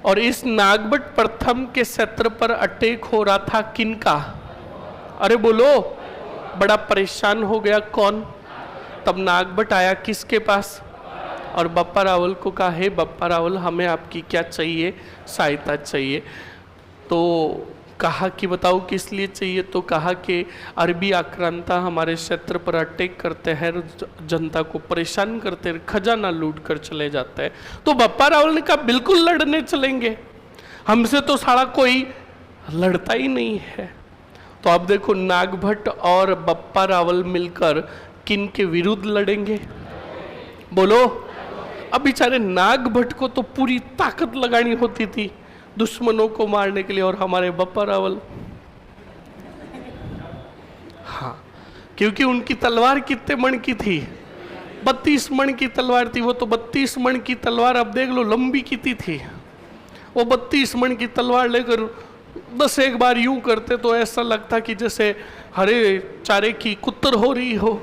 और इस नागभट्ट प्रथम के क्षेत्र पर अटैक हो रहा था किनका? अरे बोलो। बड़ा परेशान हो गया कौन? तब नागभट्ट आया किसके पास? और बप्पा रावल को कहा, हे बप्पा रावल, हमें आपकी क्या चाहिए? सहायता चाहिए। तो कहा कि बताओ किस लिए चाहिए? तो कहा कि अरबी आक्रांता हमारे क्षेत्र पर अटैक करते हैं, जनता को परेशान करते हैं, खजाना लूट कर चले जाते हैं। तो बप्पा रावल ने कहा बिल्कुल लड़ने चलेंगे, हमसे तो सारा कोई लड़ता ही नहीं है। तो अब देखो नागभट्ट और बप्पा रावल मिलकर किन के विरुद्ध लड़ेंगे? बोलो। अब बेचारे नागभट्ट को तो पूरी ताकत लगानी होती थी दुश्मनों को मारने के लिए, और हमारे बप्पा रावल, हाँ, क्योंकि उनकी तलवार कितने मण की थी? 32 मण की तलवार थी। वो तो 32 मण की तलवार अब देख लो लंबी कितनी थी। वो 32 मण की तलवार लेकर बस एक बार यूं करते तो ऐसा लगता कि जैसे हरे चारे की कुत्तर हो रही हो।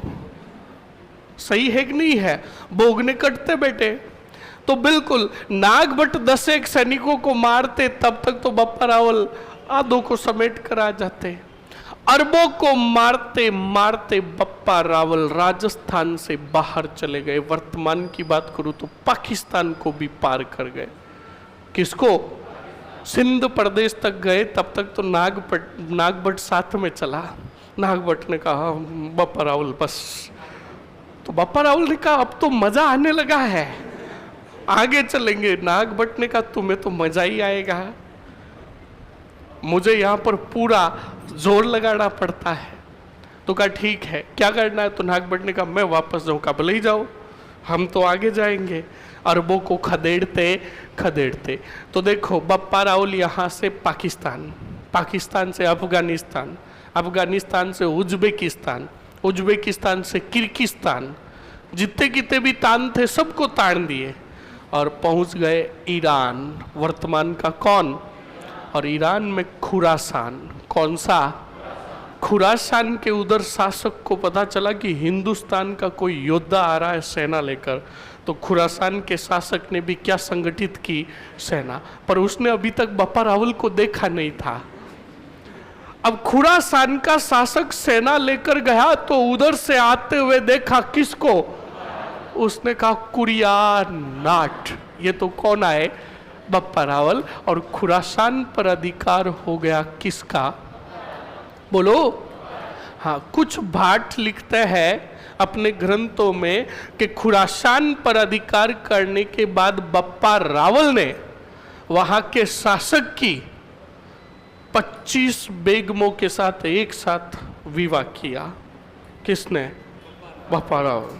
सही है कि नहीं है? भोगने कटते बेटे तो बिल्कुल नागभट्ट 10 सैनिकों को मारते, तब तक तो बप्पा रावल आधों को समेट कर आ जाते। अरबों को मारते मारते बप्पा रावल राजस्थान से बाहर चले गए। वर्तमान की बात करूं तो पाकिस्तान को भी पार कर गए। किसको? सिंध प्रदेश तक गए। तब तक तो नागभट्ट साथ में चला। नागभट्ट ने कहा बप्पा रावल बस, तो बप्पा रावल ने कहा अब तो मजा आने लगा है, आगे चलेंगे। नागभट्ट ने कहा तुम्हें तो मजा ही आएगा, मुझे यहाँ पर पूरा जोर लगाना पड़ता है। तो कहा ठीक है, क्या करना है? तो नागभट्ट ने कहा मैं वापस जाऊँ। कहा भले ही जाओ, हम तो आगे जाएंगे। अरबों को खदेड़ते खदेड़ते तो देखो बप्पा रावल यहाँ से पाकिस्तान, पाकिस्तान से अफगानिस्तान, अफगानिस्तान से उज्बेकिस्तान, उज्बेकिस्तान से किर्गिस्तान, जितने कितने भी तान थे सबको ताड़ दिए और पहुँच गए ईरान। वर्तमान का कौन? और ईरान में खुरासान। कौन सा? खुरासान के उधर शासक को पता चला कि हिंदुस्तान का कोई योद्धा आ रहा है सेना लेकर, तो खुरासान के शासक ने भी क्या संगठित की? सेना। पर उसने अभी तक बप्पा रावल को देखा नहीं था। अब खुरासान का शासक सेना लेकर गया तो उधर से आते हुए देखा किसको? उसने कहा कुरियानाट। ये तो कौन आए? बप्पा रावल। और खुरासान पर अधिकार हो गया किसका? बोलो। हाँ, कुछ भाट लिखते हैं अपने ग्रंथों में कि खुरासान पर अधिकार करने के बाद बप्पा रावल ने वहां के शासक की 25 बेगमों के साथ एक साथ विवाह किया। किसने? बप्पा रावल।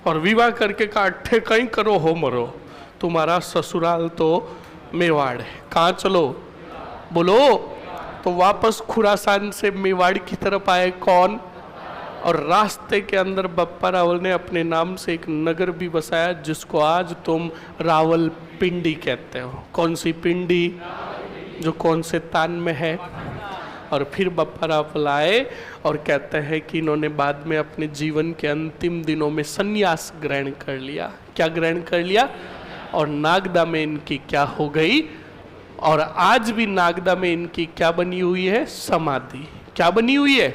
और विवाह करके कहा अट्ठे कहीं करो हो मरो, तुम्हारा ससुराल तो मेवाड़ है, कहाँ चलो? बोलो। तो वापस खुरासान से मेवाड़ की तरफ आए कौन? और रास्ते के अंदर बप्पा रावल ने अपने नाम से एक नगर भी बसाया जिसको आज तुम रावल पिंडी कहते हो। कौन सी पिंडी? जो कौन से तान में है। और फिर बप्पा रावल आए और कहते हैं कि इन्होंने बाद में अपने जीवन के अंतिम दिनों में संन्यास ग्रहण कर लिया। क्या ग्रहण कर लिया? और नागदा में इनकी क्या हो गई? और आज भी नागदा में इनकी क्या बनी हुई है? समाधि। क्या बनी हुई है?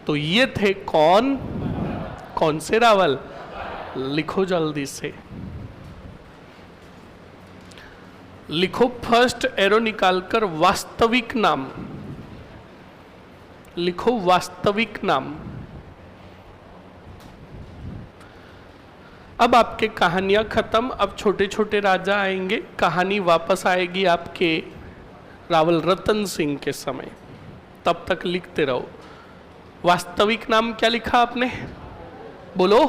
तो ये थे कौन? कौन से रावल? लिखो जल्दी से, लिखो। फर्स्ट एरो निकालकर वास्तविक नाम लिखो। वास्तविक नाम। अब आपके कहानियां खत्म। अब छोटे छोटे राजा आएंगे, कहानी वापस आएगी आपके रावल रतन सिंह के समय। तब तक लिखते रहो। वास्तविक नाम क्या लिखा आपने? बोलो।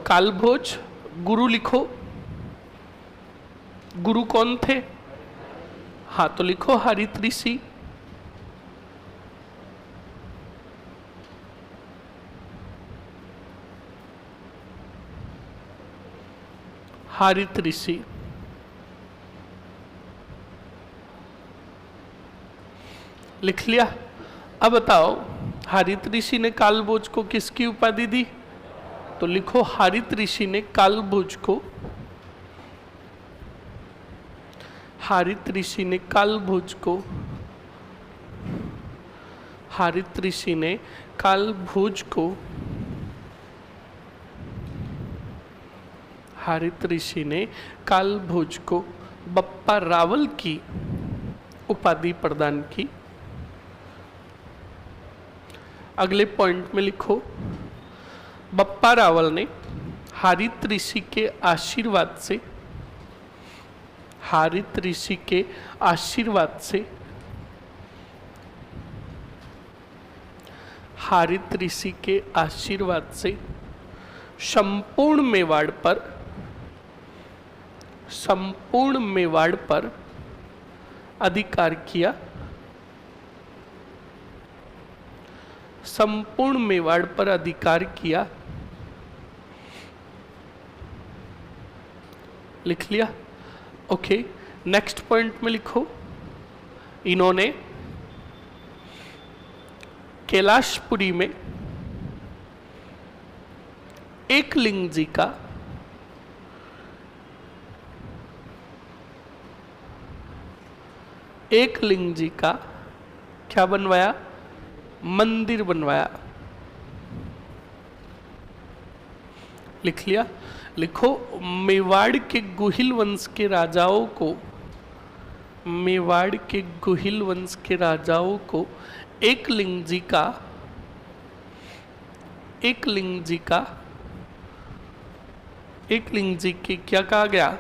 कालभोज। गुरु लिखो। गुरु कौन थे? हाँ, तो लिखो हरित ऋषि। हरित ऋषि। लिख लिया? अब बताओ हरित ऋषि ने कालभोज को किसकी उपाधि दी? तो लिखो हरित ऋषि ने कालभोज को, हरित ऋषि ने कालभोज को, हरित ऋषि ने कालभोज को, हरित ऋषि ने कालभोज को बप्पा रावल की उपाधि प्रदान की। अगले पॉइंट में लिखो, बप्पा रावल ने हरित ऋषि के आशीर्वाद से, हरित ऋषि के आशीर्वाद से, हरित ऋषि के आशीर्वाद से संपूर्ण मेवाड़ पर, संपूर्ण मेवाड़ पर अधिकार किया। संपूर्ण मेवाड़ पर अधिकार किया। लिख लिया? ओके। नेक्स्ट पॉइंट में लिखो, इन्होंने कैलाशपुरी में एकलिंग जी का क्या बनवाया? मंदिर बनवाया। लिख लिया? लिखो, मेवाड़ के गुहिल वंश के राजाओं को, मेवाड़ के गुहिल वंश के राजाओं को एकलिंग जी के क्या कहा गया?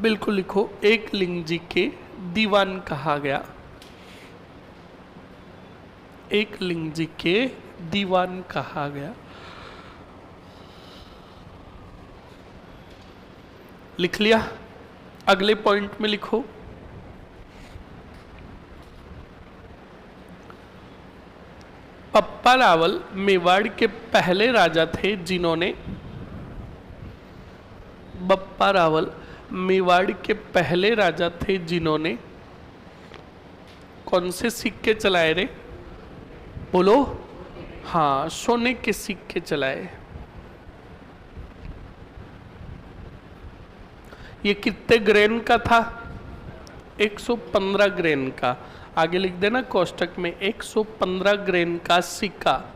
बिल्कुल लिखो, एकलिंग जी के दीवान कहा गया। एकलिंग जी के दीवान कहा गया। लिख लिया? अगले पॉइंट में लिखो, पप्पा रावल मेवाड़ के पहले राजा थे जिन्होंने, बप्पा रावल मेवाड़ के पहले राजा थे जिन्होंने कौन से सिक्के चलाए रे? बोलो। हाँ, सोने के सिक्के चलाए। ये कितने ग्रेन का था? 115 ग्रेन का। आगे लिख देना कोष्टक में, 115 ग्रेन का सिक्का,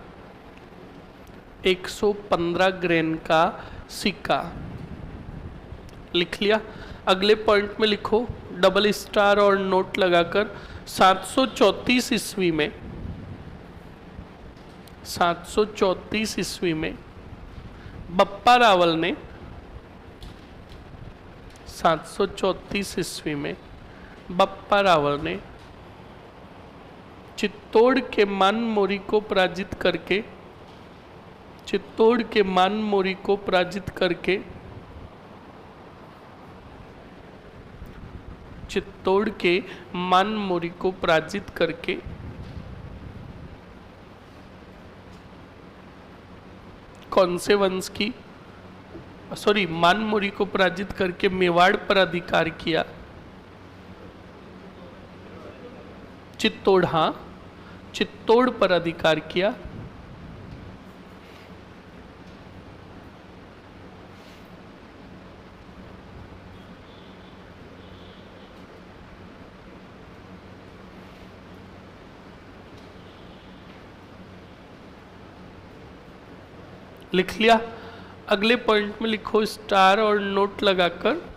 115 ग्रेन का सिक्का। लिख लिया? अगले पॉइंट में लिखो, डबल स्टार और नोट लगाकर, 734 ईस्वी में, 734 ईस्वी में बप्पा रावल ने, 734 ईस्वी में बप्पा रावल ने चित्तौड़ के मानमोरी को पराजित करके, चित्तौड़ के मानमोरी को पराजित करके, चित्तौड़ के मानमोरी को पराजित करके कौन से वंश की, सॉरी, मानमोरी को पराजित करके मेवाड़ पर अधिकार किया? चित्तौड़, हाँ, चित्तौड़ पर अधिकार किया। लिख लिया? अगले पॉइंट में लिखो, स्टार और नोट लगाकर,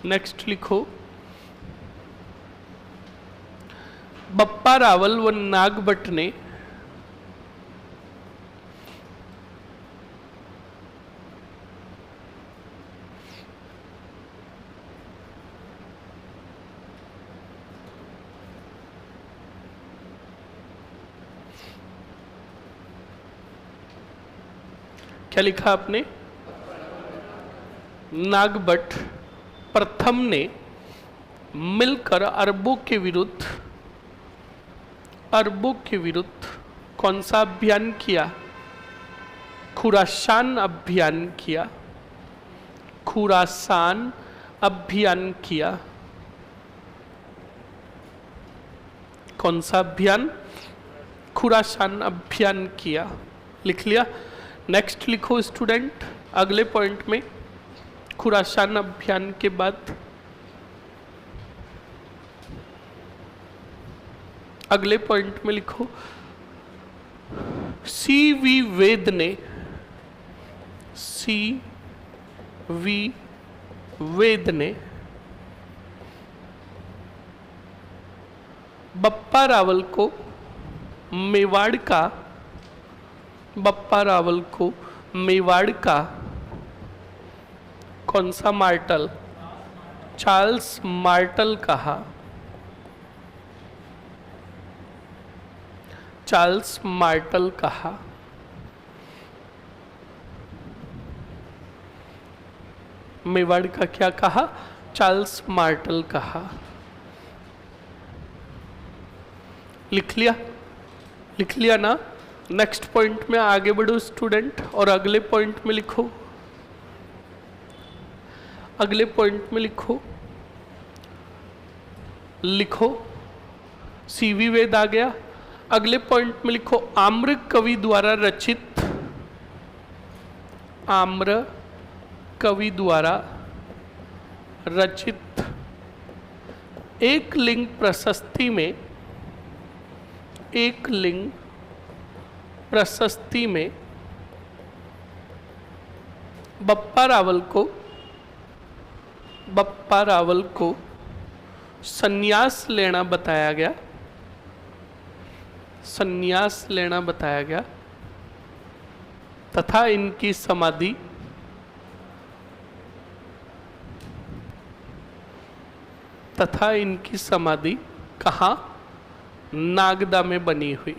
नेक्स्ट लिखो, बप्पा रावल व नागभट्ट ने क्या लिखा आपने? नागभट्ट प्रथम ने मिलकर अरबों के विरुद्ध कौन सा अभियान किया? खुरासान अभियान किया। खुरासान अभियान किया। कौन सा अभियान? खुरासान अभियान किया। लिख लिया? नेक्स्ट लिखो स्टूडेंट, अगले पॉइंट में खुरासान अभियान के बाद अगले पॉइंट में लिखो, सी.वी. वेद ने, सी.वी. वेद ने बप्पा रावल को मेवाड़ का, बप्पा रावल को मेवाड़ का कौन सा मार्टल? चार्ल्स मार्टल कहा। चार्ल्स मार्टल कहा। मेवाड़ का क्या कहा? चार्ल्स मार्टल कहा। लिख लिया? लिख लिया ना? नेक्स्ट पॉइंट में आगे बढ़ो स्टूडेंट, और अगले पॉइंट में लिखो, अगले पॉइंट में लिखो, लिखो सीवी वेद आ गया। अगले पॉइंट में लिखो आम्र कवि द्वारा रचित, आम्र कवि द्वारा रचित एक लिंग प्रशस्ति में, एक लिंग प्रशस्ति में बप्पा रावल को संन्यास लेना बताया गया, संन्यास लेना बताया गया तथा इनकी समाधि कहाँ? नागदा में बनी हुई।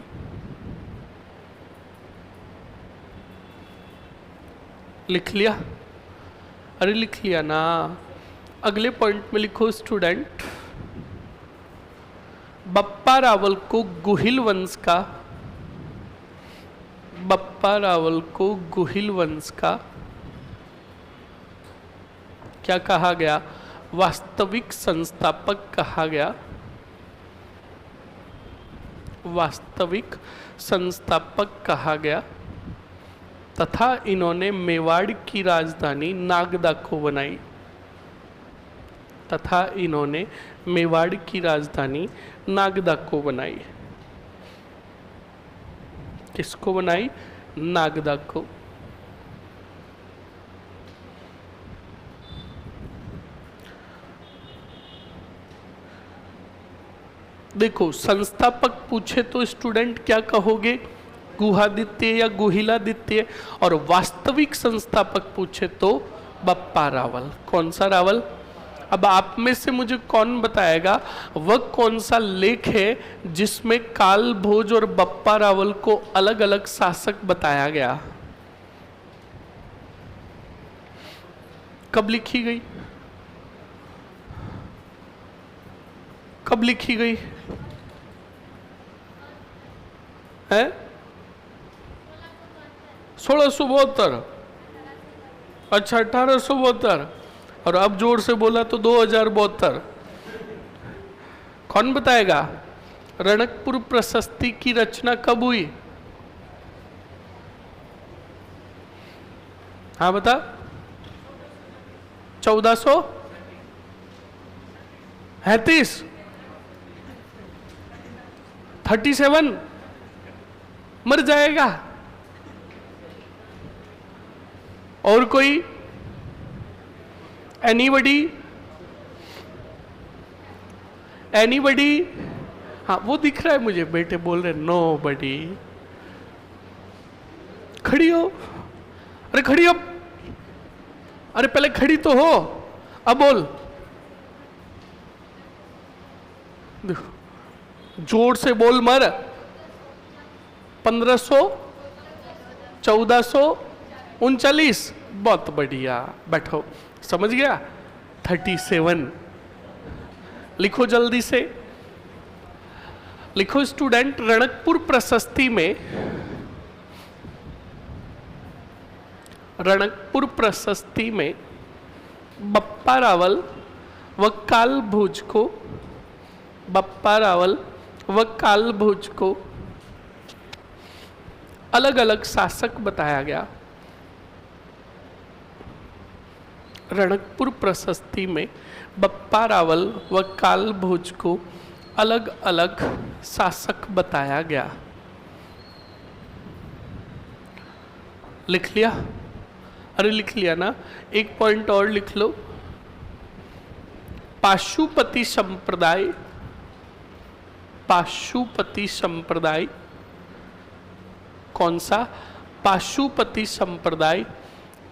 लिख लिया? अरे लिख लिया ना। अगले पॉइंट में लिखो स्टूडेंट, बप्पा रावल को गुहिल वंश का, बप्पा रावल को गुहिल वंश का क्या कहा गया? वास्तविक संस्थापक कहा गया, वास्तविक संस्थापक कहा गया तथा इन्होंने मेवाड़ की राजधानी नागदा को बनाई, तथा इन्होंने मेवाड़ की राजधानी नागदा को बनाई। किसको बनाई? नागदा को। देखो संस्थापक पूछे तो स्टूडेंट क्या कहोगे? गुहादित्य या गुहिलादित्य। और वास्तविक संस्थापक पूछे तो बप्पा रावल। कौन सा रावल? अब आप में से मुझे कौन बताएगा वह कौन सा लेख है जिसमें काल भोज और बप्पा रावल को अलग अलग शासक बताया गया? कब लिखी गई? कब लिखी गई है? 1672। अच्छा 1872। और अब जोर से बोला तो 2072। कौन बताएगा? रणकपुर प्रशस्ति की रचना कब हुई? हाँ बता। 1437। 37 मर जाएगा। और कोई? एनीबडी? एनीबडी? हाँ वो दिख रहा है मुझे, बेटे बोल रहे नो बडी। खड़ी हो। अरे खड़ी हो। अरे पहले खड़ी तो हो, अब बोल। जोर से बोल मर। 1500 1439। बहुत बढ़िया, बैठो। समझ गया? 37 लिखो जल्दी से। लिखो स्टूडेंट, रणकपुर प्रशस्ति में, रणकपुर प्रशस्ति में बप्पा रावल व काल भोज को, बप्पा रावल व काल भोज को अलग अलग शासक बताया गया। रणकपुर प्रशस्ति में बप्पा रावल व काल भोज को अलग अलग शासक बताया गया। लिख लिया? अरे लिख लिया ना। एक पॉइंट और लिख लो। पाशुपति संप्रदाय, पाशुपति संप्रदाय कौन सा? पाशुपति संप्रदाय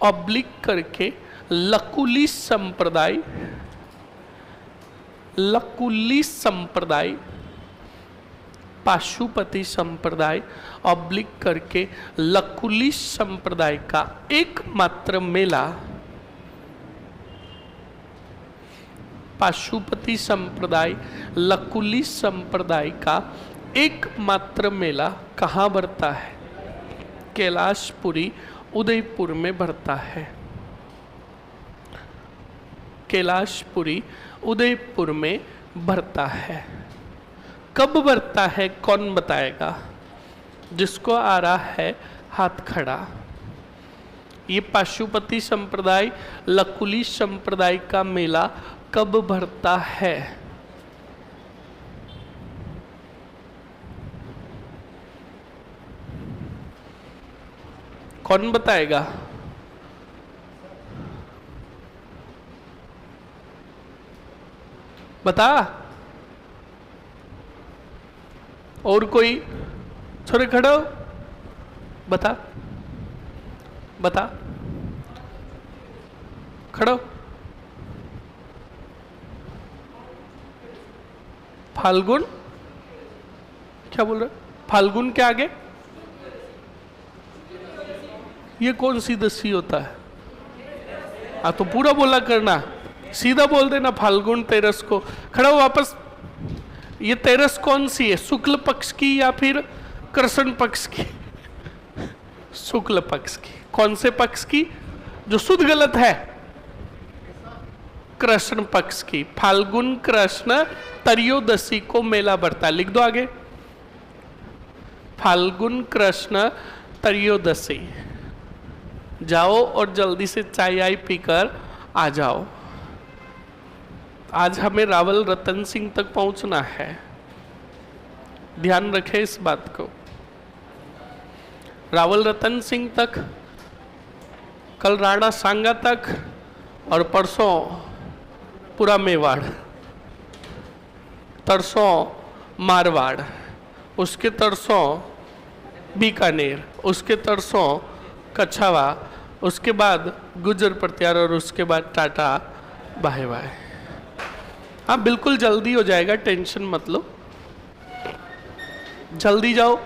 ऑब्लिक करके लकुली संप्रदाय, लकुली संप्रदाय, पाशुपति संप्रदाय ऑब्लिक करके लकुली संप्रदाय का एकमात्र मेला, पाशुपति संप्रदाय लकुली संप्रदाय का एकमात्र मेला कहाँ भरता है? कैलाशपुरी उदयपुर में भरता है। कैलाशपुरी उदयपुर में भरता है। कब भरता है कौन बताएगा? जिसको आ रहा है हाथ खड़ा। ये पाशुपति संप्रदाय, लकुली संप्रदाय का मेला कब भरता है? कौन बताएगा? बता। और कोई? छोरे खड़ो, बता बता, खड़ो। फाल्गुन? क्या बोल रहे? फाल्गुन के आगे ये कौन सी दसी होता है? तो पूरा बोला करना, सीधा बोल देना फाल्गुन तेरस को। खड़ा हो वापस। ये तेरस कौन सी है? शुक्ल पक्ष की या फिर कृष्ण पक्ष की? शुक्ल पक्ष की। कौन से पक्ष की? जो शुद्ध गलत है, कृष्ण पक्ष की। फाल्गुन कृष्ण त्रयोदशी को मेला भरता है। लिख दो आगे, फाल्गुन कृष्ण त्रयोदशी। जाओ और जल्दी से चाय आई पीकर आ जाओ। आज हमें रावल रतन सिंह तक पहुंचना है, ध्यान रखें इस बात को। रावल रतन सिंह तक, कल राणा सांगा तक, और परसों पूरा मेवाड़, तरसों मारवाड़, उसके तरसों बीकानेर, उसके तरसों कछावा, उसके बाद गुजर प्रत्यार, और उसके बाद टाटा बाय बाय। हाँ बिल्कुल जल्दी हो जाएगा, टेंशन मत लो, जल्दी जाओ।